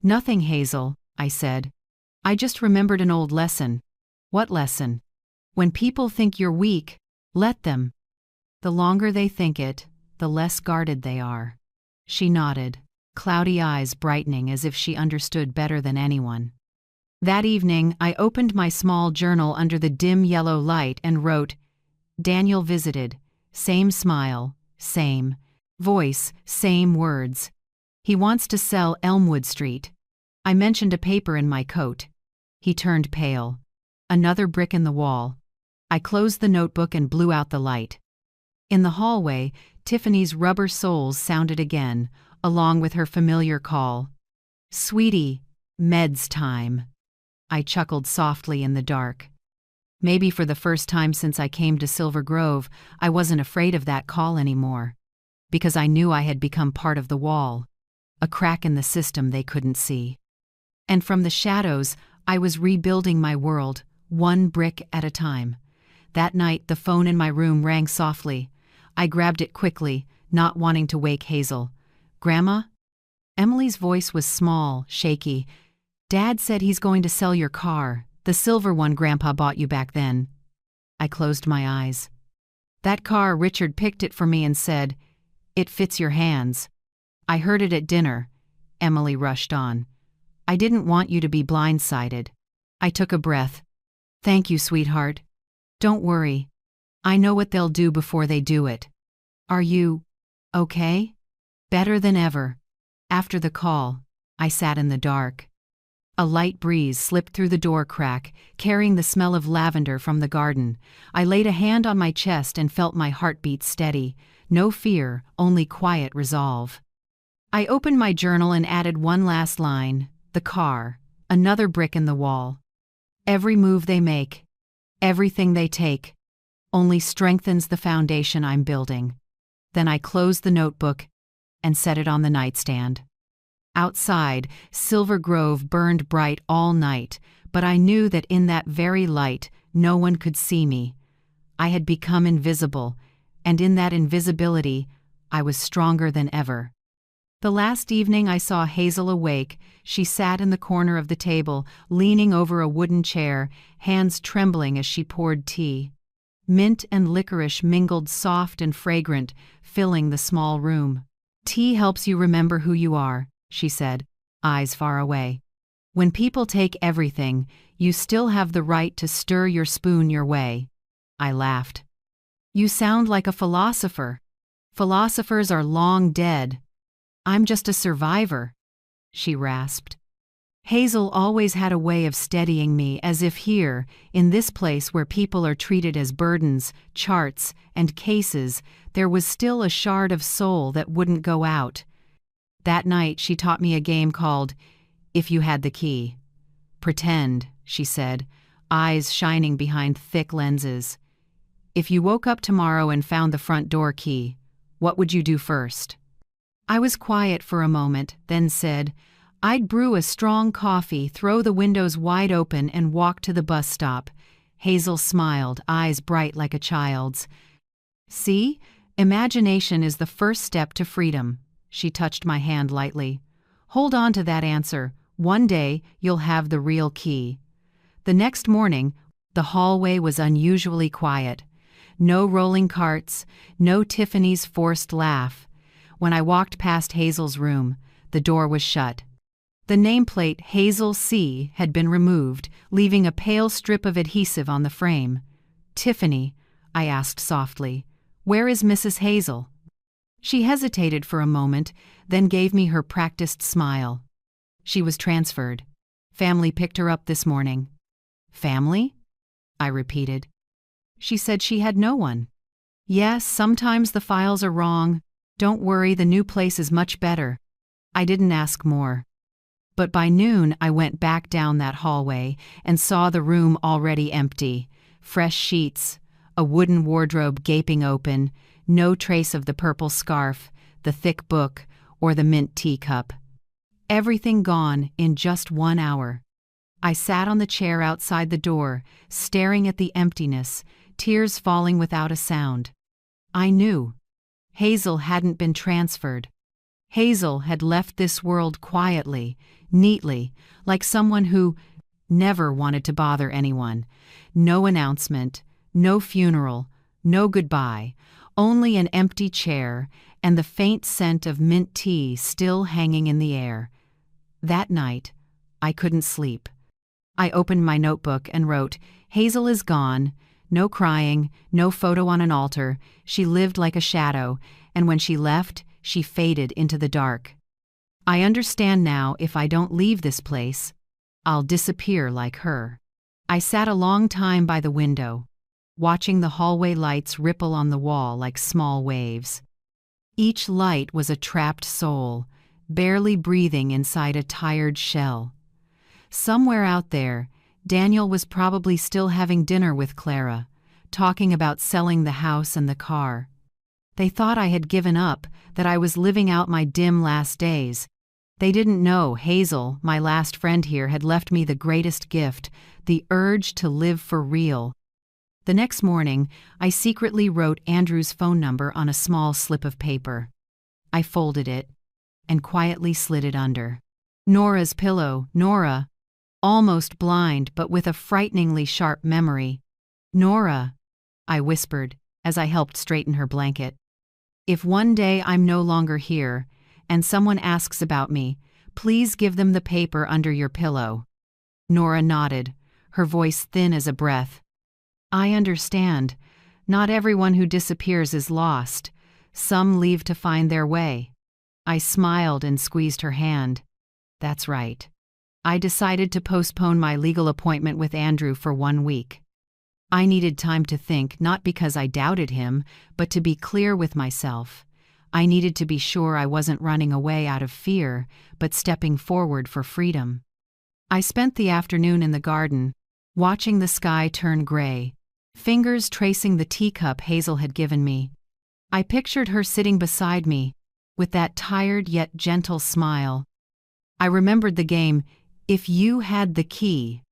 "Nothing, Hazel," I said. "I just remembered an old lesson." "What lesson?" "When people think you're weak, let them. The longer they think it, the less guarded they are." She nodded, cloudy eyes brightening as if she understood better than anyone. That evening, I opened my small journal under the dim yellow light and wrote, "Daniel visited. Same smile, same voice, same words. He wants to sell Elmwood Street." I mentioned a paper in my coat. He turned pale. Another brick in the wall. I closed the notebook and blew out the light. In the hallway, Tiffany's rubber soles sounded again, along with her familiar call. "Sweetie, meds time." I chuckled softly in the dark. Maybe for the first time since I came to Silver Grove, I wasn't afraid of that call anymore. Because I knew I had become part of the wall, a crack in the system they couldn't see. And from the shadows, I was rebuilding my world, one brick at a time. That night, the phone in my room rang softly. I grabbed it quickly, not wanting to wake Hazel. "Grandma?" Emily's voice was small, shaky. "Dad said he's going to sell your car, the silver one Grandpa bought you back then." I closed my eyes. "That car, Richard picked it for me and said, 'It fits your hands.' I heard it at dinner," Emily rushed on. "I didn't want you to be blindsided." I took a breath. "Thank you, sweetheart. Don't worry. I know what they'll do before they do it." "Are you okay?" "Better than ever." After the call, I sat in the dark. A light breeze slipped through the door crack, carrying the smell of lavender from the garden. I laid a hand on my chest and felt my heartbeat steady. No fear, only quiet resolve. I opened my journal and added one last line. The car, another brick in the wall. Every move they make, everything they take, only strengthens the foundation I'm building. Then I closed the notebook and set it on the nightstand. Outside, Silver Grove burned bright all night, but I knew that in that very light, no one could see me. I had become invisible, and in that invisibility, I was stronger than ever. The last evening I saw Hazel awake, she sat in the corner of the table, leaning over a wooden chair, hands trembling as she poured tea. Mint and licorice mingled soft and fragrant, filling the small room. "Tea helps you remember who you are," she said, eyes far away. "When people take everything, you still have the right to stir your spoon your way." I laughed. "You sound like a philosopher. Philosophers are long dead." "I'm just a survivor," she rasped. Hazel always had a way of steadying me, as if here, in this place where people are treated as burdens, charts, and cases, there was still a shard of soul that wouldn't go out. That night she taught me a game called "If You Had the Key." "Pretend," she said, eyes shining behind thick lenses. "If you woke up tomorrow and found the front door key, what would you do first?" I was quiet for a moment, then said, "I'd brew a strong coffee, throw the windows wide open, and walk to the bus stop." Hazel smiled, eyes bright like a child's. "See? Imagination is the first step to freedom." She touched my hand lightly. "Hold on to that answer. One day, you'll have the real key." The next morning, the hallway was unusually quiet. No rolling carts, no Tiffany's forced laugh. When I walked past Hazel's room, the door was shut. The nameplate Hazel C. had been removed, leaving a pale strip of adhesive on the frame. "Tiffany," I asked softly, "where is Mrs. Hazel?" She hesitated for a moment, then gave me her practiced smile. "She was transferred. Family picked her up this morning." "Family?" I repeated. She said she had no one. "Yes, sometimes the files are wrong. Don't worry, the new place is much better." I didn't ask more. But by noon I went back down that hallway and saw the room already empty. Fresh sheets, a wooden wardrobe gaping open, no trace of the purple scarf, the thick book, or the mint teacup. Everything gone in just 1 hour. I sat on the chair outside the door, staring at the emptiness, tears falling without a sound. I knew. Hazel hadn't been transferred. Hazel had left this world quietly, neatly, like someone who never wanted to bother anyone. No announcement, no funeral, no goodbye, only an empty chair and the faint scent of mint tea still hanging in the air. That night, I couldn't sleep. I opened my notebook and wrote, "Hazel is gone. No crying, no photo on an altar. She lived like a shadow, and when she left, she faded into the dark. I understand now if I don't leave this place, I'll disappear like her." I sat a long time by the window, watching the hallway lights ripple on the wall like small waves. Each light was a trapped soul, barely breathing inside a tired shell. Somewhere out there, Daniel was probably still having dinner with Clara, talking about selling the house and the car. They thought I had given up, that I was living out my dim last days. They didn't know Hazel, my last friend here, had left me the greatest gift, the urge to live for real. The next morning, I secretly wrote Andrew's phone number on a small slip of paper. I folded it and quietly slid it under Nora's pillow. Nora, almost blind but with a frighteningly sharp memory. "Nora," I whispered as I helped straighten her blanket. "If one day I'm no longer here, and someone asks about me, please give them the paper under your pillow." Nora nodded, her voice thin as a breath. "I understand. Not everyone who disappears is lost. Some leave to find their way." I smiled and squeezed her hand. "That's right." I decided to postpone my legal appointment with Andrew for 1 week. I needed time to think, not because I doubted him, but to be clear with myself. I needed to be sure I wasn't running away out of fear, but stepping forward for freedom. I spent the afternoon in the garden, watching the sky turn gray, fingers tracing the teacup Hazel had given me. I pictured her sitting beside me, with that tired yet gentle smile. I remembered the game, If You Had the Key.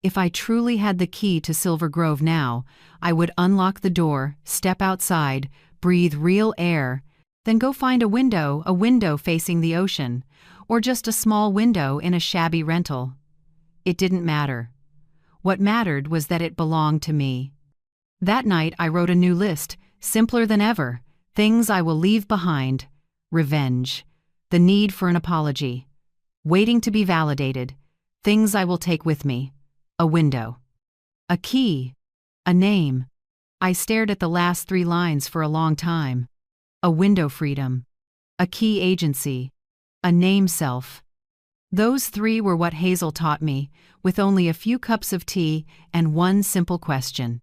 If I truly had the key to Silver Grove now, I would unlock the door, step outside, breathe real air, then go find a window facing the ocean, or just a small window in a shabby rental. It didn't matter. What mattered was that it belonged to me. That night I wrote a new list, simpler than ever. Things I will leave behind. Revenge. The need for an apology. Waiting to be validated. Things I will take with me. A window. A key. A name. I stared at the last 3 lines for a long time. A window freedom. A key agency. A name self. Those 3 were what Hazel taught me, with only a few cups of tea and one simple question.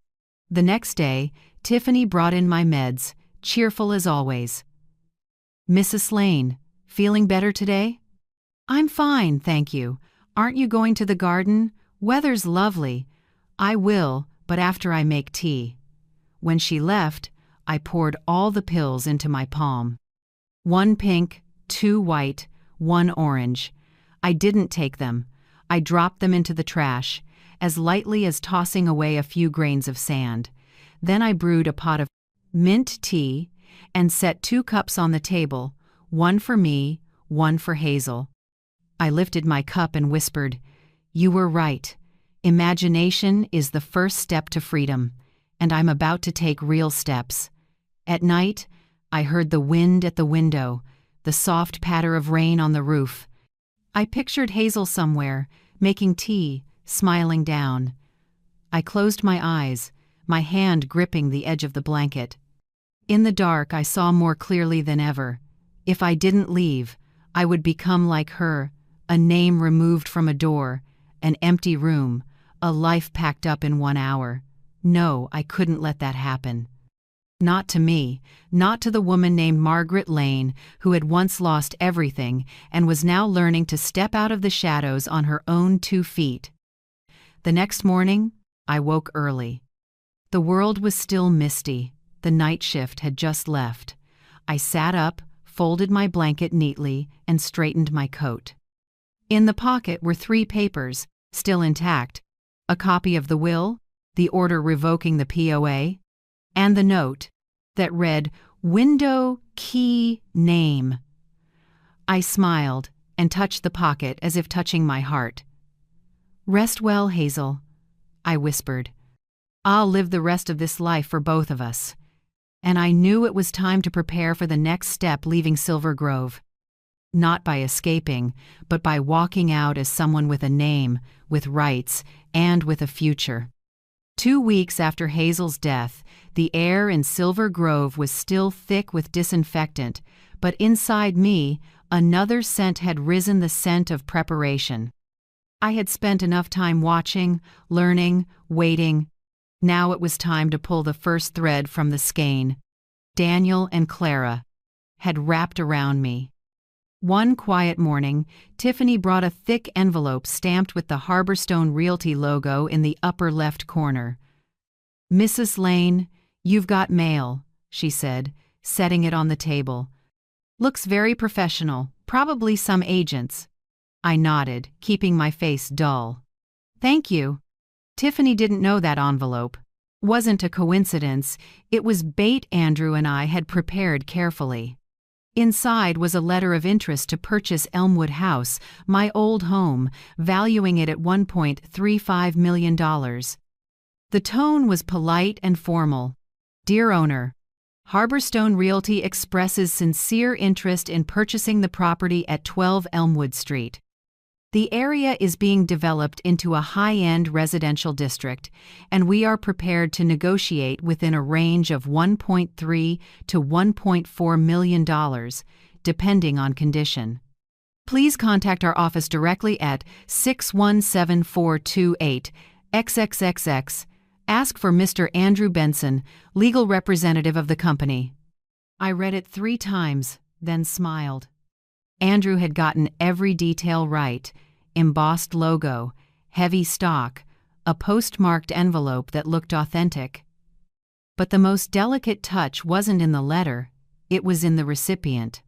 The next day, Tiffany brought in my meds, cheerful as always. "Mrs. Lane, feeling better today?" "I'm fine, thank you. Aren't you going to the garden? Weather's lovely." "I will, but after I make tea." When she left, I poured all the pills into my palm. 1 pink, 2 white, 1 orange. I didn't take them. I dropped them into the trash, as lightly as tossing away a few grains of sand. Then I brewed a pot of mint tea and set 2 cups on the table, 1 for me, 1 for Hazel. I lifted my cup and whispered, "You were right. Imagination is the first step to freedom, and I'm about to take real steps." At night, I heard the wind at the window, the soft patter of rain on the roof. I pictured Hazel somewhere, making tea, smiling down. I closed my eyes, my hand gripping the edge of the blanket. In the dark, I saw more clearly than ever. If I didn't leave, I would become like her, a name removed from a door, an empty room, a life packed up in 1 hour. No, I couldn't let that happen. Not to me, not to the woman named Margaret Lane, who had once lost everything and was now learning to step out of the shadows on her own 2 feet. The next morning, I woke early. The world was still misty. The night shift had just left. I sat up, folded my blanket neatly, and straightened my coat. In the pocket were 3 papers, still intact: a copy of the will, the order revoking the POA, and the note that read, "Window key name." I smiled and touched the pocket as if touching my heart. "Rest well, Hazel," I whispered. "I'll live the rest of this life for both of us." And I knew it was time to prepare for the next step, leaving Silver Grove. Not by escaping, but by walking out as someone with a name, with rights, and with a future. 2 weeks after Hazel's death, the air in Silver Grove was still thick with disinfectant, but inside me, another scent had risen, the scent of preparation. I had spent enough time watching, learning, waiting. Now it was time to pull the first thread from the skein. Daniel and Clara had wrapped around me. One quiet morning, Tiffany brought a thick envelope stamped with the Harborstone Realty logo in the upper left corner. "Mrs. Lane, you've got mail," she said, setting it on the table. "Looks very professional, probably some agents." I nodded, keeping my face dull. "Thank you." Tiffany didn't know that envelope. Wasn't a coincidence, it was bait Andrew and I had prepared carefully. Inside was a letter of interest to purchase Elmwood House, my old home, valuing it at $1.35 million. The tone was polite and formal. "Dear owner, Harborstone Realty expresses sincere interest in purchasing the property at 12 Elmwood Street. The area is being developed into a high-end residential district, and we are prepared to negotiate within a range of $1.3 to $1.4 million, depending on condition. Please contact our office directly at 617-428 XXXX. Ask for Mr. Andrew Benson, legal representative of the company." I read it 3 times, then smiled. Andrew had gotten every detail right: embossed logo, heavy stock, a postmarked envelope that looked authentic. But the most delicate touch wasn't in the letter, it was in the recipient.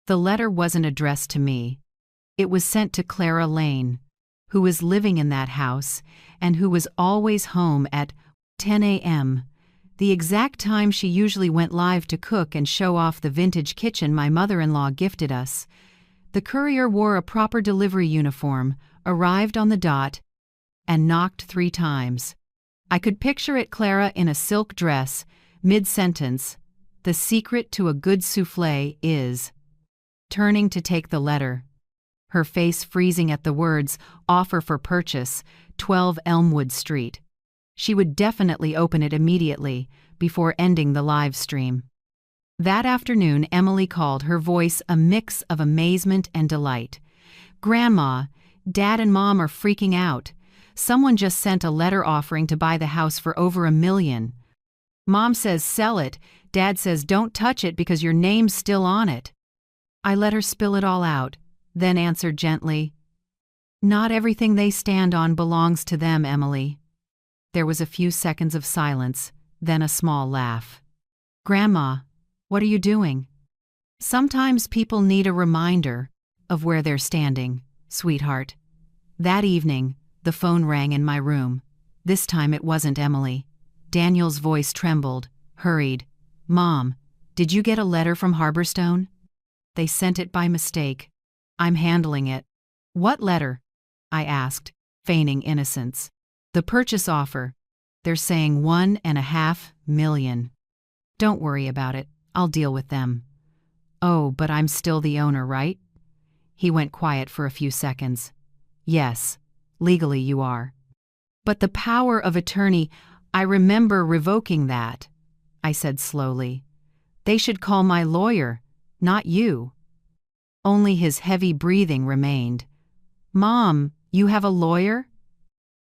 The letter wasn't addressed to me. It was sent to Clara Lane, who was living in that house and who was always home at 10 a.m., the exact time she usually went live to cook and show off the vintage kitchen my mother-in-law gifted us. The courier wore a proper delivery uniform, arrived on the dot, and knocked 3 times. I could picture it: Clara in a silk dress, mid-sentence, "The secret to a good soufflé is," turning to take the letter. Her face freezing at the words, "Offer for purchase, 12 Elmwood Street." She would definitely open it immediately, before ending the live stream. That afternoon, Emily called, her voice a mix of amazement and delight. "Grandma, Dad and Mom are freaking out. Someone just sent a letter offering to buy the house for over $1 million. Mom says sell it, Dad says don't touch it because your name's still on it." I let her spill it all out, then answered gently, "Not everything they stand on belongs to them, Emily." There was a few seconds of silence, then a small laugh. "Grandma, what are you doing?" "Sometimes people need a reminder of where they're standing, sweetheart." That evening, the phone rang in my room. This time it wasn't Emily. Daniel's voice trembled, hurried. "Mom, did you get a letter from Harborstone?" "They sent it by mistake. I'm handling it." "What letter?" I asked, feigning innocence. "The purchase offer. They're saying $1.5 million. Don't worry about it. I'll deal with them." "Oh, but I'm still the owner, right?" He went quiet for a few seconds. "Yes, legally you are." "But the power of attorney, I remember revoking that," I said slowly. "They should call my lawyer, not you." Only his heavy breathing remained. "Mom, you have a lawyer?"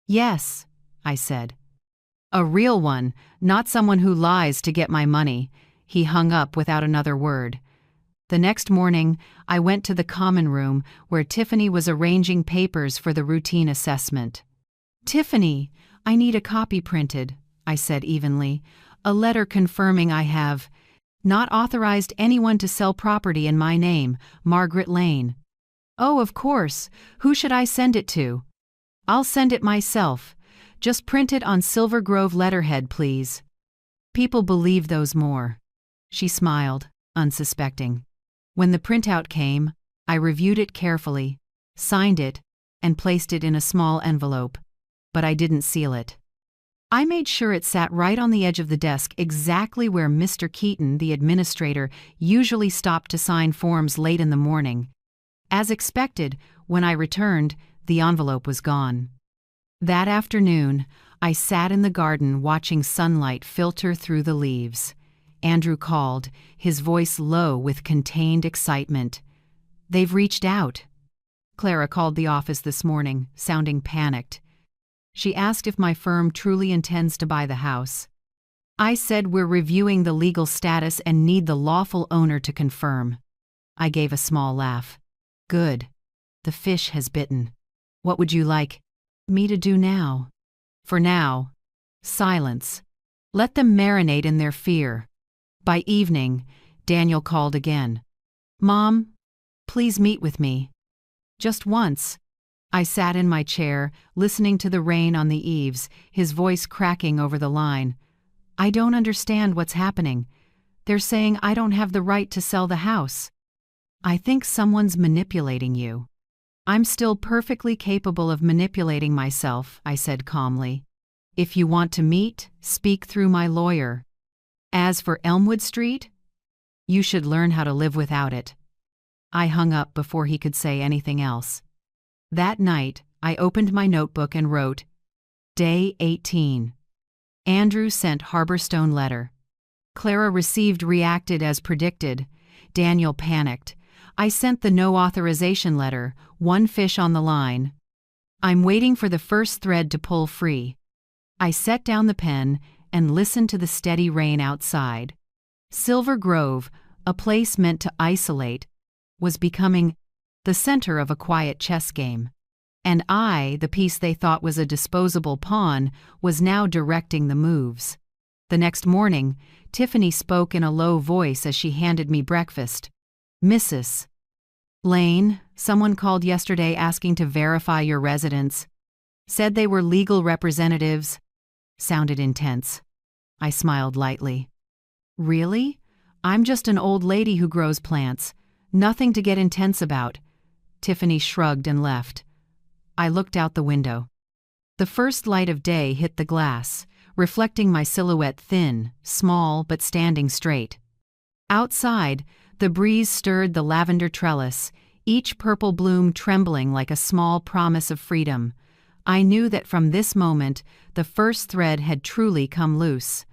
"Yes," I said. "A real one, not someone who lies to get my money." He hung up without another word. The next morning, I went to the common room where Tiffany was arranging papers for the routine assessment. "Tiffany, I need a copy printed," I said evenly. "A letter confirming I have..." Not authorized anyone to sell property in my name, Margaret Lane. Oh, of course. Who should I send it to? I'll send it myself. Just print it on Silver Grove letterhead, please. People believe those more. She smiled, unsuspecting. When the printout came, I reviewed it carefully, signed it, and placed it in a small envelope. But I didn't seal it. I made sure it sat right on the edge of the desk, exactly where Mr. Keaton, the administrator, usually stopped to sign forms late in the morning. As expected, when I returned, the envelope was gone. That afternoon, I sat in the garden watching sunlight filter through the leaves. Andrew called, his voice low with contained excitement. "They've reached out." Clara called the office this morning, sounding panicked. She asked if my firm truly intends to buy the house. I said we're reviewing the legal status and need the lawful owner to confirm. I gave a small laugh. Good. The fish has bitten. What would you like me to do now? For now, silence. Let them marinate in their fear. By evening, Daniel called again. "Mom, please meet with me." Just once. I sat in my chair, listening to the rain on the eaves, his voice cracking over the line. "I don't understand what's happening. They're saying I don't have the right to sell the house." "I think someone's manipulating you." "I'm still perfectly capable of manipulating myself," I said calmly. "If you want to meet, speak through my lawyer. As for Elmwood Street, you should learn how to live without it." I hung up before he could say anything else. That night, I opened my notebook and wrote, Day 18. Andrew sent Harborstone letter. Clara reacted as predicted. Daniel panicked. I sent the no authorization letter, one fish on the line. I'm waiting for the first thread to pull free. I set down the pen and listened to the steady rain outside. Silver Grove, a place meant to isolate, was becoming the center of a quiet chess game. And I, the piece they thought was a disposable pawn, was now directing the moves. The next morning, Tiffany spoke in a low voice as she handed me breakfast. "Mrs. Lane, someone called yesterday asking to verify your residence. Said they were legal representatives." Sounded intense. I smiled lightly. "Really? I'm just an old lady who grows plants. Nothing to get intense about." Tiffany shrugged and left. I looked out the window. The first light of day hit the glass, reflecting my silhouette thin, small, but standing straight. Outside, the breeze stirred the lavender trellis, each purple bloom trembling like a small promise of freedom. I knew that from this moment, the first thread had truly come loose.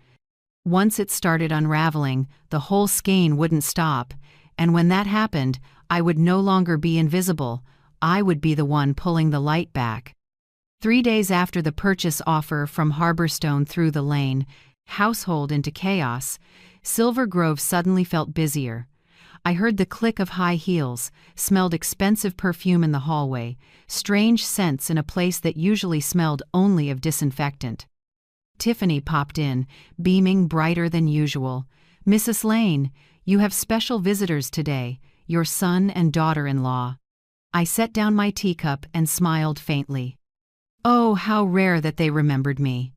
Once it started unraveling, the whole skein wouldn't stop, and when that happened, I would no longer be invisible. I would be the one pulling the light back. 3 days after the purchase offer from Harborstone threw the Lane household into chaos, Silver Grove suddenly felt busier. I heard the click of high heels, smelled expensive perfume in the hallway, strange scents in a place that usually smelled only of disinfectant. Tiffany popped in, beaming brighter than usual. "Mrs. Lane, you have special visitors today, your son and daughter-in-law." I set down my teacup and smiled faintly. Oh, how rare that they remembered me.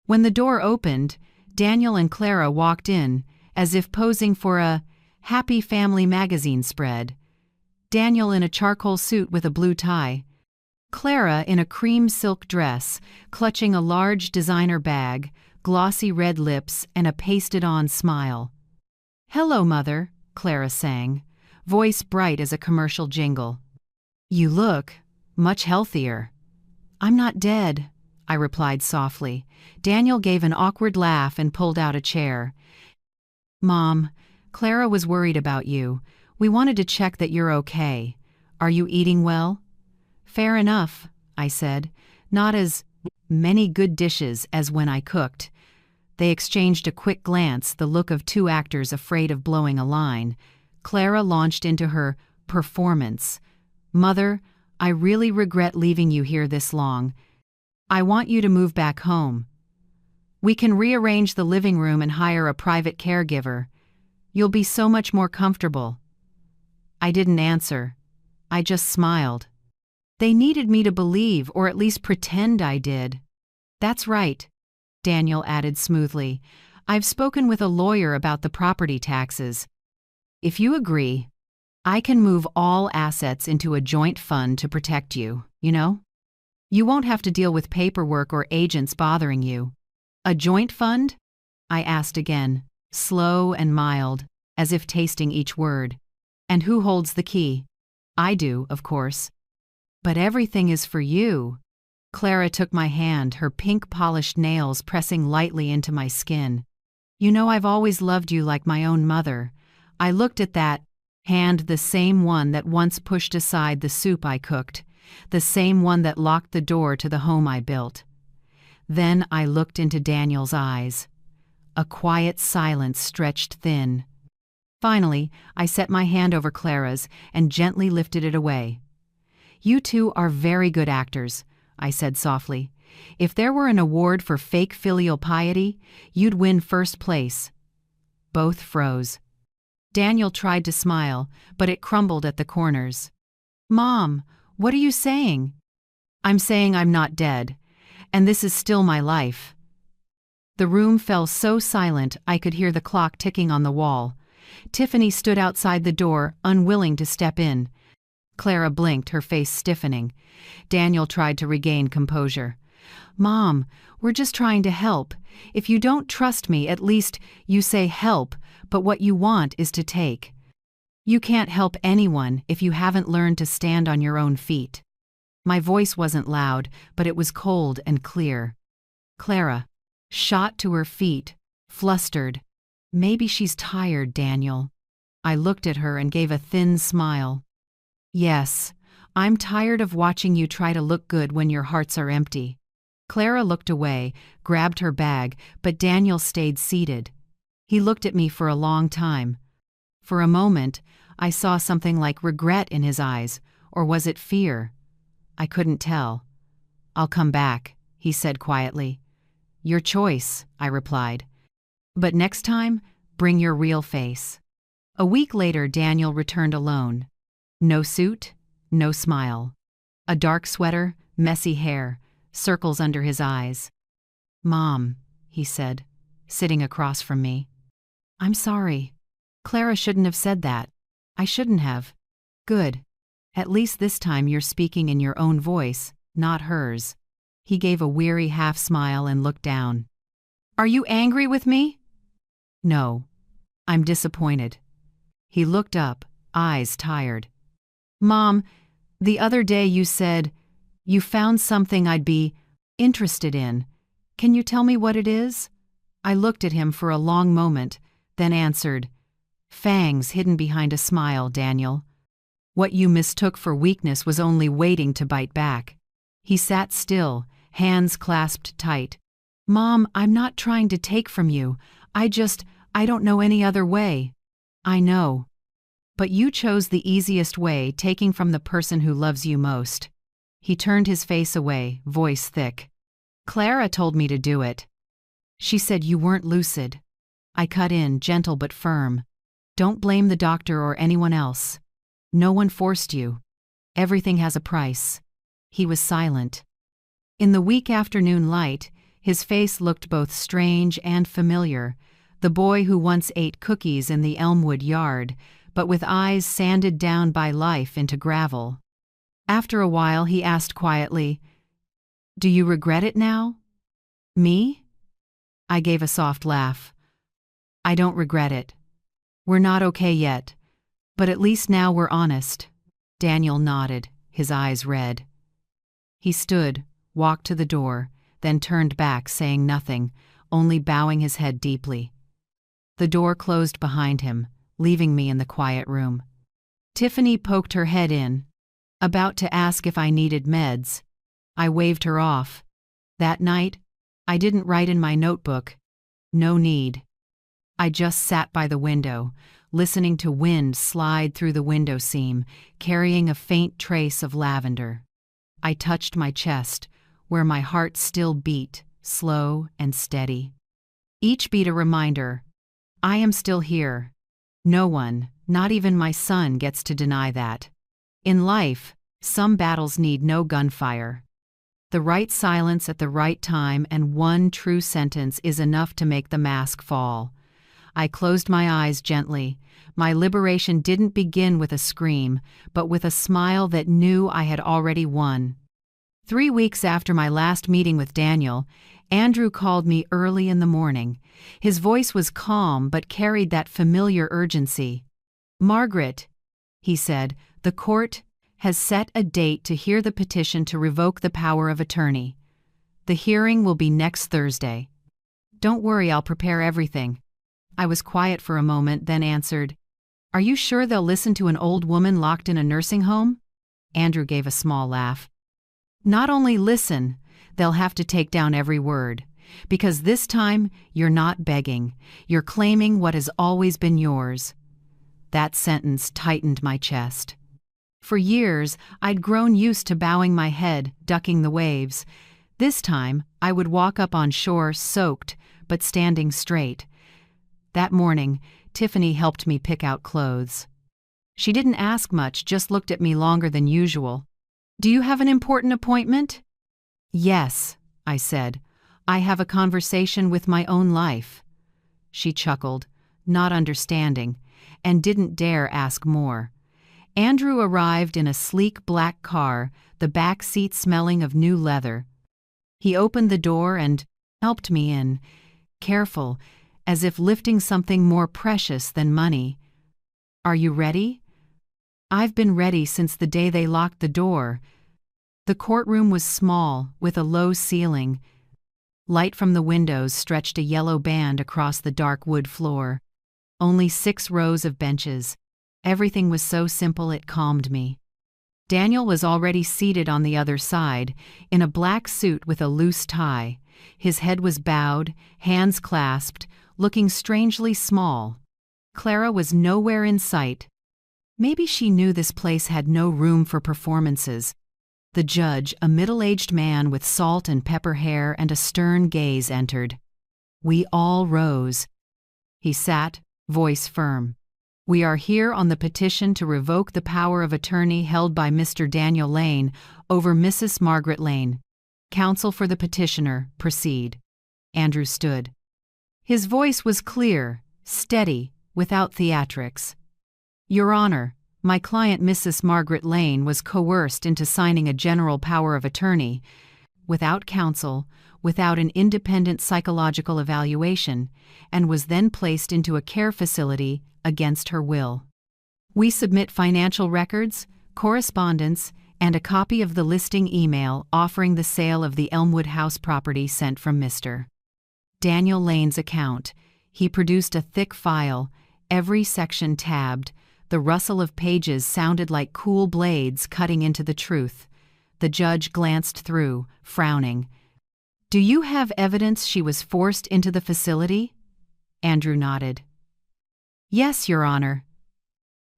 When the door opened, Daniel and Clara walked in, as if posing for a Happy Family magazine spread. Daniel in a charcoal suit with a blue tie. Clara in a cream silk dress, clutching a large designer bag, glossy red lips, and a pasted-on smile. "Hello, Mother," Clara sang, voice bright as a commercial jingle. "You look much healthier." "I'm not dead," I replied softly. Daniel gave an awkward laugh and pulled out a chair. "Mom, Clara was worried about you. We wanted to check that you're okay. Are you eating well?" "Fair enough," I said. "Not as many good dishes as when I cooked." They exchanged a quick glance, the look of two actors afraid of blowing a line. Clara launched into her performance. "Mother, I really regret leaving you here this long. I want you to move back home. We can rearrange the living room and hire a private caregiver." You'll be so much more comfortable." I didn't answer. I just smiled. They needed me to believe, or at least pretend I did. "That's right," Daniel added smoothly. "I've spoken with a lawyer about the property taxes. If you agree, I can move all assets into a joint fund to protect you, you know? You won't have to deal with paperwork or agents bothering you." "A joint fund?" I asked again, slow and mild, as if tasting each word. "And who holds the key?" "I do, of course." "But everything is for you." Clara took my hand, her pink-polished nails pressing lightly into my skin. "You know I've always loved you like my own mother." I looked at that hand, the same one that once pushed aside the soup I cooked, the same one that locked the door to the home I built. Then I looked into Daniel's eyes. A quiet silence stretched thin. Finally, I set my hand over Clara's and gently lifted it away. "You two are very good actors," I said softly. "If there were an award for fake filial piety, you'd win first place." Both froze. Daniel tried to smile, but it crumbled at the corners. "Mom, what are you saying?" "I'm saying I'm not dead, and this is still my life." The room fell so silent I could hear the clock ticking on the wall. Tiffany stood outside the door, unwilling to step in. Clara blinked, her face stiffening. Daniel tried to regain composure. "Mom, we're just trying to help. If you don't trust me, at least you say help, but what you want is to take. You can't help anyone if you haven't learned to stand on your own feet." My voice wasn't loud, but it was cold and clear. Clara shot to her feet, flustered. "Maybe she's tired, Daniel." I looked at her and gave a thin smile. "Yes, I'm tired of watching you try to look good when your hearts are empty." Clara looked away, grabbed her bag, but Daniel stayed seated. He looked at me for a long time. For a moment, I saw something like regret in his eyes, or was it fear? I couldn't tell. "I'll come back," he said quietly. "Your choice," I replied. "But next time, bring your real face." A week later, Daniel returned alone. No suit, no smile. A dark sweater, messy hair, circles under his eyes. "Mom," he said, sitting across from me. "I'm sorry. Clara shouldn't have said that. I shouldn't have." "Good. At least this time you're speaking in your own voice, not hers." He gave a weary half-smile and looked down. "Are you angry with me?" "No. I'm disappointed." He looked up, eyes tired. "Mom, the other day you said you found something I'd be interested in. Can you tell me what it is?" I looked at him for a long moment, then answered, "Fangs hidden behind a smile, Daniel. What you mistook for weakness was only waiting to bite back." He sat still, hands clasped tight. "Mom, I'm not trying to take from you. I don't know any other way." "I know. But you chose the easiest way, taking from the person who loves you most." He turned his face away, voice thick. "Clara told me to do it. She said you weren't lucid." I cut in, gentle but firm. "Don't blame the doctor or anyone else. No one forced you. Everything has a price." He was silent. In the weak afternoon light, his face looked both strange and familiar, the boy who once ate cookies in the Elmwood yard, but with eyes sanded down by life into gravel. After a while, he asked quietly, "Do you regret it now?" "Me?" I gave a soft laugh. "I don't regret it. We're not okay yet, but at least now we're honest." Daniel nodded, his eyes red. He stood, walked to the door, then turned back, saying nothing, only bowing his head deeply. The door closed behind him, leaving me in the quiet room. Tiffany poked her head in, about to ask if I needed meds. I waved her off. That night, I didn't write in my notebook. No need. I just sat by the window, listening to wind slide through the window seam, carrying a faint trace of lavender. I touched my chest, where my heart still beat, slow and steady. Each beat a reminder, I am still here, No one, not even my son, gets to deny that. In life, some battles need no gunfire. The right silence at the right time and one true sentence is enough to make the mask fall. I closed my eyes gently. My liberation didn't begin with a scream, but with a smile that knew I had already won. 3 weeks after my last meeting with Daniel, Andrew called me early in the morning. His voice was calm but carried that familiar urgency. "Margaret," he said, "the court has set a date to hear the petition to revoke the power of attorney. The hearing will be next Thursday. Don't worry, I'll prepare everything." I was quiet for a moment, then answered, "Are you sure they'll listen to an old woman locked in a nursing home?" Andrew gave a small laugh. "Not only listen, they'll have to take down every word. Because this time, you're not begging. You're claiming what has always been yours." That sentence tightened my chest. For years, I'd grown used to bowing my head, ducking the waves. This time, I would walk up on shore soaked, but standing straight. That morning, Tiffany helped me pick out clothes. She didn't ask much, just looked at me longer than usual. "Do you have an important appointment?" "Yes," I said. "I have a conversation with my own life." She chuckled, not understanding, and didn't dare ask more. Andrew arrived in a sleek black car, the back seat smelling of new leather. He opened the door and helped me in, careful, as if lifting something more precious than money. "Are you ready?" "I've been ready since the day they locked the door." The courtroom was small, with a low ceiling. Light from the windows stretched a yellow band across the dark wood floor. Only 6 rows of benches. Everything was so simple it calmed me. Daniel was already seated on the other side, in a black suit with a loose tie. His head was bowed, hands clasped, looking strangely small. Clara was nowhere in sight. Maybe she knew this place had no room for performances. The judge, a middle-aged man with salt and pepper hair and a stern gaze, entered. We all rose. He sat, voice firm. "We are here on the petition to revoke the power of attorney held by Mr. Daniel Lane over Mrs. Margaret Lane. Counsel for the petitioner, proceed." Andrew stood. His voice was clear, steady, without theatrics. "Your Honor, my client Mrs. Margaret Lane was coerced into signing a general power of attorney, without counsel, without an independent psychological evaluation, and was then placed into a care facility against her will. We submit financial records, correspondence, and a copy of the listing email offering the sale of the Elmwood House property sent from Mr. Daniel Lane's account. He produced a thick file, every section tabbed. The rustle of pages sounded like cool blades cutting into the truth. The judge glanced through, frowning. "Do you have evidence she was forced into the facility?" Andrew nodded. "Yes, Your Honor.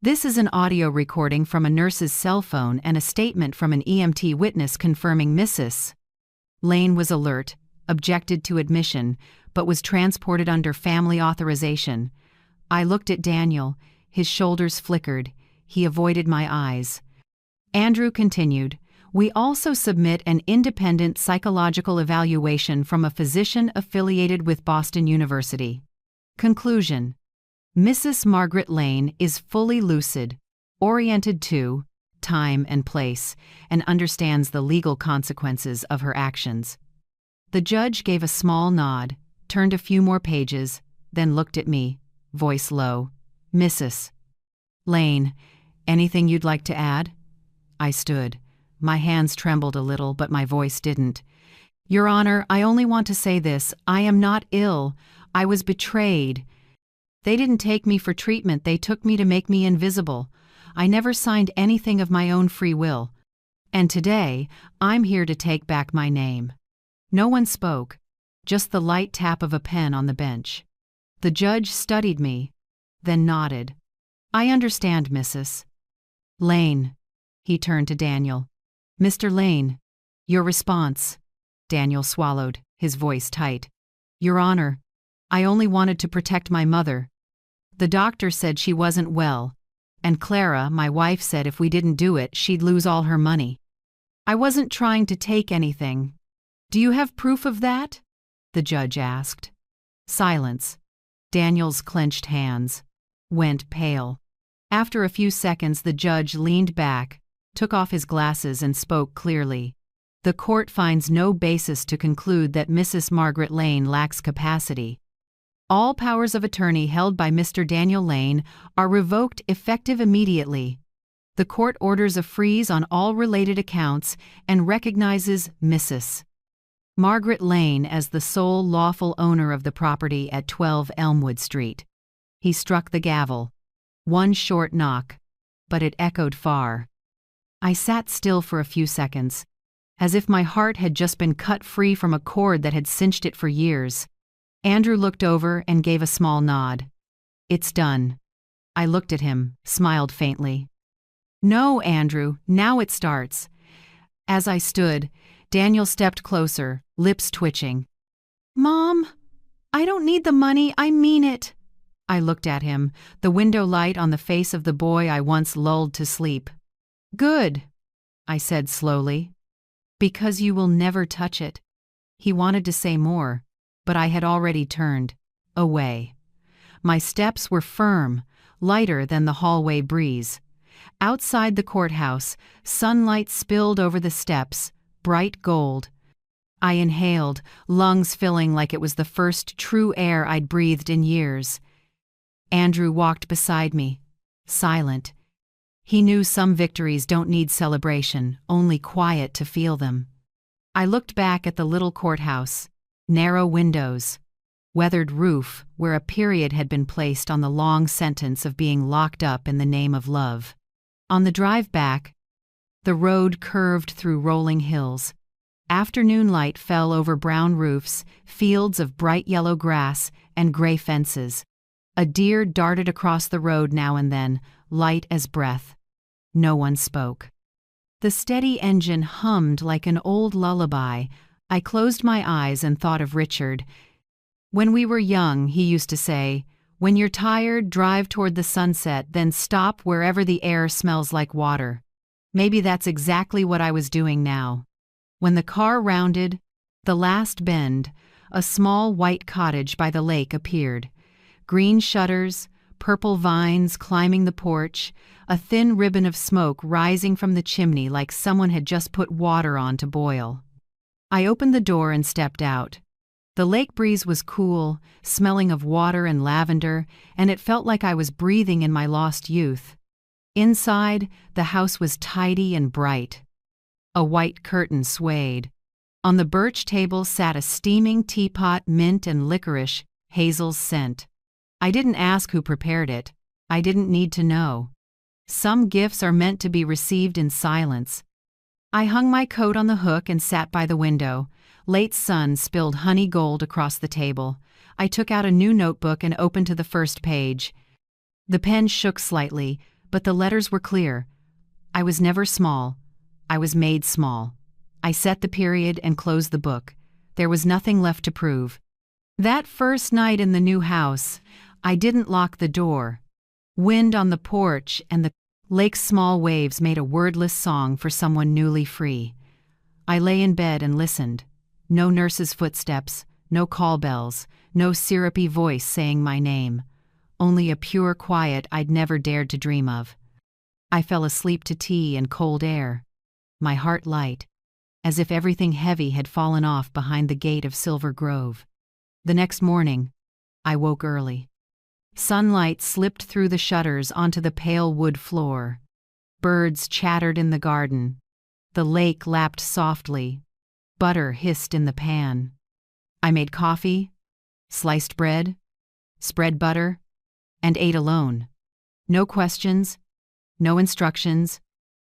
This is an audio recording from a nurse's cell phone and a statement from an EMT witness confirming Mrs. Lane was alert, objected to admission, but was transported under family authorization." I looked at Daniel. His shoulders flickered. He avoided my eyes. Andrew continued, "We also submit an independent psychological evaluation from a physician affiliated with Boston University. Conclusion: Mrs. Margaret Lane is fully lucid, oriented to time and place, and understands the legal consequences of her actions." The judge gave a small nod, turned a few more pages, then looked at me, voice low. "Mrs. Lane, anything you'd like to add?" I stood. My hands trembled a little, but my voice didn't. "Your Honor, I only want to say this. I am not ill. I was betrayed. They didn't take me for treatment, they took me to make me invisible. I never signed anything of my own free will. And today, I'm here to take back my name." No one spoke, just the light tap of a pen on the bench. The judge studied me, then nodded. "I understand, Mrs. Lane." He turned to Daniel. "Mr. Lane, your response." Daniel swallowed, his voice tight. "Your Honor, I only wanted to protect my mother." The doctor said she wasn't well, and Clara, my wife, said if we didn't do it, she'd lose all her money. I wasn't trying to take anything. Do you have proof of that? The judge asked. Silence. Daniel's clenched hands went pale. After a few seconds, the judge leaned back, took off his glasses, and spoke clearly. The court finds no basis to conclude that Mrs. Margaret Lane lacks capacity. All powers of attorney held by Mr. Daniel Lane are revoked effective immediately. The court orders a freeze on all related accounts and recognizes Mrs. Margaret Lane as the sole lawful owner of the property at 12 Elmwood Street. He struck the gavel. One short knock, but it echoed far. I sat still for a few seconds, as if my heart had just been cut free from a cord that had cinched it for years. Andrew looked over and gave a small nod. It's done. I looked at him, smiled faintly. No, Andrew, now it starts. As I stood, Daniel stepped closer, lips twitching. Mom, I don't need the money, I mean it. I looked at him, the window light on the face of the boy I once lulled to sleep. Good, I said slowly. Because you will never touch it. He wanted to say more, but I had already turned away. My steps were firm, lighter than the hallway breeze. Outside the courthouse, sunlight spilled over the steps, bright gold. I inhaled, lungs filling like it was the first true air I'd breathed in years. Andrew walked beside me, silent. He knew some victories don't need celebration, only quiet to feel them. I looked back at the little courthouse, narrow windows, weathered roof where a period had been placed on the long sentence of being locked up in the name of love. On the drive back, the road curved through rolling hills. Afternoon light fell over brown roofs, fields of bright yellow grass, and gray fences. A deer darted across the road now and then, light as breath. No one spoke. The steady engine hummed like an old lullaby. I closed my eyes and thought of Richard. When we were young, he used to say, "When you're tired, drive toward the sunset, then stop wherever the air smells like water." Maybe that's exactly what I was doing now. When the car rounded the last bend, a small white cottage by the lake appeared. Green shutters, purple vines climbing the porch, a thin ribbon of smoke rising from the chimney like someone had just put water on to boil. I opened the door and stepped out. The lake breeze was cool, smelling of water and lavender, and it felt like I was breathing in my lost youth. Inside, the house was tidy and bright. A white curtain swayed. On the birch table sat a steaming teapot, mint and licorice, Hazel's scent. I didn't ask who prepared it. I didn't need to know. Some gifts are meant to be received in silence. I hung my coat on the hook and sat by the window. Late sun spilled honey gold across the table. I took out a new notebook and opened to the first page. The pen shook slightly, but the letters were clear. I was never small. I was made small. I set the period and closed the book. There was nothing left to prove. That first night in the new house, I didn't lock the door. Wind on the porch and the lake's small waves made a wordless song for someone newly free. I lay in bed and listened. No nurse's footsteps, no call bells, no syrupy voice saying my name. Only a pure quiet I'd never dared to dream of. I fell asleep to tea and cold air, my heart light, as if everything heavy had fallen off behind the gate of Silver Grove. The next morning, I woke early. Sunlight slipped through the shutters onto the pale wood floor. Birds chattered in the garden. The lake lapped softly. Butter hissed in the pan. I made coffee, sliced bread, spread butter, and ate alone. No questions, no instructions,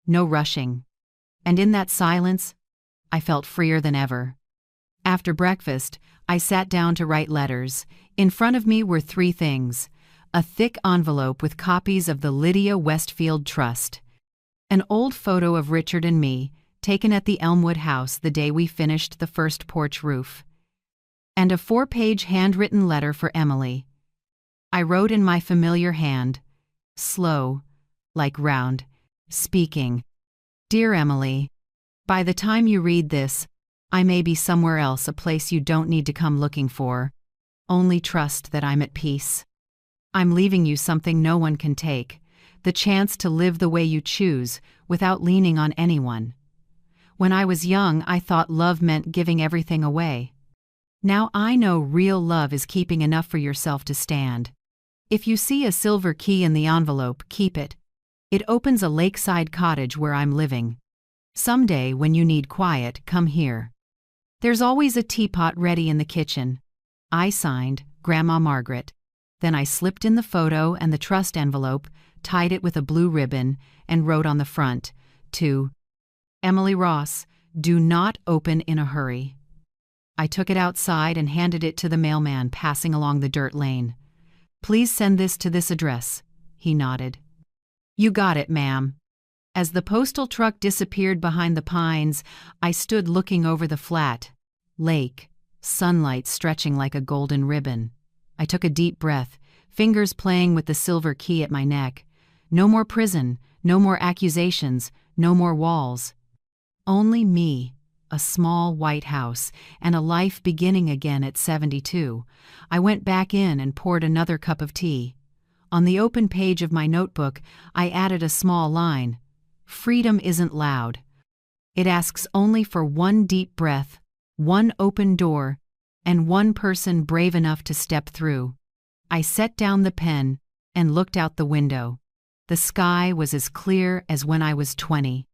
no rushing. And in that silence, I felt freer than ever. After breakfast, I sat down to write letters. In front of me were three things: a thick envelope with copies of the Lydia Westfield Trust, an old photo of Richard and me, taken at the Elmwood house the day we finished the first porch roof, and a 4-page handwritten letter for Emily. I wrote in my familiar hand, slow, like round, speaking. Dear Emily, by the time you read this, I may be somewhere else, a place you don't need to come looking for. Only trust that I'm at peace. I'm leaving you something no one can take, the chance to live the way you choose without leaning on anyone. When I was young, I thought love meant giving everything away. Now I know real love is keeping enough for yourself to stand. If you see a silver key in the envelope, keep it. It opens a lakeside cottage where I'm living. Someday, when you need quiet, come here. There's always a teapot ready in the kitchen. I signed, Grandma Margaret. Then I slipped in the photo and the trust envelope, tied it with a blue ribbon, and wrote on the front, to Emily Ross, do not open in a hurry. I took it outside and handed it to the mailman passing along the dirt lane. Please send this to this address. He nodded. You got it, ma'am. As the postal truck disappeared behind the pines, I stood looking over the flat, lake, sunlight stretching like a golden ribbon. I took a deep breath, fingers playing with the silver key at my neck. No more prison, no more accusations, no more walls. Only me, a small white house, and a life beginning again at 72. I went back in and poured another cup of tea. On the open page of my notebook, I added a small line. Freedom isn't loud. It asks only for one deep breath, one open door, and one person brave enough to step through. I set down the pen and looked out the window. The sky was as clear as when I was 20.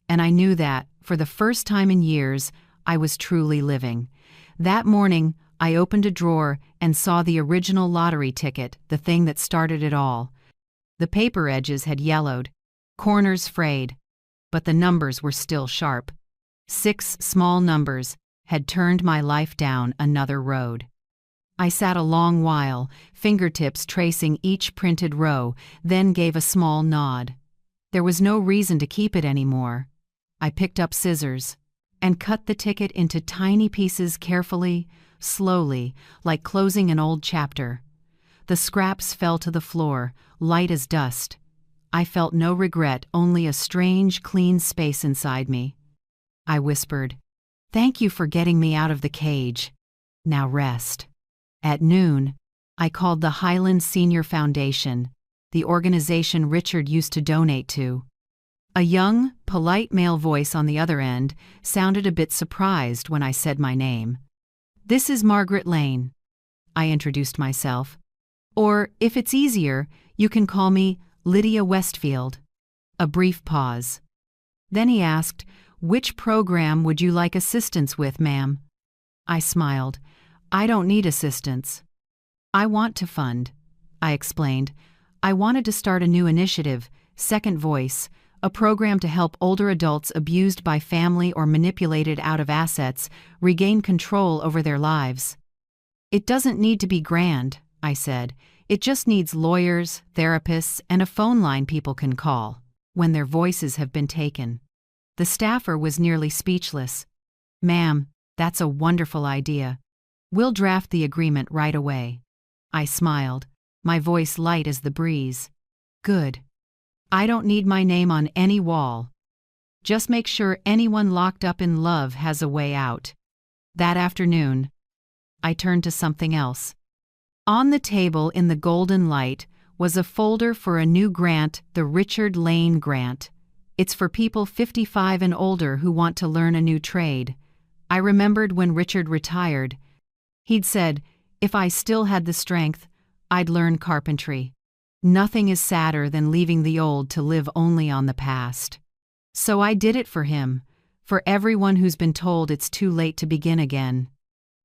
And I knew that, for the first time in years, I was truly living. That morning, I opened a drawer and saw the original lottery ticket, the thing that started it all. The paper edges had yellowed, corners frayed, but the numbers were still sharp. 6 small numbers had turned my life down another road. I sat a long while, fingertips tracing each printed row, then gave a small nod. There was no reason to keep it anymore. I picked up scissors and cut the ticket into tiny pieces carefully, slowly, like closing an old chapter. The scraps fell to the floor, light as dust. I felt no regret, only a strange, clean space inside me. I whispered, "Thank you for getting me out of the cage. Now rest." At noon, I called the Highland Senior Foundation, the organization Richard used to donate to. A young, polite male voice on the other end sounded a bit surprised when I said my name. "This is Margaret Lane," I introduced myself. "Or, if it's easier, you can call me Lydia Westfield." A brief pause. Then he asked, "Which program would you like assistance with, ma'am?" I smiled. "I don't need assistance. I want to fund," I explained. I wanted to start a new initiative, Second Voice, a program to help older adults abused by family or manipulated out of assets regain control over their lives. "It doesn't need to be grand," I said. "It just needs lawyers, therapists, and a phone line people can call when their voices have been taken." The staffer was nearly speechless. "Ma'am, that's a wonderful idea. We'll draft the agreement right away." I smiled, my voice light as the breeze. "Good. I don't need my name on any wall. Just make sure anyone locked up in love has a way out." That afternoon, I turned to something else. On the table in the golden light was a folder for a new grant, the Richard Lane Grant. It's for people 55 and older who want to learn a new trade. I remembered when Richard retired. He'd said, if I still had the strength, I'd learn carpentry. Nothing is sadder than leaving the old to live only on the past. So I did it for him, for everyone who's been told it's too late to begin again.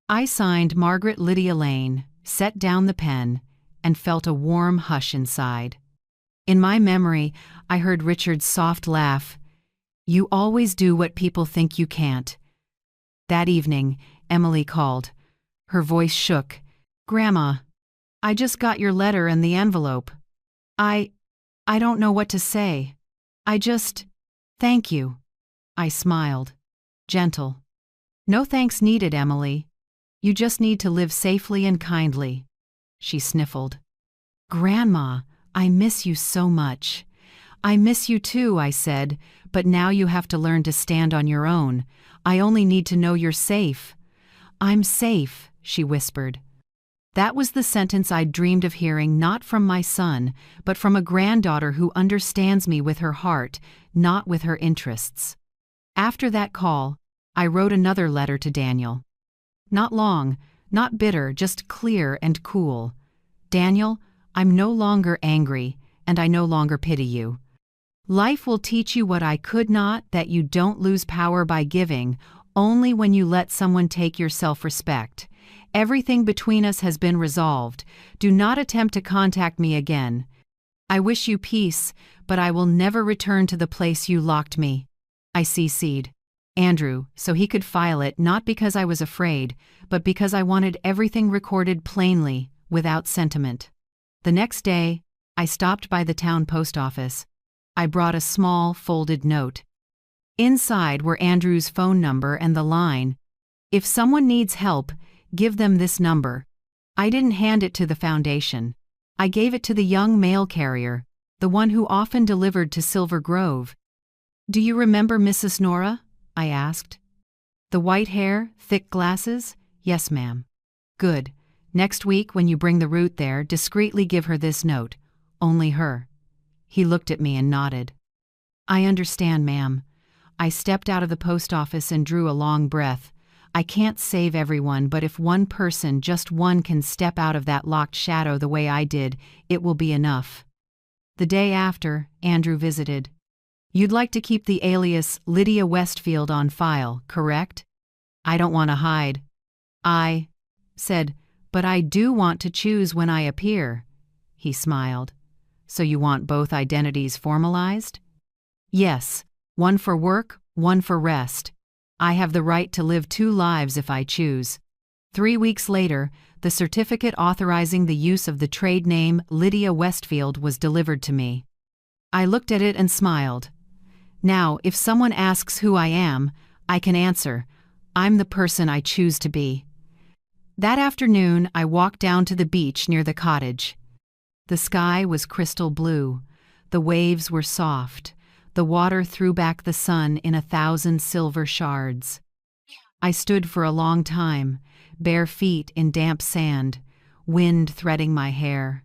I signed Margaret Lydia Lane, set down the pen, and felt a warm hush inside. In my memory, I heard Richard's soft laugh. "You always do what people think you can't." That evening, Emily called. Her voice shook. "Grandma, I just got your letter and the envelope. I don't know what to say. Thank you." I smiled. Gentle. "No thanks needed, Emily. You just need to live safely and kindly." She sniffled. "Grandma, I miss you so much." "I miss you too," I said, "but now you have to learn to stand on your own. I only need to know you're safe." "I'm safe," she whispered. That was the sentence I'd dreamed of hearing, not from my son, but from a granddaughter who understands me with her heart, not with her interests. After that call, I wrote another letter to Daniel. Not long, not bitter, just clear and cool. "Daniel, I'm no longer angry, and I no longer pity you. Life will teach you what I could not, that you don't lose power by giving, only when you let someone take your self-respect. Everything between us has been resolved. Do not attempt to contact me again. I wish you peace, but I will never return to the place you locked me." I CC'd Andrew so he could file it, not because I was afraid, but because I wanted everything recorded plainly, without sentiment. The next day, I stopped by the town post office. I brought a small, folded note. Inside were Andrew's phone number and the line, "If someone needs help, give them this number." I didn't hand it to the foundation. I gave it to the young mail carrier, the one who often delivered to Silver Grove. "Do you remember Mrs. Nora?" I asked. "The white hair, thick glasses?" "Yes, ma'am." "Good. Next week when you bring the root there, discreetly give her this note. Only her." He looked at me and nodded. "I understand, ma'am." I stepped out of the post office and drew a long breath. I can't save everyone, but if one person, just one, can step out of that locked shadow the way I did, it will be enough. The day after, Andrew visited. "You'd like to keep the alias Lydia Westfield on file, correct?" "I don't want to hide." I said, "But I do want to choose when I appear." He smiled. "So you want both identities formalized?" "Yes, one for work, one for rest. I have the right to live two lives if I choose." 3 weeks later, the certificate authorizing the use of the trade name Lydia Westfield was delivered to me. I looked at it and smiled. Now, if someone asks who I am, I can answer, I'm the person I choose to be. That afternoon, I walked down to the beach near the cottage. The sky was crystal blue. The waves were soft. The water threw back the sun in 1,000 silver shards. I stood for a long time, bare feet in damp sand, wind threading my hair.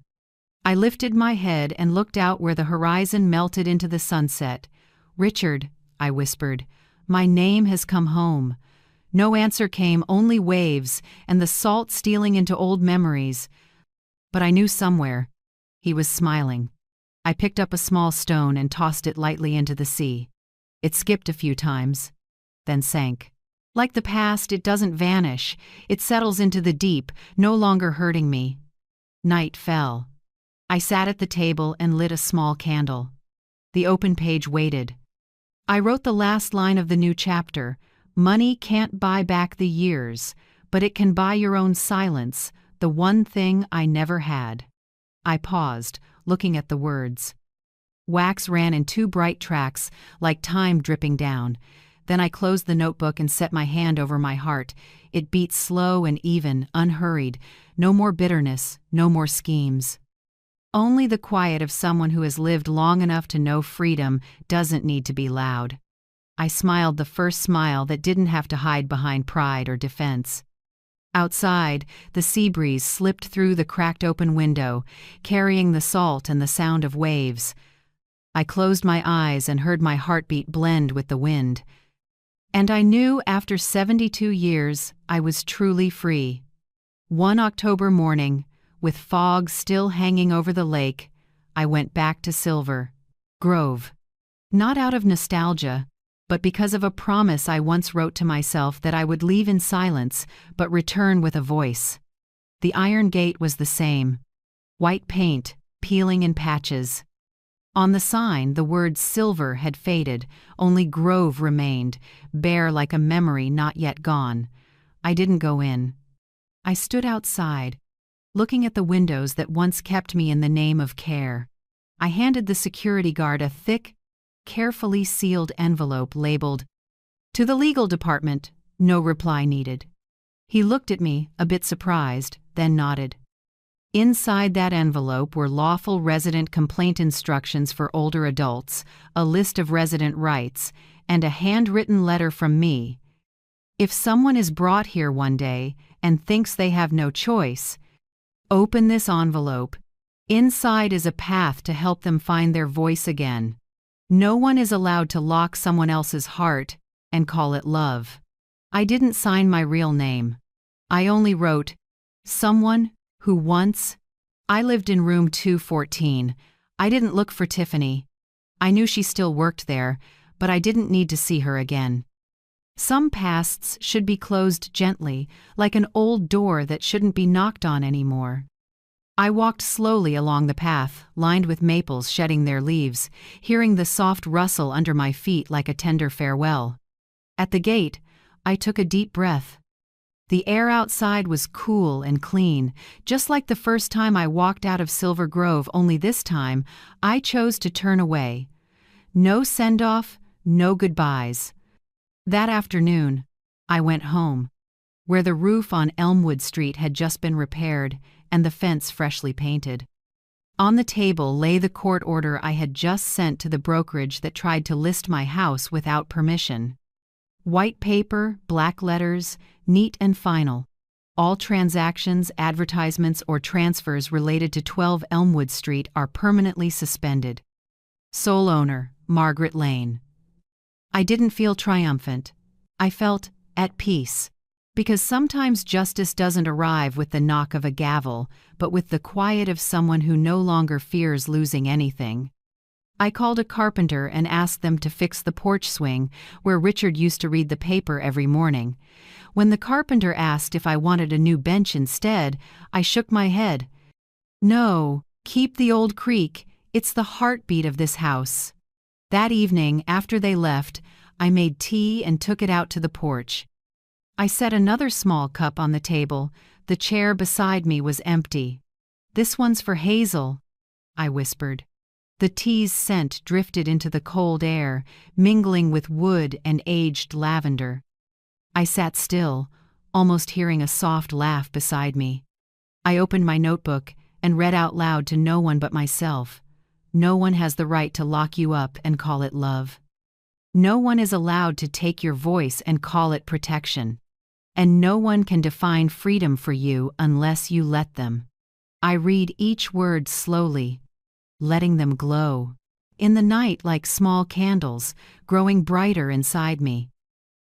I lifted my head and looked out where the horizon melted into the sunset. "Richard," I whispered, "my name has come home." No answer came, only waves, and the salt stealing into old memories. But I knew somewhere. He was smiling. I picked up a small stone and tossed it lightly into the sea. It skipped a few times, then sank. Like the past, it doesn't vanish. It settles into the deep, no longer hurting me. Night fell. I sat at the table and lit a small candle. The open page waited. I wrote the last line of the new chapter. "Money can't buy back the years, but it can buy your own silence, the one thing I never had." I paused, looking at the words. Wax ran in 2 bright tracks, like time dripping down. Then I closed the notebook and set my hand over my heart. It beat slow and even, unhurried. No more bitterness, no more schemes. Only the quiet of someone who has lived long enough to know freedom doesn't need to be loud. I smiled, the first smile that didn't have to hide behind pride or defense. Outside, the sea breeze slipped through the cracked open window, carrying the salt and the sound of waves. I closed my eyes and heard my heartbeat blend with the wind. And I knew after 72 years I was truly free. One October morning, with fog still hanging over the lake, I went back to Silver Grove. Not out of nostalgia, but because of a promise I once wrote to myself that I would leave in silence, but return with a voice. The iron gate was the same. White paint, peeling in patches. On the sign, the word Silver had faded, only Grove remained, bare like a memory not yet gone. I didn't go in. I stood outside, looking at the windows that once kept me in the name of care. I handed the security guard a thick, carefully sealed envelope labeled, "To the legal department, no reply needed." He looked at me, a bit surprised, then nodded. Inside that envelope were lawful resident complaint instructions for older adults, a list of resident rights, and a handwritten letter from me. If someone is brought here one day and thinks they have no choice, open this envelope. Inside is a path to help them find their voice again. No one is allowed to lock someone else's heart and call it love. I didn't sign my real name. I only wrote, someone who once. I lived in room 214. I didn't look for Tiffany. I knew she still worked there, but I didn't need to see her again. Some pasts should be closed gently, like an old door that shouldn't be knocked on anymore. I walked slowly along the path, lined with maples shedding their leaves, hearing the soft rustle under my feet like a tender farewell. At the gate, I took a deep breath. The air outside was cool and clean, just like the first time I walked out of Silver Grove, only this time, I chose to turn away. No send-off, no goodbyes. That afternoon, I went home, where the roof on Elmwood Street had just been repaired and the fence freshly painted. On the table lay the court order I had just sent to the brokerage that tried to list my house without permission. White paper, black letters, neat and final. All transactions, advertisements, or transfers related to 12 Elmwood Street are permanently suspended. Sole owner, Margaret Lane. I didn't feel triumphant. I felt at peace. Because sometimes justice doesn't arrive with the knock of a gavel, but with the quiet of someone who no longer fears losing anything. I called a carpenter and asked them to fix the porch swing where Richard used to read the paper every morning. When the carpenter asked if I wanted a new bench instead, I shook my head. No, keep the old creak. It's the heartbeat of this house. That evening, after they left, I made tea and took it out to the porch. I set another small cup on the table. The chair beside me was empty. This one's for Hazel, I whispered. The tea's scent drifted into the cold air, mingling with wood and aged lavender. I sat still, almost hearing a soft laugh beside me. I opened my notebook and read out loud to no one but myself. No one has the right to lock you up and call it love. No one is allowed to take your voice and call it protection. And no one can define freedom for you unless you let them. I read each word slowly, letting them glow. In the night like small candles, growing brighter inside me.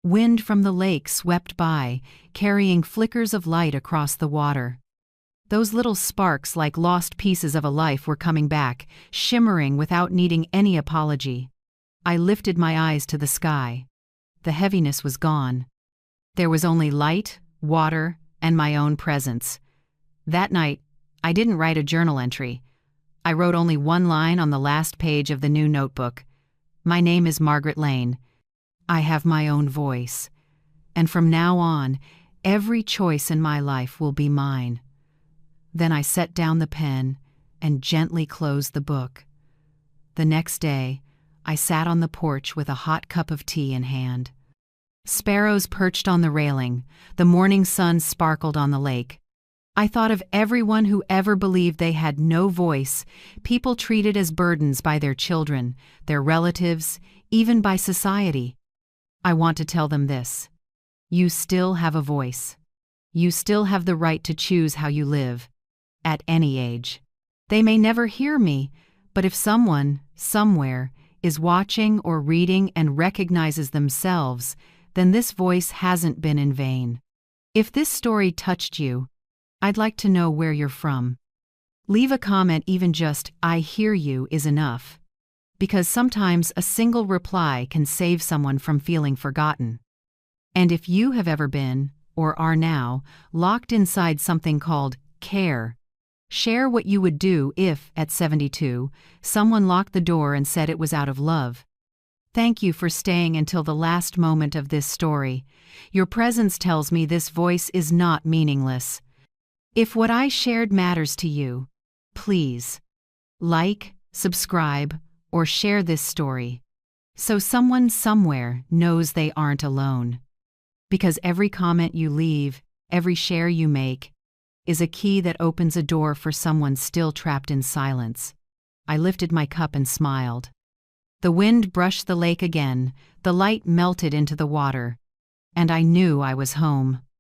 Wind from the lake swept by, carrying flickers of light across the water. Those little sparks like lost pieces of a life were coming back, shimmering without needing any apology. I lifted my eyes to the sky. The heaviness was gone. There was only light, water, and my own presence. That night, I didn't write a journal entry. I wrote only one line on the last page of the new notebook. My name is Margaret Lane. I have my own voice. And from now on, every choice in my life will be mine. Then I set down the pen and gently closed the book. The next day, I sat on the porch with a hot cup of tea in hand. Sparrows perched on the railing, the morning sun sparkled on the lake. I thought of everyone who ever believed they had no voice, people treated as burdens by their children, their relatives, even by society. I want to tell them this. You still have a voice. You still have the right to choose how you live, at any age. They may never hear me, but if someone, somewhere, is watching or reading and recognizes themselves, then this voice hasn't been in vain. If this story touched you, I'd like to know where you're from. Leave a comment, even just, "I hear you" is enough. Because sometimes a single reply can save someone from feeling forgotten. And if you have ever been, or are now, locked inside something called care, share what you would do if, at 72, someone locked the door and said it was out of love. Thank you for staying until the last moment of this story. Your presence tells me this voice is not meaningless. If what I shared matters to you, please like, subscribe, or share this story so someone somewhere knows they aren't alone. Because every comment you leave, every share you make, is a key that opens a door for someone still trapped in silence. I lifted my cup and smiled. The wind brushed the lake again, the light melted into the water, and I knew I was home.